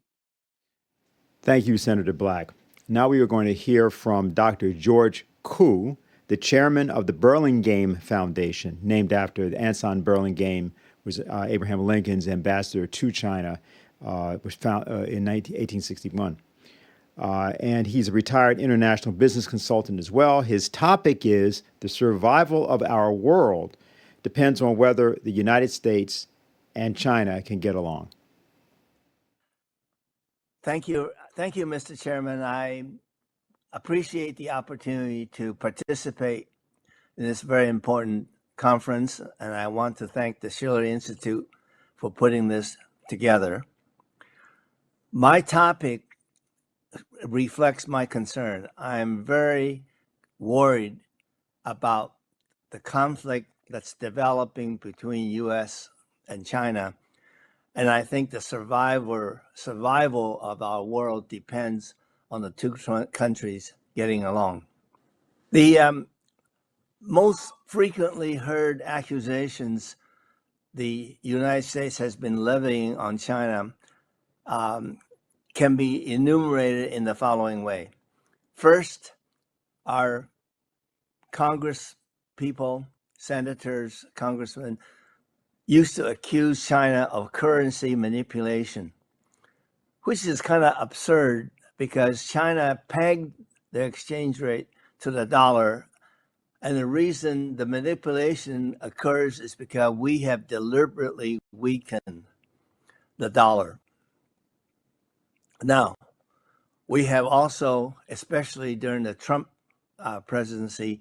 Thank you, Senator Black. Now we are going to hear from Dr. George Koo, the chairman of the Burlingame Foundation, named after Anson Burlingame, was Abraham Lincoln's ambassador to China, was found in 1861. And he's a retired international business consultant as well. His topic is the survival of our world depends on whether the United States and China can get along. Thank you, Mr. Chairman. I appreciate the opportunity to participate in this very important conference, and I want to thank the Schiller Institute for putting this together. My topic reflects my concern. I'm very worried about the conflict that's developing between U.S. and China, and I think the survival of our world depends on the two countries getting along. The most frequently heard accusations the United States has been levying on China can be enumerated in the following way. First, our Congress people, senators, congressmen, used to accuse China of currency manipulation, which is kind of absurd because China pegged the exchange rate to the dollar. And the reason the manipulation occurs is because we have deliberately weakened the dollar. Now, we have also, especially during the Trump presidency,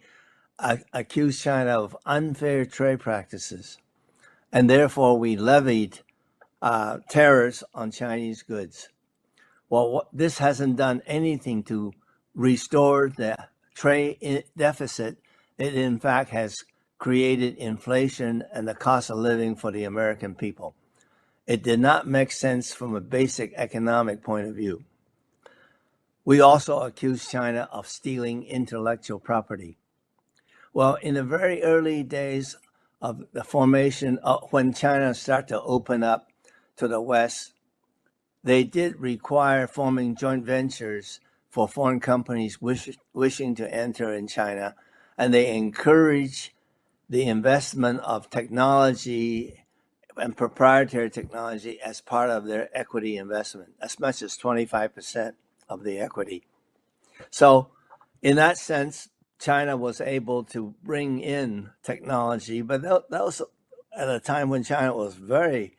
accused China of unfair trade practices. And therefore, we levied tariffs on Chinese goods. Well, this hasn't done anything to restore the trade deficit. It, in fact, has created inflation and the cost of living for the American people. It did not make sense from a basic economic point of view. We also accused China of stealing intellectual property. Well, in the very early days of the formation, when China started to open up to the West, they did require forming joint ventures for foreign companies wishing to enter in China, and they encourage the investment of technology and proprietary technology as part of their equity investment, as much as 25% of the equity. So in that sense, China was able to bring in technology, but that was at a time when China was very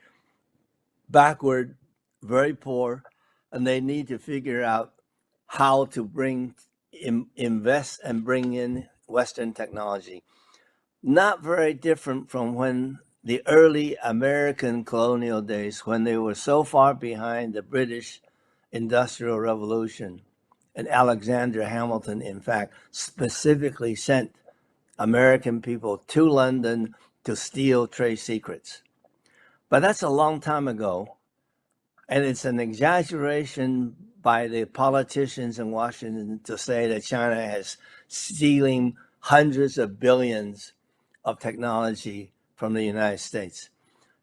backward, very poor, and they need to figure out how to invest and bring in Western technology. Not very different from when the early American colonial days, when they were so far behind the British Industrial Revolution. And Alexander Hamilton, in fact, specifically sent American people to London to steal trade secrets. But that's a long time ago. And it's an exaggeration by the politicians in Washington to say that China is stealing hundreds of billions of technology from the United States.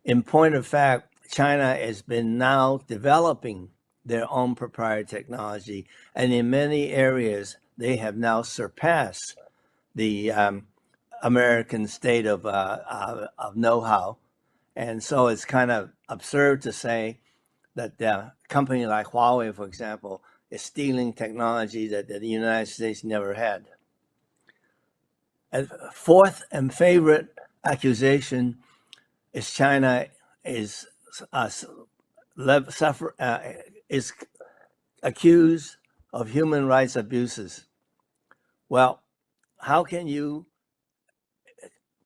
In point of fact, China has been now developing their own proprietary technology, and in many areas, they have now surpassed the American state of know-how. And so it's kind of absurd to say that a company like Huawei, for example, is stealing technology that the United States never had. And fourth and favorite accusation is China is accused of human rights abuses. Well, how can you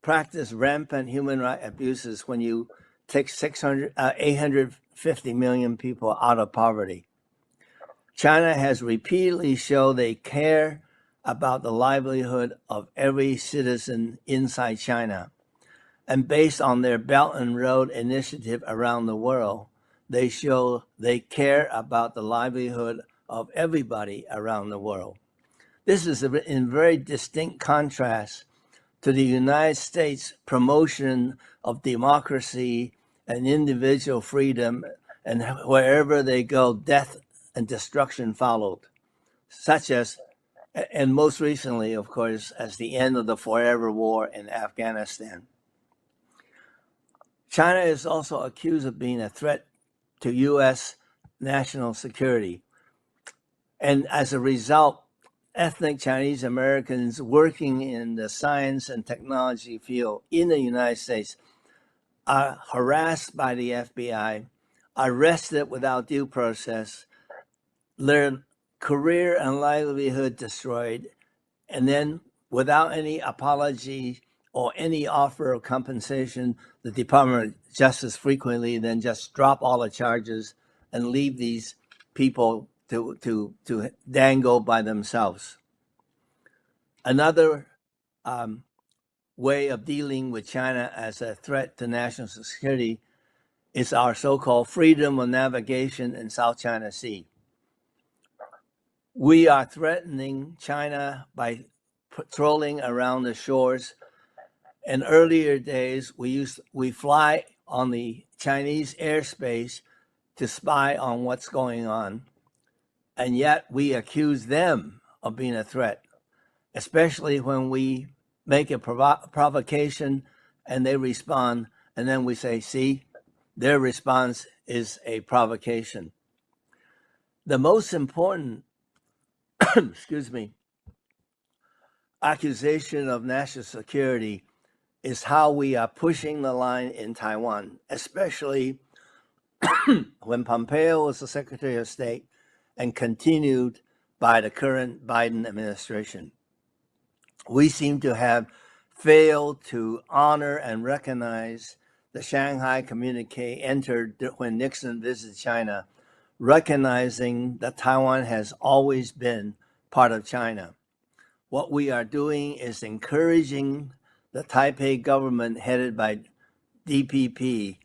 practice rampant human rights abuses when you take 850 million people out of poverty? China has repeatedly shown they care about the livelihood of every citizen inside China. And based on their Belt and Road initiative around the world, they show they care about the livelihood of everybody around the world. This is in very distinct contrast to the United States promotion of democracy and individual freedom, and wherever they go, death and destruction followed, such as, and most recently, of course, as the end of the forever war in Afghanistan. China is also accused of being a threat to U.S. national security. And as a result, ethnic Chinese Americans working in the science and technology field in the United States are harassed by the FBI, arrested without due process, their career and livelihood destroyed, and then without any apology or any offer of compensation, the Department of Justice frequently then just drop all the charges and leave these people to dangle by themselves. Another way of dealing with China as a threat to national security is our so-called freedom of navigation in South China Sea. We are threatening China by patrolling around the shores. In earlier days, we fly on the Chinese airspace to spy on what's going on, and yet we accuse them of being a threat, especially when we make a provocation and they respond, and then we say, see, their response is a provocation. The most important excuse me, accusation of national security is how we are pushing the line in Taiwan, especially when Pompeo was the Secretary of State and continued by the current Biden administration. We seem to have failed to honor and recognize the Shanghai Communique entered when Nixon visited China, recognizing that Taiwan has always been part of China. What we are doing is encouraging the Taipei government headed by DPP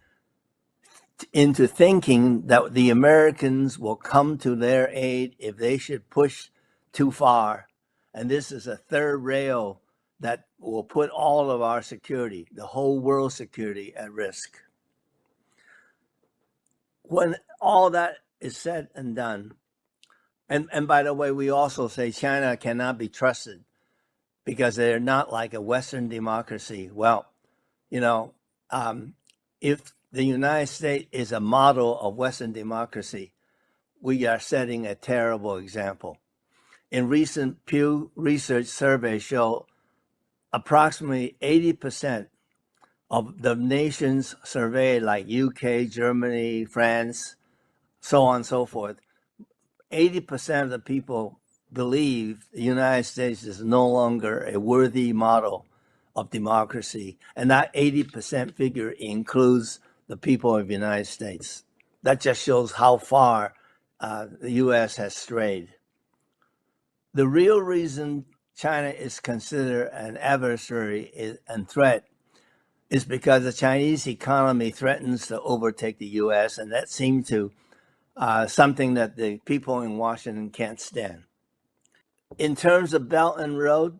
into thinking that the Americans will come to their aid if they should push too far. And this is a third rail that will put all of our security, the whole world's security, at risk. When all that is said and done, and by the way, we also say China cannot be trusted because they're not like a Western democracy. Well, if the United States is a model of Western democracy, we are setting a terrible example. In recent Pew Research surveys show approximately 80% of the nations surveyed, like UK, Germany, France, so on and so forth, 80% of the people believe the United States is no longer a worthy model of democracy. And that 80% figure includes the people of the United States. That just shows how far the U.S. has strayed. The real reason China is considered an adversary and threat is because the Chinese economy threatens to overtake the U.S., and that seems to something that the people in Washington can't stand. In terms of Belt and Road,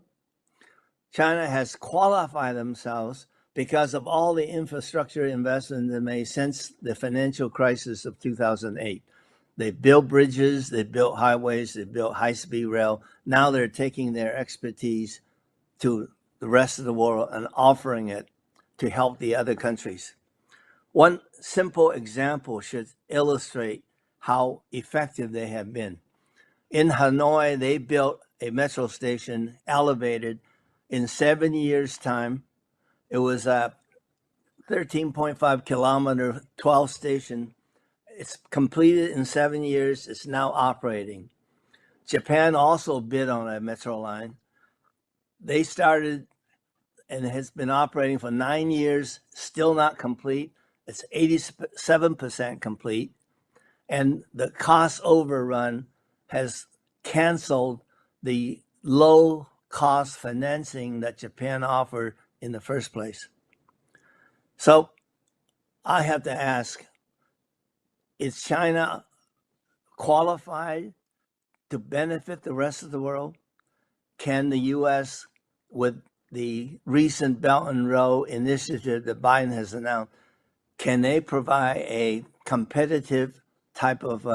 China has qualified themselves because of all the infrastructure investment they made since the financial crisis of 2008. They built bridges, they built highways, they built high-speed rail. Now they're taking their expertise to the rest of the world and offering it to help the other countries. One simple example should illustrate how effective they have been. In Hanoi, they built a metro station, elevated, in 7 years' time. It was a 13.5 kilometer, 12 station. It's completed in 7 years. It's now operating. Japan also bid on a metro line. They started and it has been operating for 9 years, still not complete. It's 87% complete. And the cost overrun has canceled the low cost financing that Japan offered in the first place. So I have to ask, is China qualified to benefit the rest of the world? Can the U.S., with the recent Belt and Road initiative that Biden has announced, can they provide a competitive type of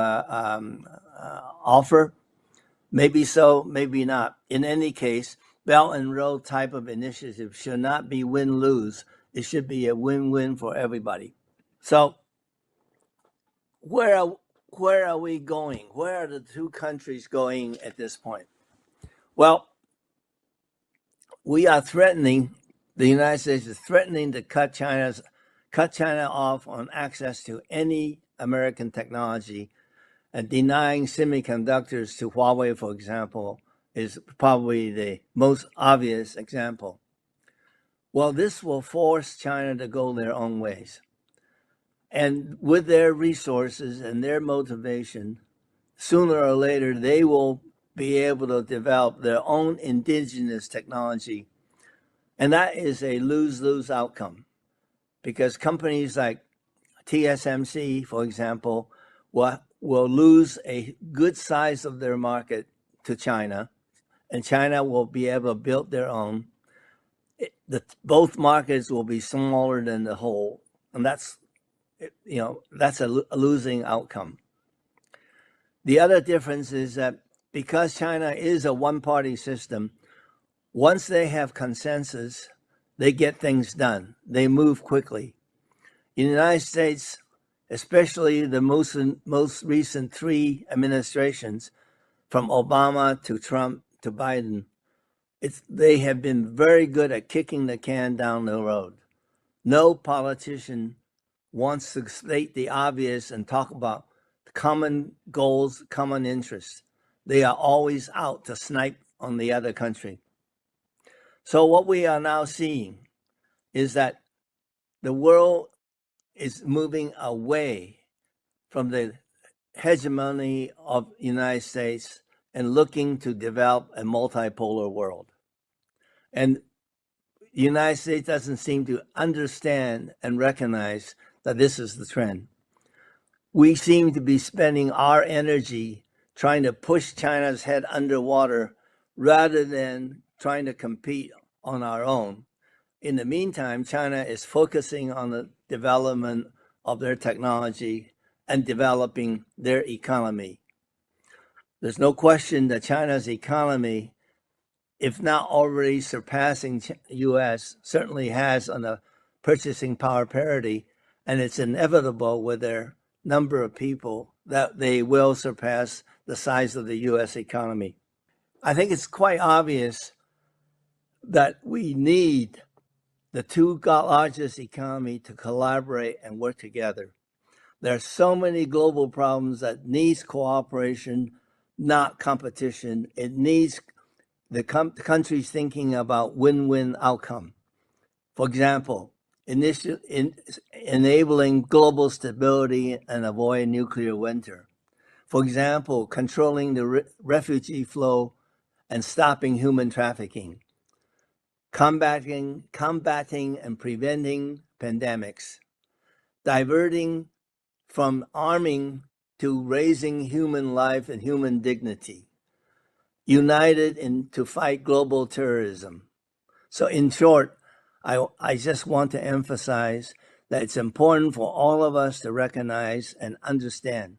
offer? Maybe so, maybe not. In any case, Belt and Road type of initiative should not be win-lose. It should be a win-win for everybody. So where are we going? Where are the two countries going at this point? Well, we are threatening, the United States is threatening to cut China off on access to any American technology, and denying semiconductors to Huawei, for example, is probably the most obvious example. Well, this will force China to go their own ways. And with their resources and their motivation, sooner or later, they will be able to develop their own indigenous technology. And that is a lose-lose outcome, because companies like TSMC, for example, will lose a good size of their market to China, and China will be able to build their own. Both markets will be smaller than the whole, and that's a losing outcome. The other difference is that because China is a one-party system, once they have consensus, they get things done. They move quickly. In the United States, especially the most recent three administrations, from Obama to Trump to Biden, they have been very good at kicking the can down the road. No politician wants to state the obvious and talk about common goals, common interests. They are always out to snipe on the other country. So what we are now seeing is that the world is moving away from the hegemony of the United States and looking to develop a multipolar world. And the United States doesn't seem to understand and recognize that this is the trend. We seem to be spending our energy trying to push China's head underwater rather than trying to compete on our own. In the meantime, China is focusing on the development of their technology and developing their economy. There's no question that China's economy, if not already surpassing U.S., certainly has on a purchasing power parity, and it's inevitable with their number of people that they will surpass the size of the U.S. economy. I think it's quite obvious that we need the two largest economies to collaborate and work together. There are so many global problems that needs cooperation, not competition. It needs the countries thinking about win-win outcome. For example, enabling global stability and avoid nuclear winter. For example, controlling the refugee flow and stopping human trafficking. Combating and preventing pandemics. Diverting from arming to raising human life and human dignity. United to fight global terrorism. So in short, I just want to emphasize that it's important for all of us to recognize and understand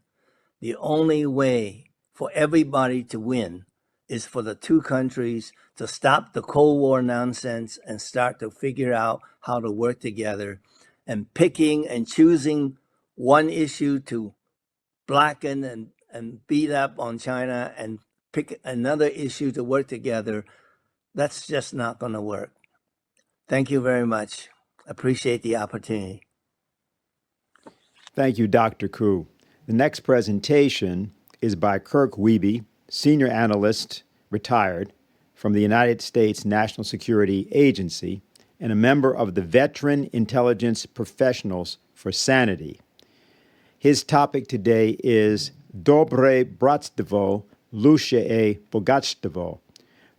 the only way for everybody to win is for the two countries to stop the Cold War nonsense and start to figure out how to work together, and picking and choosing one issue to blacken and beat up on China and pick another issue to work together. That's just not going to work. Thank you very much. Appreciate the opportunity. Thank you, Dr. Koo. The next presentation is by Kirk Wiebe, Senior Analyst, retired, from the United States National Security Agency and a member of the Veteran Intelligence Professionals for Sanity. His topic today is Dobre Bratstvo, Lushie Bogatstvo.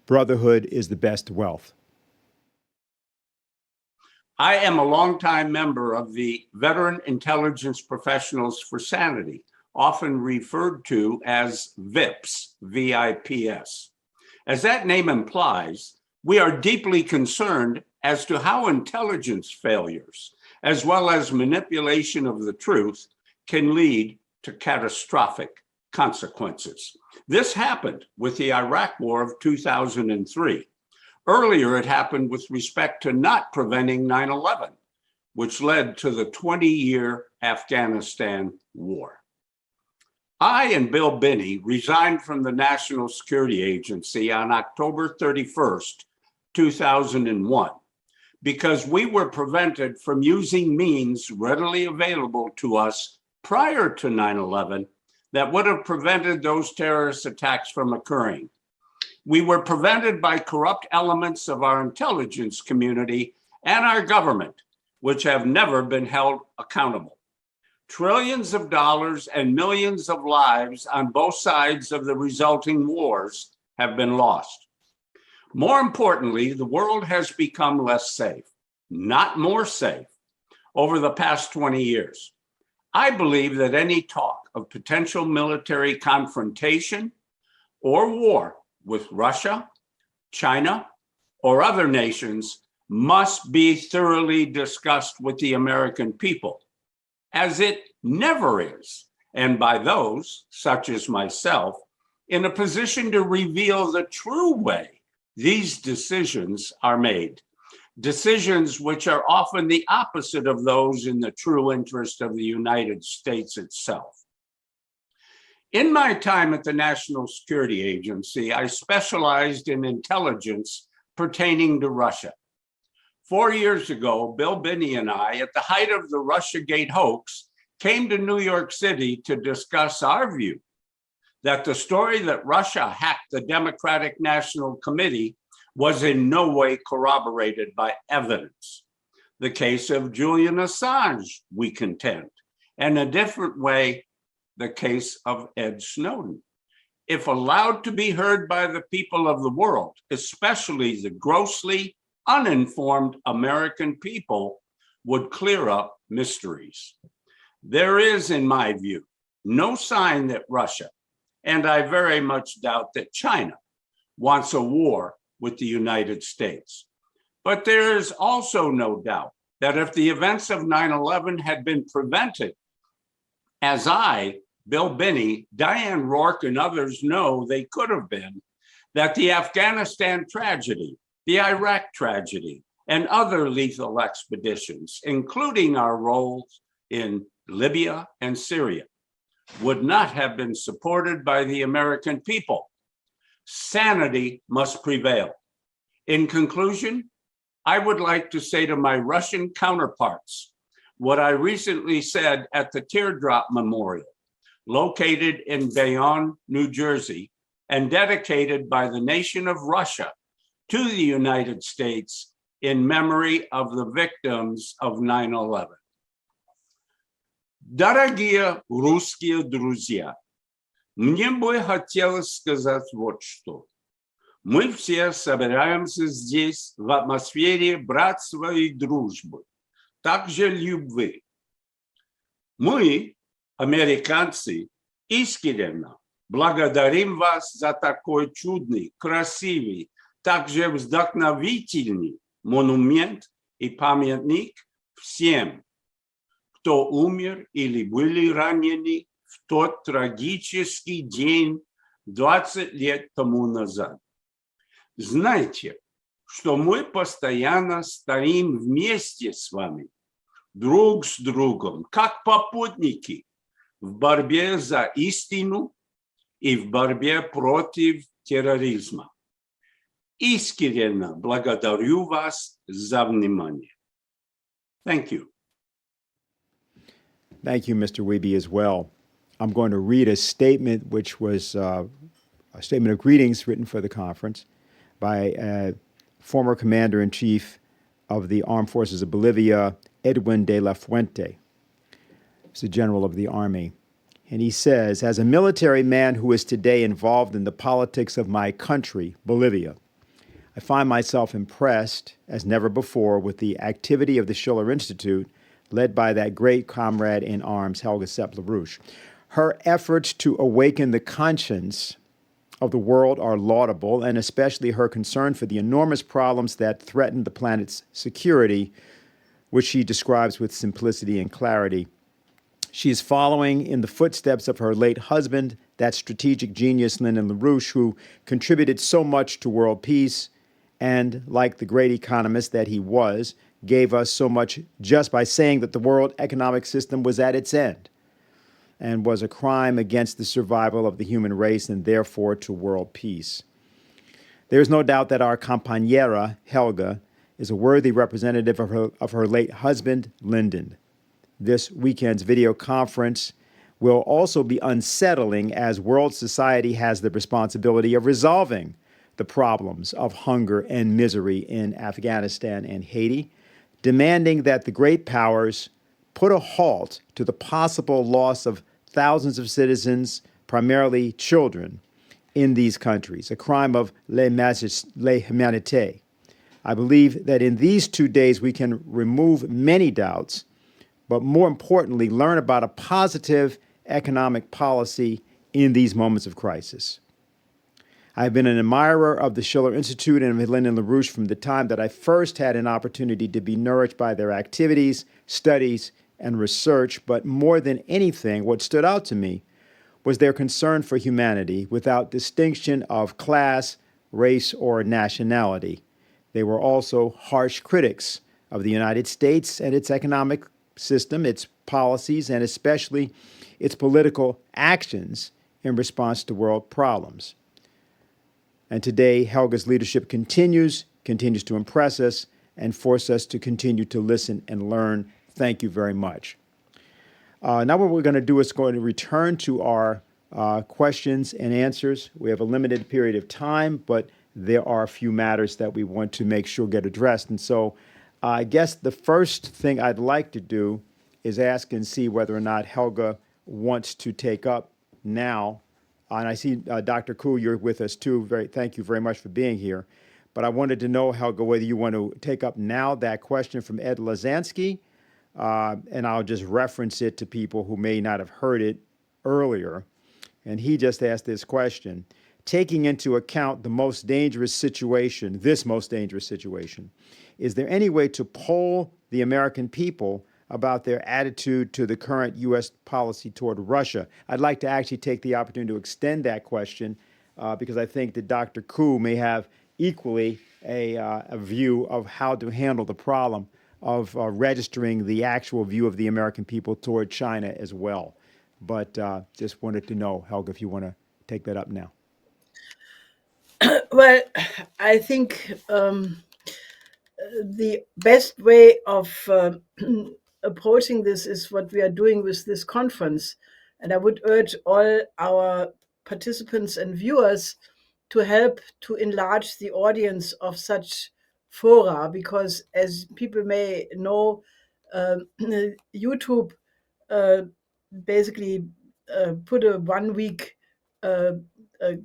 Brotherhood is the best wealth. I am a longtime member of the Veteran Intelligence Professionals for Sanity, often referred to as VIPS, V-I-P-S. As that name implies, we are deeply concerned as to how intelligence failures, as well as manipulation of the truth, can lead to catastrophic consequences. This happened with the Iraq War of 2003. Earlier, it happened with respect to not preventing 9/11, which led to the 20-year Afghanistan war. I and Bill Binney resigned from the National Security Agency on October 31st, 2001, because we were prevented from using means readily available to us prior to 9/11 that would have prevented those terrorist attacks from occurring. We were prevented by corrupt elements of our intelligence community and our government, which have never been held accountable. Trillions of dollars and millions of lives on both sides of the resulting wars have been lost. More importantly, the world has become less safe, not more safe, over the past 20 years. I believe that any talk of potential military confrontation or war with Russia, China, or other nations must be thoroughly discussed with the American people, as it never is, and by those, such as myself, in a position to reveal the true way these decisions are made, decisions which are often the opposite of those in the true interest of the United States itself. In my time at the National Security Agency, I specialized in intelligence pertaining to Russia. 4 years ago, Bill Binney and I, at the height of the Russiagate hoax, came to New York City to discuss our view that the story that Russia hacked the Democratic National Committee was in no way corroborated by evidence. The case of Julian Assange, we contend, and a different way, the case of Ed Snowden. If allowed to be heard by the people of the world, especially the grossly uninformed American people, would clear up mysteries. There is, in my view, no sign that Russia, and I very much doubt that China, wants a war with the United States. But there is also no doubt that if the events of 9/11 had been prevented, as I, Bill Binney, Diane Rourke, and others know they could have been, that the Afghanistan tragedy, the Iraq tragedy, and other lethal expeditions, including our roles in Libya and Syria, would not have been supported by the American people. Sanity must prevail. In conclusion, I would like to say to my Russian counterparts what I recently said at the Teardrop Memorial, located in Bayonne, New Jersey, and dedicated by the nation of Russia to the United States in memory of the victims of 9/11. Дорогие русские друзья, мне бы хотелось сказать вот что. Мы все собираемся здесь в атмосфере братства и дружбы, также любви. Мы, американцы, искренне благодарим вас за такой чудный, красивый, также вдохновительный монумент и памятник всем, кто умер или были ранены в тот трагический день 20 лет тому назад. Знайте, что мы постоянно стоим вместе с вами, друг с другом, как попутники в борьбе за истину и в борьбе против терроризма. Искренне благодарю вас за внимание. Thank you. Thank you, Mr. Wiebe, as well. I'm going to read a statement which was a statement of greetings written for the conference by former Commander-in-Chief of the Armed Forces of Bolivia, Edwin de la Fuente. He's the General of the Army. And he says, as a military man who is today involved in the politics of my country, Bolivia, I find myself impressed as never before with the activity of the Schiller Institute, led by that great comrade in arms, Helga Zepp-LaRouche. Her efforts to awaken the conscience of the world are laudable, and especially her concern for the enormous problems that threaten the planet's security, which she describes with simplicity and clarity. She is following in the footsteps of her late husband, that strategic genius Lyndon LaRouche, who contributed so much to world peace and, like the great economist that he was, gave us so much just by saying that the world economic system was at its end and was a crime against the survival of the human race and therefore to world peace. There is no doubt that our compañera, Helga, is a worthy representative of her late husband, Lyndon. This weekend's video conference will also be unsettling, as world society has the responsibility of resolving the problems of hunger and misery in Afghanistan and Haiti, demanding that the great powers put a halt to the possible loss of thousands of citizens, primarily children, in these countries, a crime of lèse humanité. I believe that in these 2 days we can remove many doubts, but more importantly, learn about a positive economic policy in these moments of crisis. I've been an admirer of the Schiller Institute and of Lyndon LaRouche from the time that I first had an opportunity to be nourished by their activities, studies, and research, but more than anything, what stood out to me was their concern for humanity without distinction of class, race, or nationality. They were also harsh critics of the United States and its economic system, its policies, and especially its political actions in response to world problems. And today, Helga's leadership continues to impress us and force us to continue to listen and learn. Thank you very much. Now what we're going to do is going to return to our questions and answers. We have a limited period of time, but there are a few matters that we want to make sure get addressed. And so I guess the first thing I'd like to do is ask and see whether or not Helga wants to take up now. And I see Dr. Koo, you're with us too. Thank you very much for being here. But I wanted to know, Helga, whether you want to take up now that question from Ed Lazansky, and I'll just reference it to people who may not have heard it earlier. And he just asked this question: taking into account the most dangerous situation, is there any way to poll the American people about their attitude to the current U.S. policy toward Russia? I'd like to actually take the opportunity to extend that question because I think that Dr. Koo may have equally a view of how to handle the problem of registering the actual view of the American people toward China as well. But just wanted to know, Helga, if you want to take that up now. Well, I think the best way of approaching this is what we are doing with this conference. And I would urge all our participants and viewers to help to enlarge the audience of such fora, because as people may know, YouTube basically put a 1 week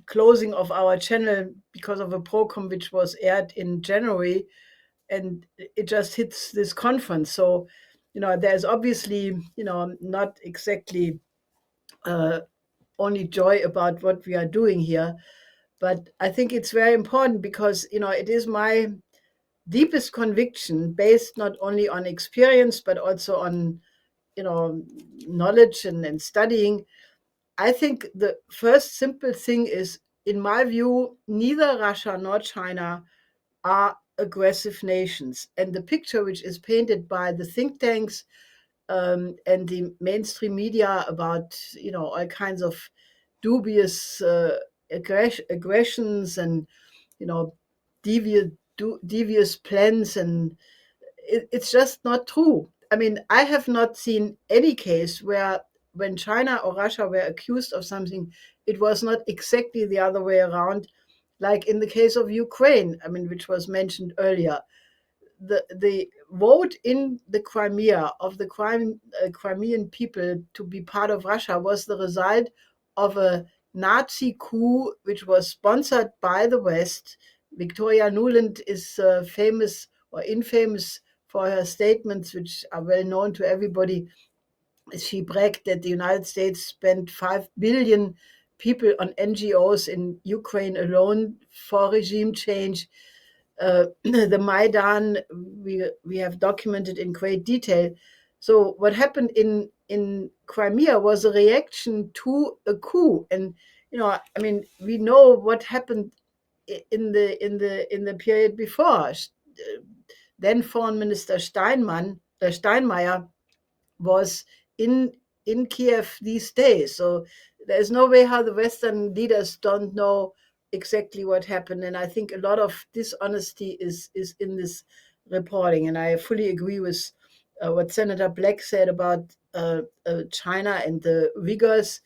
closing of our channel because of a program which was aired in January, and it just hits this conference. So, there's obviously, not exactly only joy about what we are doing here, but I think it's very important because, it is my deepest conviction, based not only on experience, but also on, knowledge and studying. I think the first simple thing is, in my view, neither Russia nor China are aggressive nations. And the picture which is painted by the think tanks and the mainstream media about, all kinds of dubious aggressions and, devious plans, and it's just not true. I mean, I have not seen any case where when China or Russia were accused of something, it was not exactly the other way around, like in the case of Ukraine, which was mentioned earlier. The vote in the Crimea of the Crimean people to be part of Russia was the result of a Nazi coup, which was sponsored by the West, Victoria Nuland is famous or infamous for her statements, which are well known to everybody. She bragged that the United States spent 5 billion people on NGOs in Ukraine alone for regime change. The Maidan, we have documented in great detail. So what happened in Crimea was a reaction to a coup. And, I mean, we know what happened in the period before. Then Foreign Minister Steinmeier was in Kiev these days. So there's no way how the Western leaders don't know exactly what happened. And I think a lot of dishonesty is in this reporting. And I fully agree with what Senator Black said about China and the Uyghurs.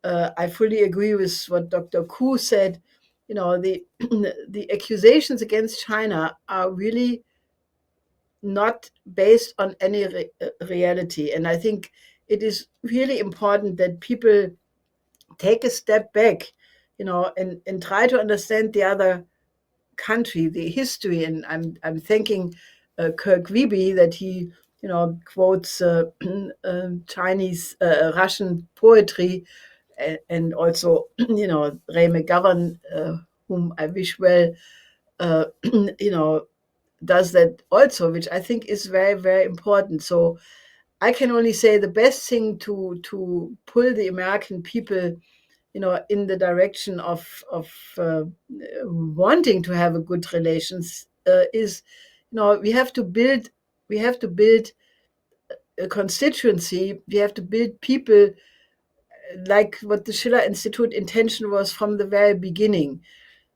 I fully agree with what Dr. Koo said. The the accusations against China are really not based on any reality. And I think it is really important that people take a step back, and try to understand the other country, the history. And I'm thanking Kirk Wiebe that he, quotes Chinese, Russian poetry, and also, Ray McGovern, whom I wish well, does that also, which I think is very, very important. So I can only say the best thing to pull the American people, in the direction of wanting to have a good relations is, we have to build a constituency. We have to build people like what the Schiller Institute intention was from the very beginning.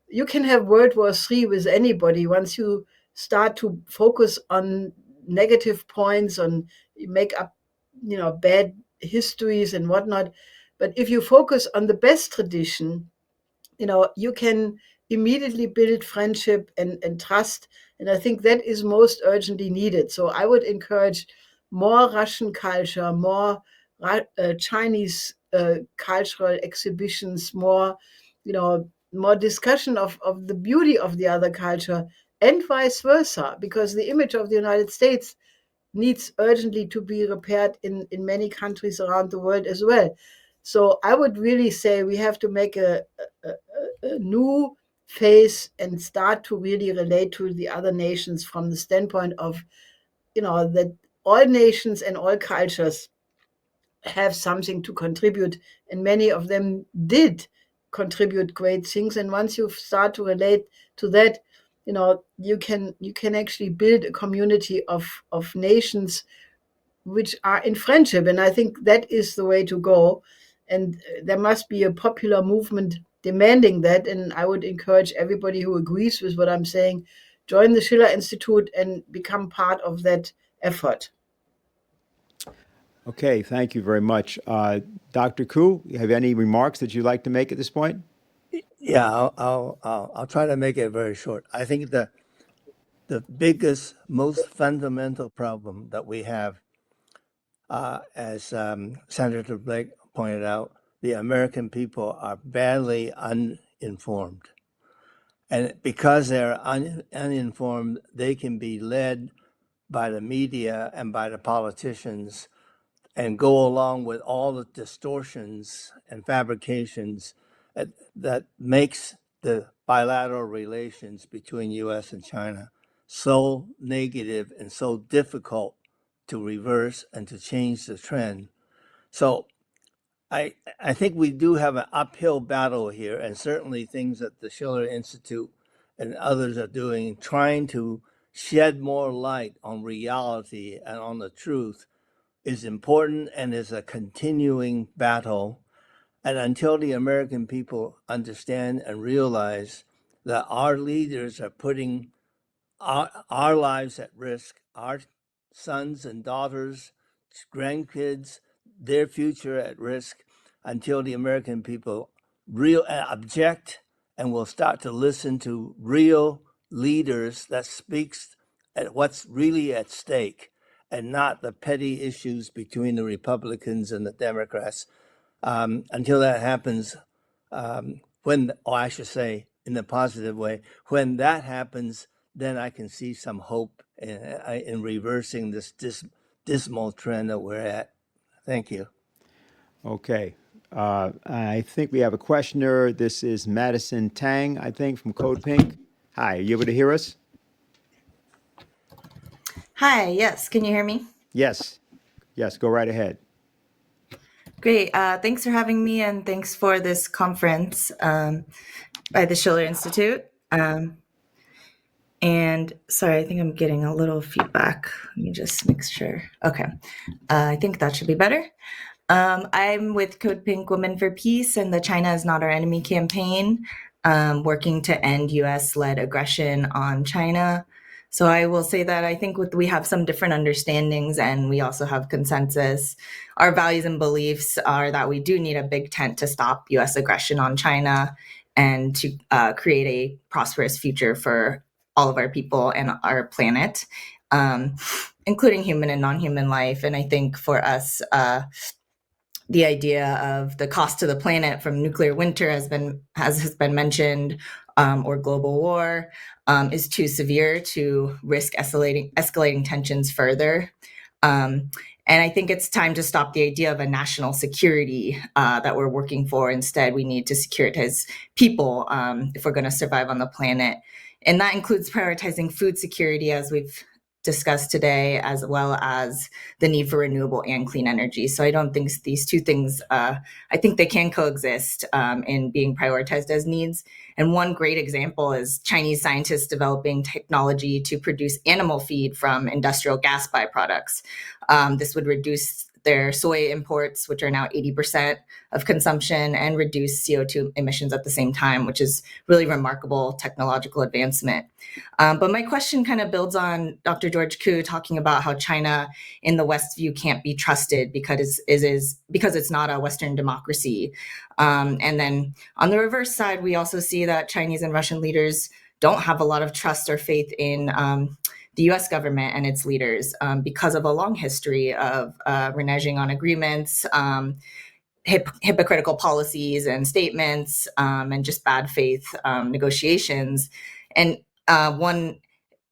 You can have World War III with anybody once you start to focus on negative points, on you make up, bad histories and whatnot. But if you focus on the best tradition, you can immediately build friendship and trust. And I think that is most urgently needed. So I would encourage more Russian culture, more Chinese cultural exhibitions, more, more discussion of the beauty of the other culture, and vice versa, because the image of the United States needs urgently to be repaired in many countries around the world as well. So I would really say we have to make a new phase and start to really relate to the other nations from the standpoint of, that all nations and all cultures have something to contribute, and many of them did contribute great things. And once you start to relate to that, you can actually build a community of nations which are in friendship. And I think that is the way to go. And there must be a popular movement demanding that. And I would encourage everybody who agrees with what I'm saying, join the Schiller Institute and become part of that effort. Okay, thank you very much. Dr. Koo, you have any remarks that you'd like to make at this point? Yeah, I'll try to make it very short. I think the biggest, most fundamental problem that we have, as Senator Blake pointed out, the American people are badly uninformed. And because they're uninformed, they can be led by the media and by the politicians and go along with all the distortions and fabrications that makes the bilateral relations between U.S. and China so negative and so difficult to reverse and to change the trend. So I think we do have an uphill battle here, and certainly things that the Schiller Institute and others are doing, trying to shed more light on reality and on the truth, is important and is a continuing battle. And until the American people understand and realize that our leaders are putting our lives at risk, our sons and daughters, grandkids, their future at risk, until the American people object and will start to listen to real leaders that speaks at what's really at stake, and not the petty issues between the Republicans and the Democrats. Until that happens, I should say, in a positive way. When that happens, then I can see some hope in reversing this dismal trend that we're at. Thank you. Okay. I think we have a questioner. This is Madison Tang, I think, from Code Pink. Hi, are you able to hear us? Hi, yes, can you hear me? Yes. Yes, go right ahead. Great. Thanks for having me, and thanks for this conference by the Schiller Institute. And sorry, I think I'm getting a little feedback. Let me just make sure. Okay. I think that should be better. I'm with Code Pink Women for Peace and the China is Not Our Enemy campaign, working to end US-led aggression on China. So I will say that I think we have some different understandings and we also have consensus. Our values and beliefs are that we do need a big tent to stop US aggression on China and to create a prosperous future for all of our people and our planet, including human and non-human life. And I think for us, the idea of the cost to the planet from nuclear winter has been mentioned, or global war, is too severe to risk escalating tensions further. And I think it's time to stop the idea of a national security that we're working for. Instead, we need to securitize people if we're going to survive on the planet. And that includes prioritizing food security, as we've discussed today, as well as the need for renewable and clean energy. So I don't think these two things, I think they can coexist in being prioritized as needs. And one great example is Chinese scientists developing technology to produce animal feed from industrial gas byproducts. This would reduce their soy imports, which are now 80% of consumption, and reduce CO2 emissions at the same time, which is really remarkable technological advancement. But my question kind of builds on Dr. George Koo talking about how China in the West view can't be trusted because it's not a Western democracy. And then on the reverse side, we also see that Chinese and Russian leaders don't have a lot of trust or faith in the US government and its leaders because of a long history of reneging on agreements, hypocritical policies and statements, and just bad faith negotiations. And one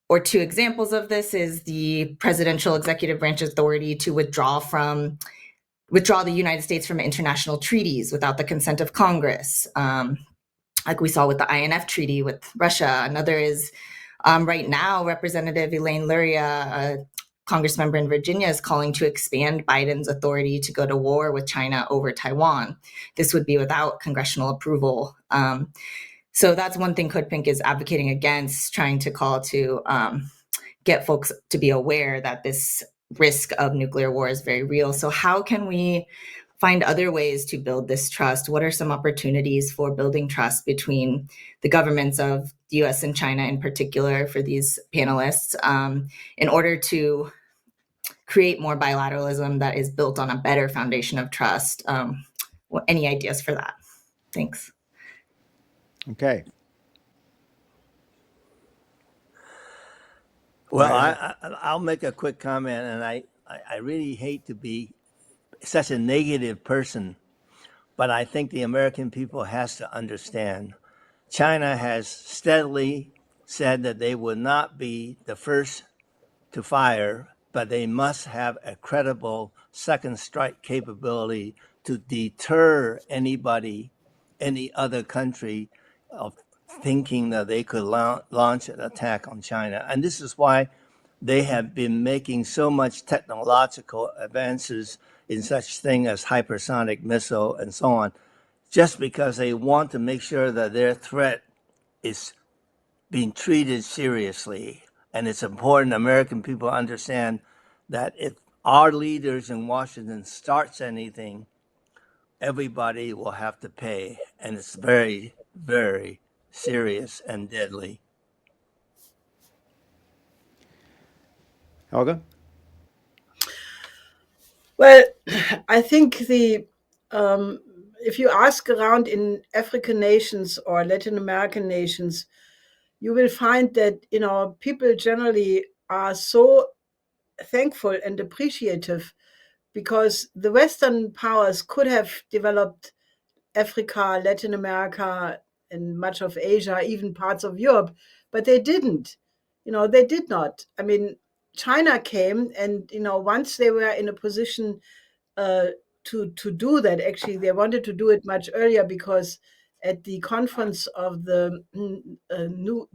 or two examples of this is the presidential executive branch authority to withdraw the United States from international treaties without the consent of Congress, like we saw with the INF treaty with Russia. Another is right now, Representative Elaine Luria, a Congress member in Virginia, is calling to expand Biden's authority to go to war with China over Taiwan. This would be without congressional approval. So that's one thing Code Pink is advocating against, trying to call to get folks to be aware that this risk of nuclear war is very real. So how can we find other ways to build this trust? What are some opportunities for building trust between the governments of the US and China in particular for these panelists in order to create more bilateralism that is built on a better foundation of trust? Any ideas for that? Thanks. Okay. Well, I'll make a quick comment, and I really hate to be such a negative person, but I think the American people has to understand China has steadily said that they will not be the first to fire, but they must have a credible second strike capability to deter any other country of thinking that they could launch an attack on China. And this is why they have been making so much technological advances in such thing as hypersonic missile and so on, just because they want to make sure that their threat is being treated seriously. And it's important American people understand that if our leaders in Washington starts anything, everybody will have to pay. And it's very, very serious and deadly. Helga? Well, I think if you ask around in African nations or Latin American nations, you will find that people generally are so thankful and appreciative because the Western powers could have developed Africa, Latin America and much of Asia, even parts of Europe, but they didn't. They did not. I mean, China came, and once they were in a position to do that, actually, they wanted to do it much earlier, because at the conference of the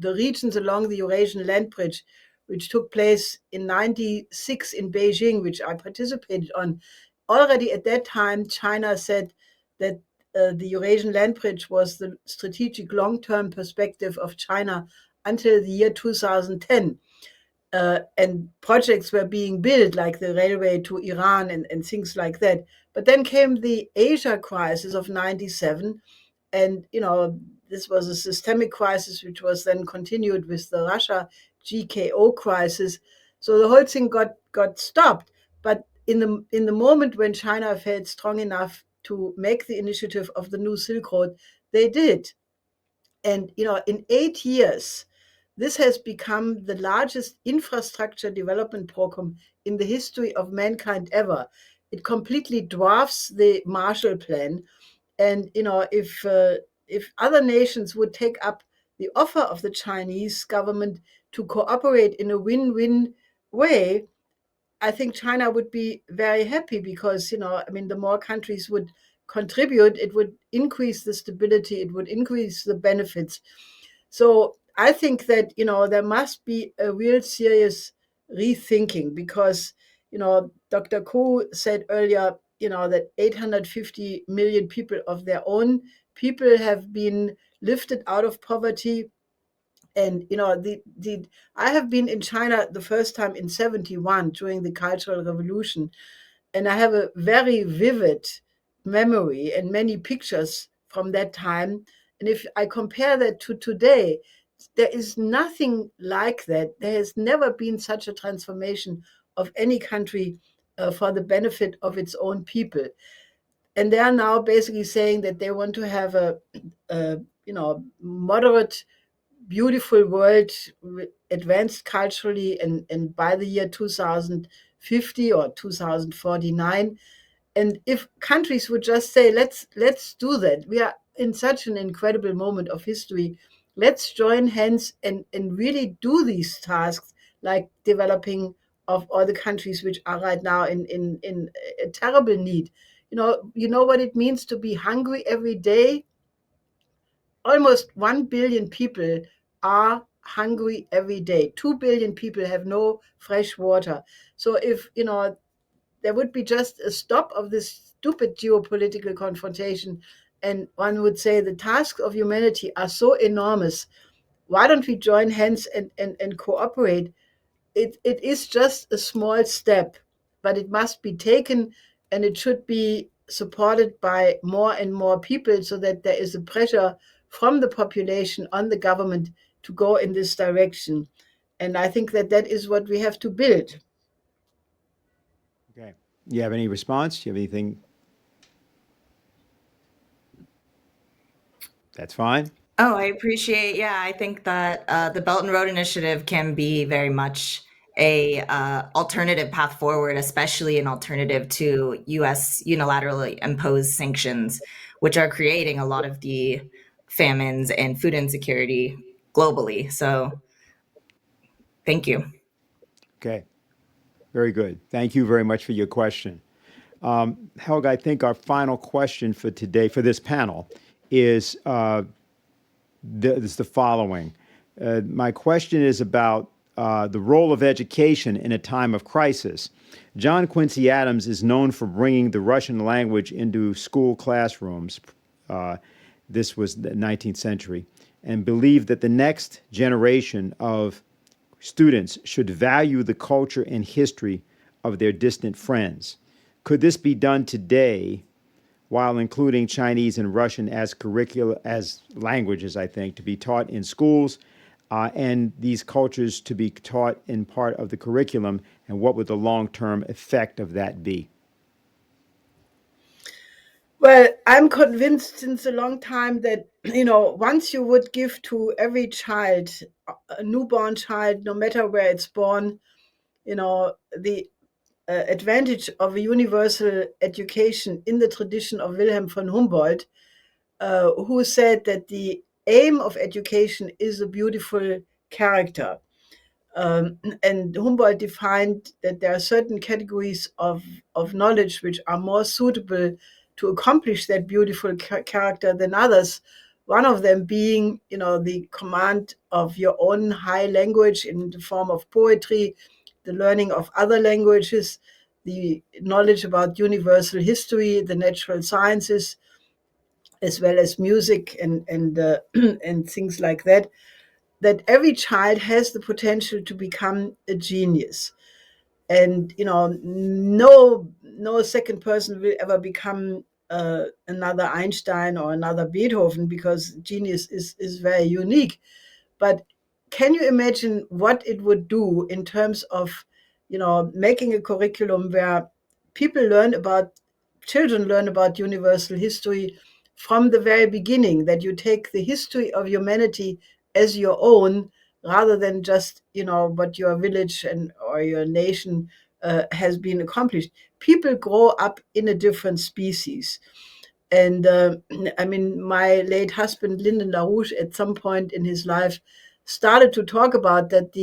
regions along the Eurasian land bridge, which took place in '96 in Beijing, which I participated on, already at that time, China said that the Eurasian land bridge was the strategic long-term perspective of China until the year 2010. And projects were being built, like the railway to Iran and things like that. But then came the Asia crisis of '97, and this was a systemic crisis, which was then continued with the Russia GKO crisis. So the whole thing got stopped. But in the moment when China felt strong enough to make the initiative of the new Silk Road, they did. And in 8 years, this has become the largest infrastructure development program in the history of mankind ever. It completely dwarfs the Marshall Plan. And if other nations would take up the offer of the Chinese government to cooperate in a win-win way, I think China would be very happy, because the more countries would contribute, it would increase the stability, it would increase the benefits. So I think that there must be a real serious rethinking, because Dr. Koo said earlier that 850 million people of their own people have been lifted out of poverty. And I have been in China the first time in '71 during the Cultural Revolution, and I have a very vivid memory and many pictures from that time. And if I compare that to today, there is nothing like that. There has never been such a transformation of any country for the benefit of its own people. And they are now basically saying that they want to have a moderate, beautiful world, advanced culturally, and by the year 2050 or 2049. And if countries would just say, let's do that, we are in such an incredible moment of history, let's join hands and really do these tasks, like developing of all the countries which are right now in a terrible need. You know what it means to be hungry every day? Almost 1 billion people are hungry every day. 2 billion people have no fresh water. So if there would be just a stop of this stupid geopolitical confrontation, and one would say the tasks of humanity are so enormous, why don't we join hands and cooperate? It is just a small step, but it must be taken, and it should be supported by more and more people, so that there is a pressure from the population on the government to go in this direction. And I think that is what we have to build. Okay. You have any response? You have anything? That's fine. Oh, I appreciate. Yeah, I think that the Belt and Road Initiative can be very much a alternative path forward, especially an alternative to U.S. unilaterally imposed sanctions, which are creating a lot of the famines and food insecurity globally. So, thank you. Okay. Very good. Thank you very much for your question. Helga, I think our final question for today, for this panel, is the following. My question is about the role of education in a time of crisis. John Quincy Adams is known for bringing the Russian language into school classrooms. This was the 19th century, and believed that the next generation of students should value the culture and history of their distant friends. Could this be done today while including Chinese and Russian as languages, I think, to be taught in schools, and these cultures to be taught in part of the curriculum, and what would the long-term effect of that be? Well, I'm convinced since a long time that, once you would give to every child, a newborn child, no matter where it's born, the advantage of a universal education in the tradition of Wilhelm von Humboldt, who said that the aim of education is a beautiful character. And Humboldt defined that there are certain categories of knowledge which are more suitable to accomplish that beautiful character than others. One of them being, the command of your own high language in the form of poetry, the learning of other languages, the knowledge about universal history, the natural sciences, as well as music and and things like that. That every child has the potential to become a genius, and no second person will ever become another Einstein or another Beethoven, because genius is very unique. But can you imagine what it would do in terms of making a curriculum where children learn about universal history from the very beginning, that you take the history of humanity as your own, rather than just what your village or your nation has been accomplished. People grow up in a different species. And I mean, my late husband, Lyndon LaRouche, at some point in his life started to talk about that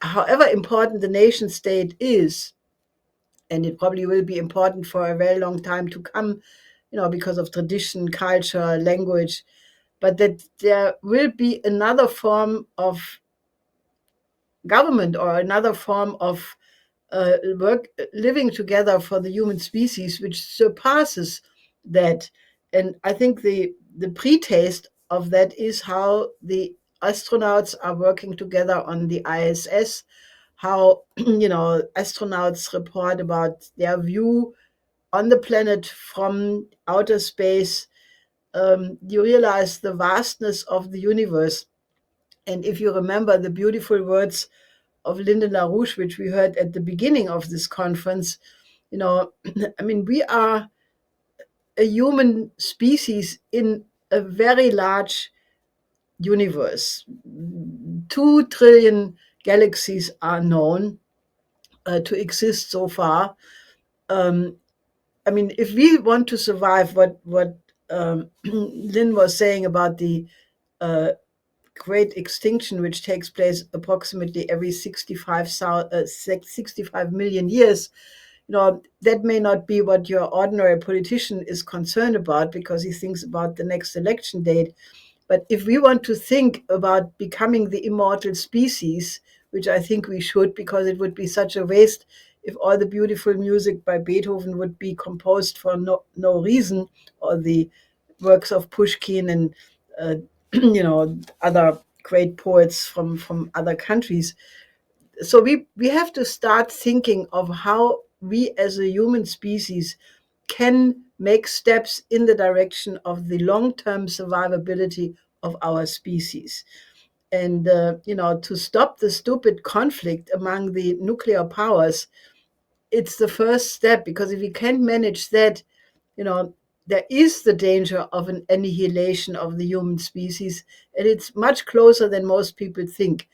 however important the nation state is, and it probably will be important for a very long time to come, because of tradition, culture, language, but that there will be another form of government or another form of living together for the human species, which surpasses that. And I think the pre-taste of that is how the astronauts are working together on the ISS, how astronauts report about their view on the planet from outer space. You realize the vastness of the universe. And if you remember the beautiful words of Lyndon LaRouche, which we heard at the beginning of this conference, I mean, we are a human species in a very large universe. 2 trillion galaxies are known to exist so far. I mean, if we want to survive what Lynn was saying about the great extinction, which takes place approximately every 65 million years, that may not be what your ordinary politician is concerned about, because he thinks about the next election date. But if we want to think about becoming the immortal species, which I think we should, because it would be such a waste if all the beautiful music by Beethoven would be composed for no reason, or the works of Pushkin and other great poets from other countries. So we have to start thinking of how we as a human species can make steps in the direction of the long-term survivability of our species. And to stop the stupid conflict among the nuclear powers, it's the first step, because if we can't manage that, there is the danger of an annihilation of the human species, and it's much closer than most people think.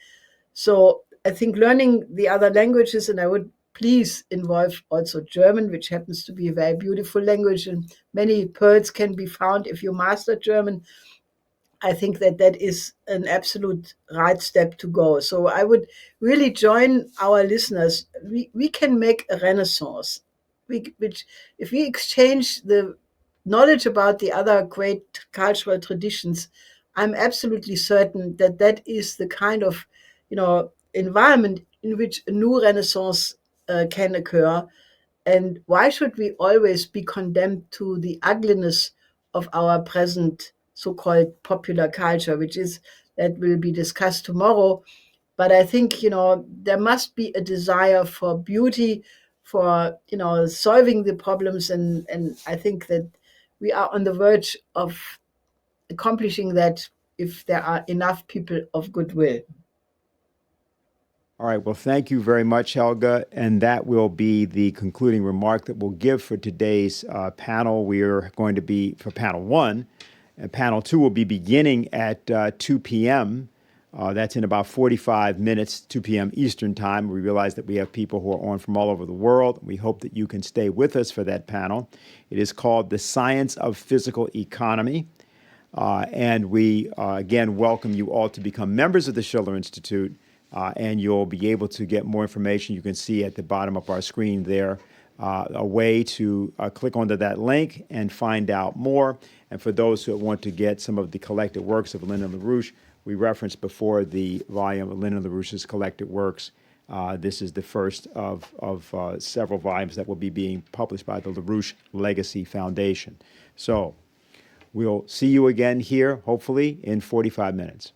So I think learning the other languages, and I would please involve also German, which happens to be a very beautiful language, and many pearls can be found if you master German. I think that is an absolute right step to go. So I would really join our listeners. We can make a renaissance, which if we exchange the knowledge about the other great cultural traditions, I'm absolutely certain that is the kind of environment in which a new renaissance can occur. And why should we always be condemned to the ugliness of our present so-called popular culture, that will be discussed tomorrow. But I think, there must be a desire for beauty, for, solving the problems. And I think that we are on the verge of accomplishing that if there are enough people of goodwill. All right. Well, thank you very much, Helga. And that will be the concluding remark that we'll give for today's panel. We are going to be for panel 1. And panel 2 will be beginning at 2 p.m. That's in about 45 minutes, 2 p.m. Eastern time. We realize that we have people who are on from all over the world. We hope that you can stay with us for that panel. It is called The Science of Physical Economy. And we, again, welcome you all to become members of the Schiller Institute, and you'll be able to get more information. You can see at the bottom of our screen there a way to click onto that link and find out more. And for those who want to get some of the collected works of LaRouche, we referenced before the volume of LaRouche's collected works. This is the first of several volumes that will be being published by the LaRouche Legacy Foundation. So we'll see you again here, hopefully, in 45 minutes.